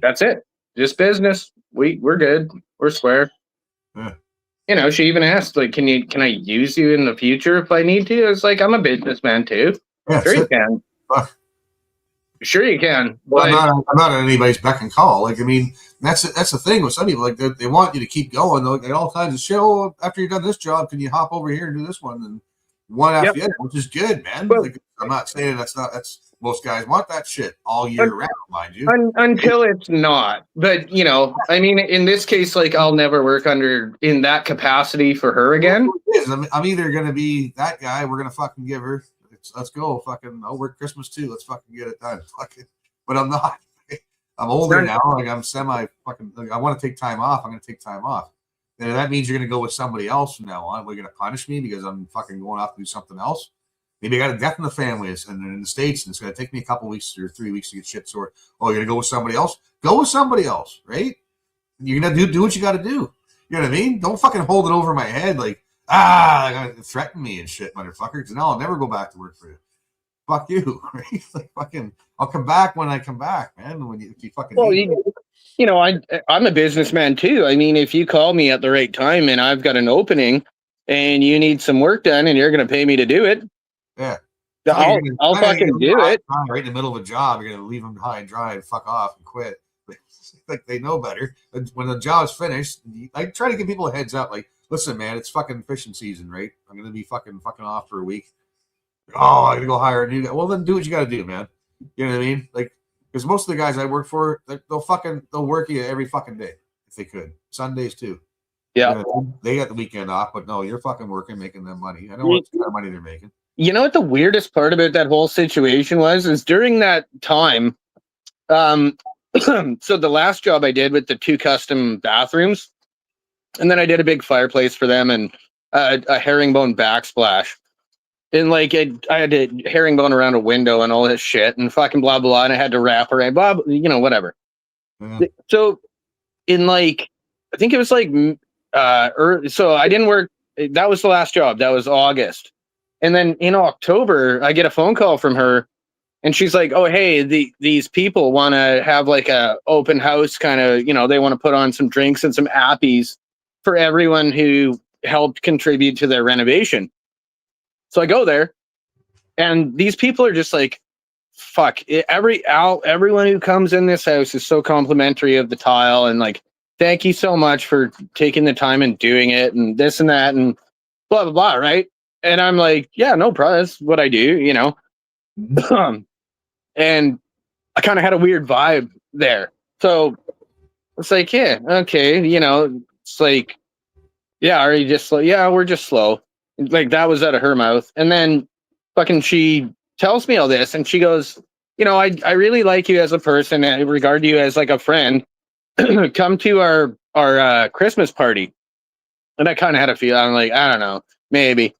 That's it. Just business. We're good. We're square. Yeah. You know, she even asked, like, can I use you in the future if I need to? It's like, I'm a businessman too. Yeah, Sure you can. Fuck. Sure you can. Well, But I'm not at anybody's beck and call. Like, I mean, that's the thing with some people. Like, they want you to keep going. They all kinds of shit. Oh, after you're done this job, can you hop over here and do this one? And one after the other, which is good, man. Well, like, I'm not saying that's most guys want that shit all year round, mind you. Until it's not. But, you know, I mean, in this case, like, I'll never work in that capacity for her again. I'm either going to be that guy. We're going to fucking give her. Let's go. Fucking, I'll work Christmas too. Let's fucking get it done. Fucking, but I'm not. I'm older now. Like, I'm semi fucking. Like, I want to take time off. I'm going to take time off. And if that means you're going to go with somebody else from now on, we're going to punish me because I'm fucking going off to do something else. Maybe I got a death in the family and in the States, and it's going to take me a couple weeks or 3 weeks to get shit sorted. Oh, you're going to go with somebody else? Go with somebody else, right? You're going to do what you got to do. You know what I mean? Don't fucking hold it over my head like, threaten me and shit, motherfucker. Because now I'll never go back to work for you. Fuck you, right? Like, fucking, I'll come back when I come back, man. When you fucking. Well, you know, I'm a businessman too. I mean, if you call me at the right time and I've got an opening and you need some work done and you're going to pay me to do it, yeah, I'll fucking do it. Right in the middle of a job, you're going to leave them high and dry and fuck off and quit. Like, they know better. When the job's finished, I try to give people a heads up. Like, listen, man, it's fucking fishing season, right? I'm going to be fucking off for a week. Oh, I got to go hire a new guy. Well, then do what you got to do, man. You know what I mean? Like, because most of the guys I work for, they'll work you every fucking day if they could. Sundays too. Yeah. You know, they got the weekend off, but no, you're fucking working, making them money. I know what kind of money they're making. You know what the weirdest part about that whole situation is during that time, so the last job I did with the 2 custom bathrooms, and then I did a big fireplace for them and a herringbone backsplash. And like I had a herringbone around a window and all this shit and fucking blah blah, and I had to wrap around blah, you know, whatever. Yeah. So in like, I think it was like so I didn't work. That was the last job. That was August. And then in October, I get a phone call from her and she's like, oh, hey, these people want to have like a open house kind of, you know, they want to put on some drinks and some appies for everyone who helped contribute to their renovation. So I go there and these people are just like, fuck, everyone who comes in this house is so complimentary of the tile and like, thank you so much for taking the time and doing it and this and that and blah, blah, blah, right? And I'm like, yeah, no problem. That's what I do, you know? And I kind of had a weird vibe there. So it's like, yeah, okay, you know, it's like, yeah, are you just slow? Yeah, we're just slow. Like that was out of her mouth. And then fucking she tells me all this and she goes, you know, I really like you as a person and I regard you as like a friend. Come to our Christmas party. And I kind of had a feel. I'm like, I don't know, maybe.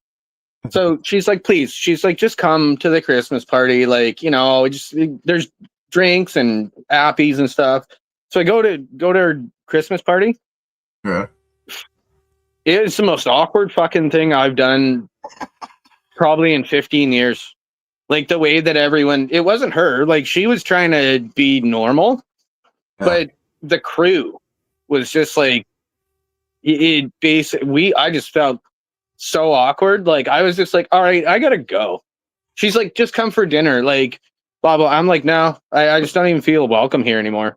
So she's like, please. She's like, just come to the Christmas party. Like, you know, there's drinks and appies and stuff. So I go to her Christmas party. Yeah. It's the most awkward fucking thing I've done probably in 15 years. Like the way that everyone, it wasn't her. Like she was trying to be normal, but the crew was just like, I just felt so awkward. Like I was just like, all right, I gotta go. She's like, just come for dinner. Like, blah, blah. I'm like, no, I just don't even feel welcome here anymore.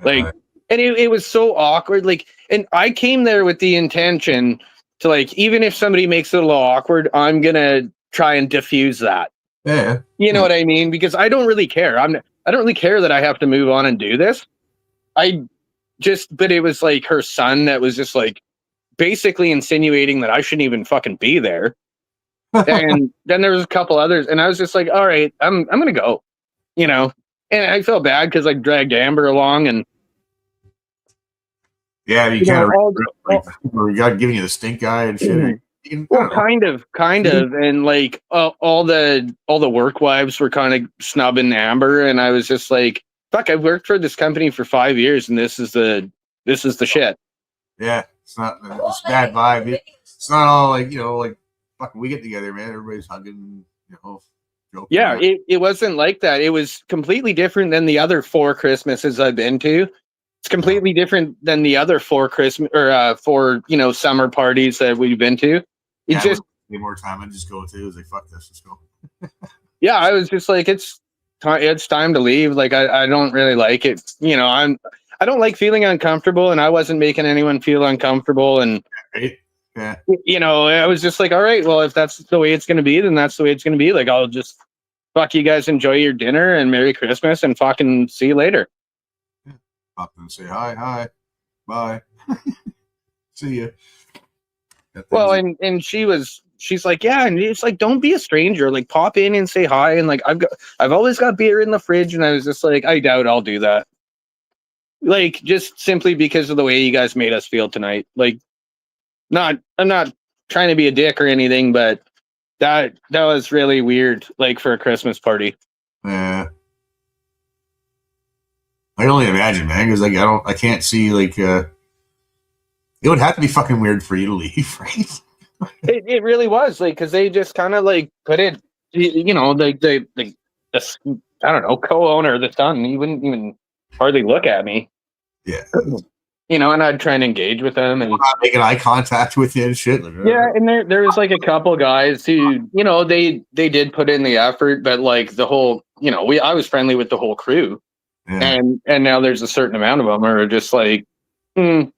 Like, And it was so awkward. Like, and I came there with the intention to, like, even if somebody makes it a little awkward, I'm gonna try and diffuse that. Yeah. You know what I mean? Because I don't really care. I don't really care that I have to move on and do this. But it was like her son that was just like basically insinuating that I shouldn't even fucking be there. And then there was a couple others, and I was just like, all right, I'm gonna go, you know. And I felt bad because I dragged Amber along, and yeah, you kind of got giving you the stink eye and shit. Well, kind of, and like all the work wives were kind of snubbing Amber, and I was just like, fuck, I've worked for this company for 5 years, and this is the shit. Yeah, it's not it's bad vibe. It's not all like, you know, like fucking we get together, man. Everybody's hugging, you know. Joking. Yeah, it wasn't like that. It was completely different than the other 4 Christmases I've been to. It's completely different than the other 4 Christmas or 4, you know, summer parties that we've been to. It's just need more time. I just go to. It's like, fuck this, let's go. Yeah, I was just like, it's time to leave. Like, I don't really like it. You know, I don't like feeling uncomfortable, and I wasn't making anyone feel uncomfortable. And right. Yeah, you know, I was just like, all right, well, if that's the way it's going to be, then that's the way it's going to be. Like, I'll just fuck you guys, enjoy your dinner and Merry Christmas, and fucking see you later. Pop and say hi, bye, see you. Well, and she's like, yeah, and it's like, don't be a stranger. Like, pop in and say hi. And like, I've always got beer in the fridge, and I was just like, I doubt I'll do that. Like, just simply because of the way you guys made us feel tonight. Like, I'm not trying to be a dick or anything, but that was really weird. Like, for a Christmas party. Yeah. I can only imagine, man, because like I can't see like it would have to be fucking weird for you to leave, right? It really was, like, because they just kind of like put it, you know, like the I don't know, co-owner, the son, he wouldn't even hardly look at me. Yeah. You know, and I'd try and engage with them and not making eye contact with you and shit. Yeah, and there was like a couple guys who, you know, they did put in the effort, but like the whole, you know, I was friendly with the whole crew. Yeah. And now there's a certain amount of them who are just like, you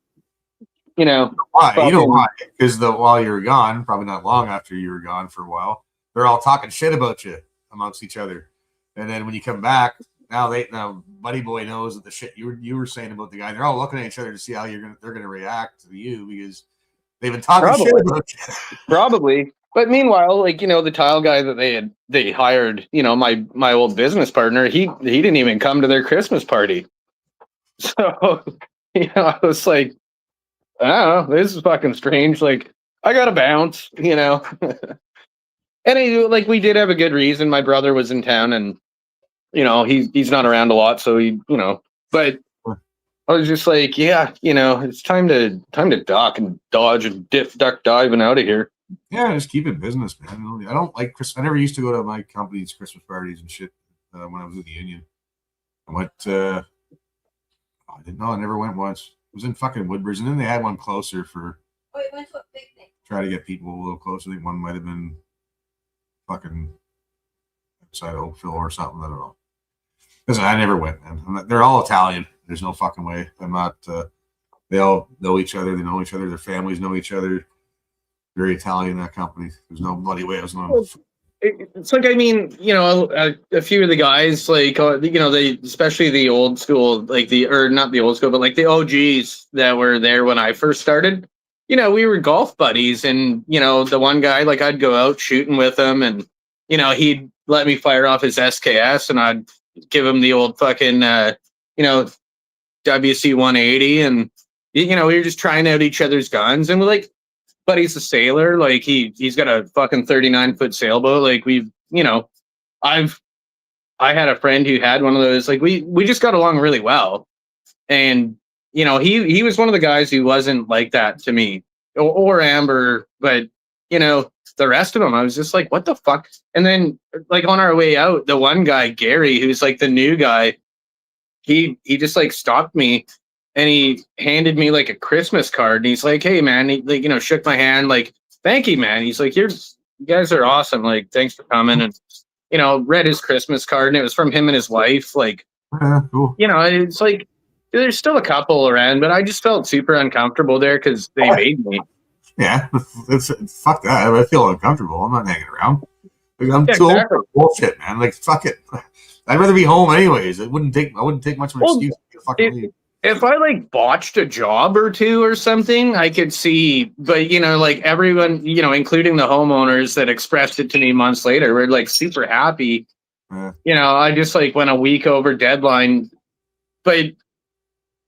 know. Why? You know why? Because while you were gone, probably not long after you were gone for a while, they're all talking shit about you amongst each other. And then when you come back, now Buddy Boy knows that the shit you were saying about the guy. They're all looking at each other to see how they're gonna react to you because they've been talking shit about you. Probably. But meanwhile, like, you know, the tile guy that they hired, you know, my old business partner, he didn't even come to their Christmas party. So, you know, I was like, I don't know, this is fucking strange. Like, I gotta bounce, you know. And like, we did have a good reason. My brother was in town, and you know, he's not around a lot, so he, you know. But I was just like, yeah, you know, it's time to duck and dodge and duck diving out of here. Yeah, just keep it business, man. I don't like Christmas. I never used to go to my company's Christmas parties and shit when I was with the union. I went. I didn't know. I never went once. It was in fucking Woodbridge, and then they had one closer for. Oh, you went to a picnic. Try to get people a little closer. I think one might have been fucking outside Oakville or something. I don't know. Listen, I never went, man. They're all Italian. There's no fucking way. I'm not. They all know each other. They know each other. Their families know each other. Very Italian, that company. There's no bloody way I was going. It's like, I mean, you know, a few of the guys, like, you know, especially the old school, like not the old school, but like the OGs that were there when I first started. You know, we were golf buddies, and you know, the one guy, like, I'd go out shooting with him, and you know, he'd let me fire off his SKS, and I'd give him the old fucking, you know, WC 180, and you know, we were just trying out each other's guns, and we're like. Buddy's a sailor, like he's got a fucking 39-foot sailboat. Like we've, you know, I had a friend who had one of those. Like we just got along really well, and you know, he was one of the guys who wasn't like that to me or Amber, but you know, the rest of them, I was just like, what the fuck? And then like on our way out, the one guy, Gary, who's like the new guy, he just like stopped me. And he handed me like a Christmas card, and he's like, "Hey, man," he, like, you know, shook my hand, like, "Thank you, man." He's like, you guys are awesome. Like, thanks for coming." And you know, read his Christmas card, and it was from him and his wife. Like, cool. You know, it's like, There's still a couple around, but I just felt super uncomfortable there because they made me. Yeah, fuck that. I feel uncomfortable. I'm not hanging around. Like, I'm Yeah, too old exactly. for bullshit, man. Like, fuck it. I'd rather be home anyways. I wouldn't take much of an Well, excuse to fucking leave. If I like botched a job or two or something, I could see, but like everyone, including the homeowners that expressed it to me months later, were like super happy. Yeah. I just like went a week over deadline, but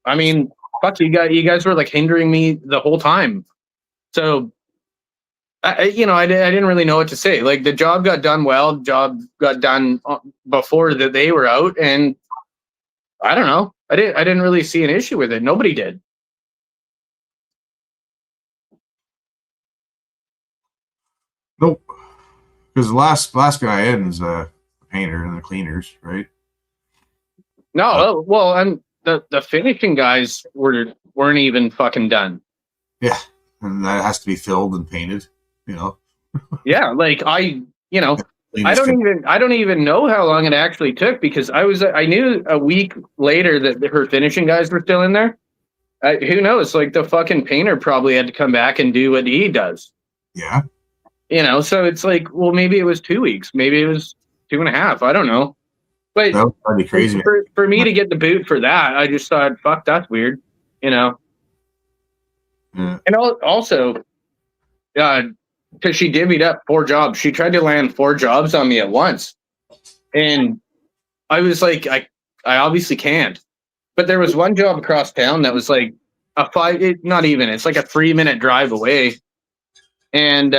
I mean, fuck you guys were like hindering me the whole time. So I didn't really know what to say. Like the job got done well, job got done before that they were out, and I don't know. I didn't really see an issue with it. Nobody did. Nope. Because the last guy in is a painter and the cleaners, right? No, well, and the finishing guys weren't even fucking done. Yeah, and that has to be filled and painted. Yeah, like I Cleaners I don't even know how long it actually took because I knew a week later that her finishing guys were still in there. Who knows? Like the fucking painter probably had to come back and do what he does. Yeah. So it's like, well, maybe it was 2 weeks, maybe it was 2.5. I don't know. But That would be crazy. for me to get the boot for that, I just thought, fuck, that's weird. Yeah. And also, because she divvied up 4 jobs. She tried to land 4 jobs on me at once. And I was like, I obviously can't. But there was one job across town that was like it's like a 3-minute drive away. And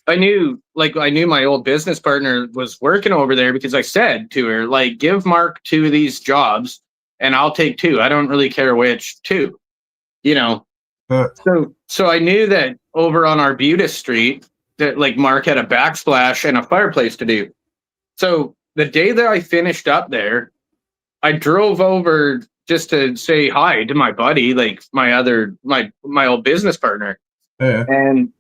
I knew my old business partner was working over there because I said to her, like, give Mark 2 of these jobs and I'll take 2. I don't really care which 2, So I knew that over on Arbutus Street that like Mark had a backsplash and a fireplace to do. So the day that I finished up there, I drove over just to say hi to my buddy, like my old business partner. Yeah. And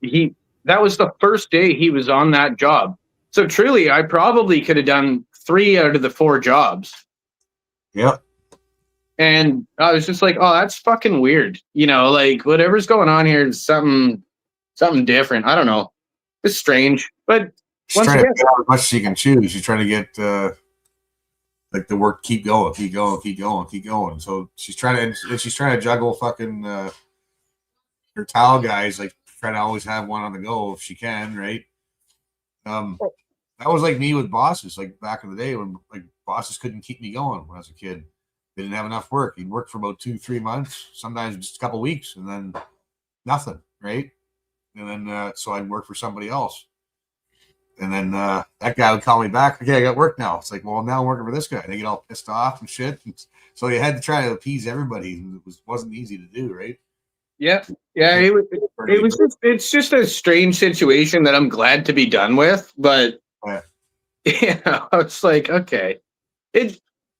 that was the first day he was on that job. So truly, I probably could have done 3 out of the 4 jobs. Yep. And I was just like, oh, that's fucking weird. Like whatever's going on here is something different. I don't know. It's strange. But She's trying to get out as much as she can chew. She's trying to get like the work keep going. So she's trying to juggle fucking her towel guys, like try to always have one on the go if she can, right? That was like me with bosses, like back in the day when like bosses couldn't keep me going when I was a kid. They didn't have enough work. You'd work for about 2-3 months, sometimes just a couple weeks, and then nothing, right? And then so I'd work for somebody else. And then that guy would call me back. Okay, I got work now. It's like, well, now I'm working for this guy. They get all pissed off and shit. And so you had to try to appease everybody. It wasn't easy to do, right? Yeah. It's just a strange situation that I'm glad to be done with. But it's like, okay,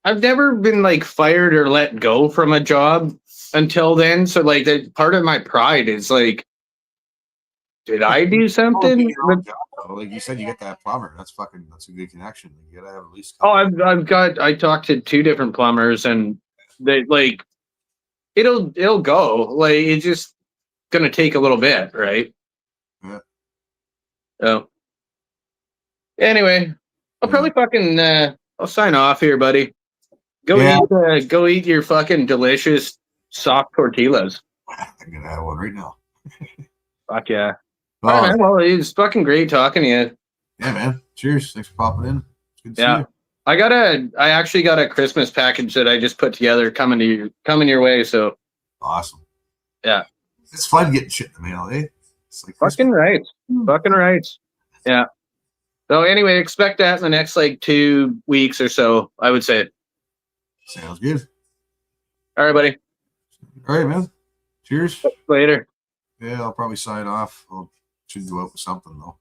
I've never been like fired or let go from a job until then. So like that part of my pride is like, did I do something? Like you said, you get that plumber. That's a good connection. You gotta have at least. I talked to 2 different plumbers and they like, it'll go. Like it's just gonna take a little bit, right? Yeah. So anyway, I'll probably fucking I'll sign off here, buddy. Go eat your fucking delicious soft tortillas. I'm gonna have one right now. Fuck yeah. All right, man. Well, it's fucking great talking to you. Yeah, man. Cheers. Thanks for popping in. It's good to see you. I actually got a Christmas package that I just put together coming your way. So awesome. Yeah. It's fun getting shit in the mail, eh? It's like fucking right. Fucking right. Yeah. So anyway, expect that in the next like 2 weeks or so, I would say. Sounds good. All right, buddy. All right, man. Cheers. Later. Yeah, I'll probably sign off. I'll should go out with something though.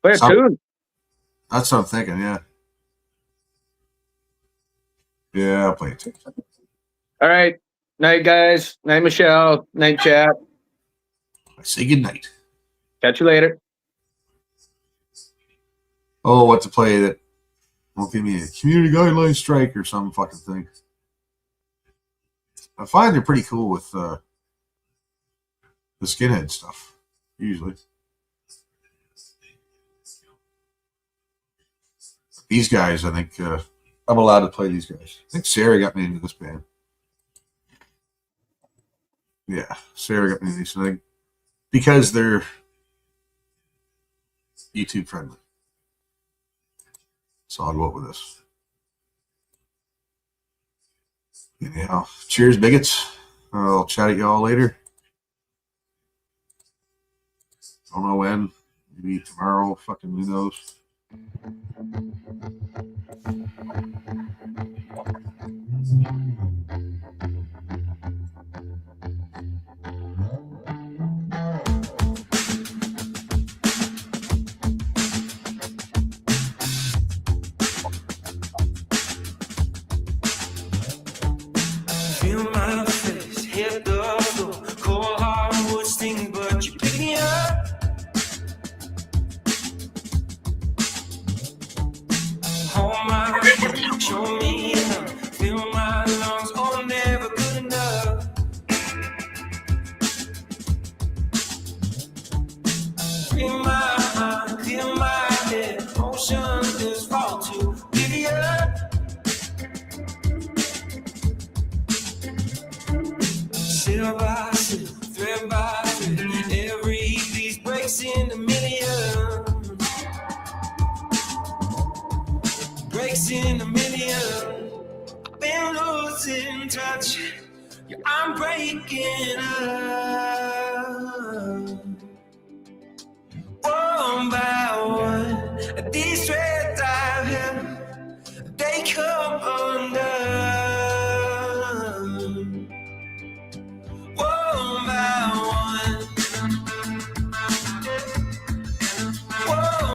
Play a tune. That's what I'm thinking, yeah. Yeah, I'll play a tune. All right. Night, guys. Night, Michelle. Night, chat. I say good night. Catch you later. Oh, what to play that Won't give me a community guideline strike or some fucking thing. I find they're pretty cool with the skinhead stuff, usually. These guys, I think, I'm allowed to play these guys. I think Sarah got me into this band. Yeah, Sarah got me into these. I think because they're YouTube friendly. So I'll go up with this. Anyhow, cheers, bigots. I'll chat at y'all later. Don't know when. Maybe tomorrow. Fucking who knows. Feel my face, hit the floor. Cold hardwood sting, but you pick me up. Hold my hand, show me enough. Fill my lungs, oh, never good enough. Free my mind, clear my head. Ocean is fall to pick me up. Sip by sip, thread by thread, every piece breaks into millions. Breaks into millions. I've been losing touch. Yeah, I'm breaking up. One by one, these threads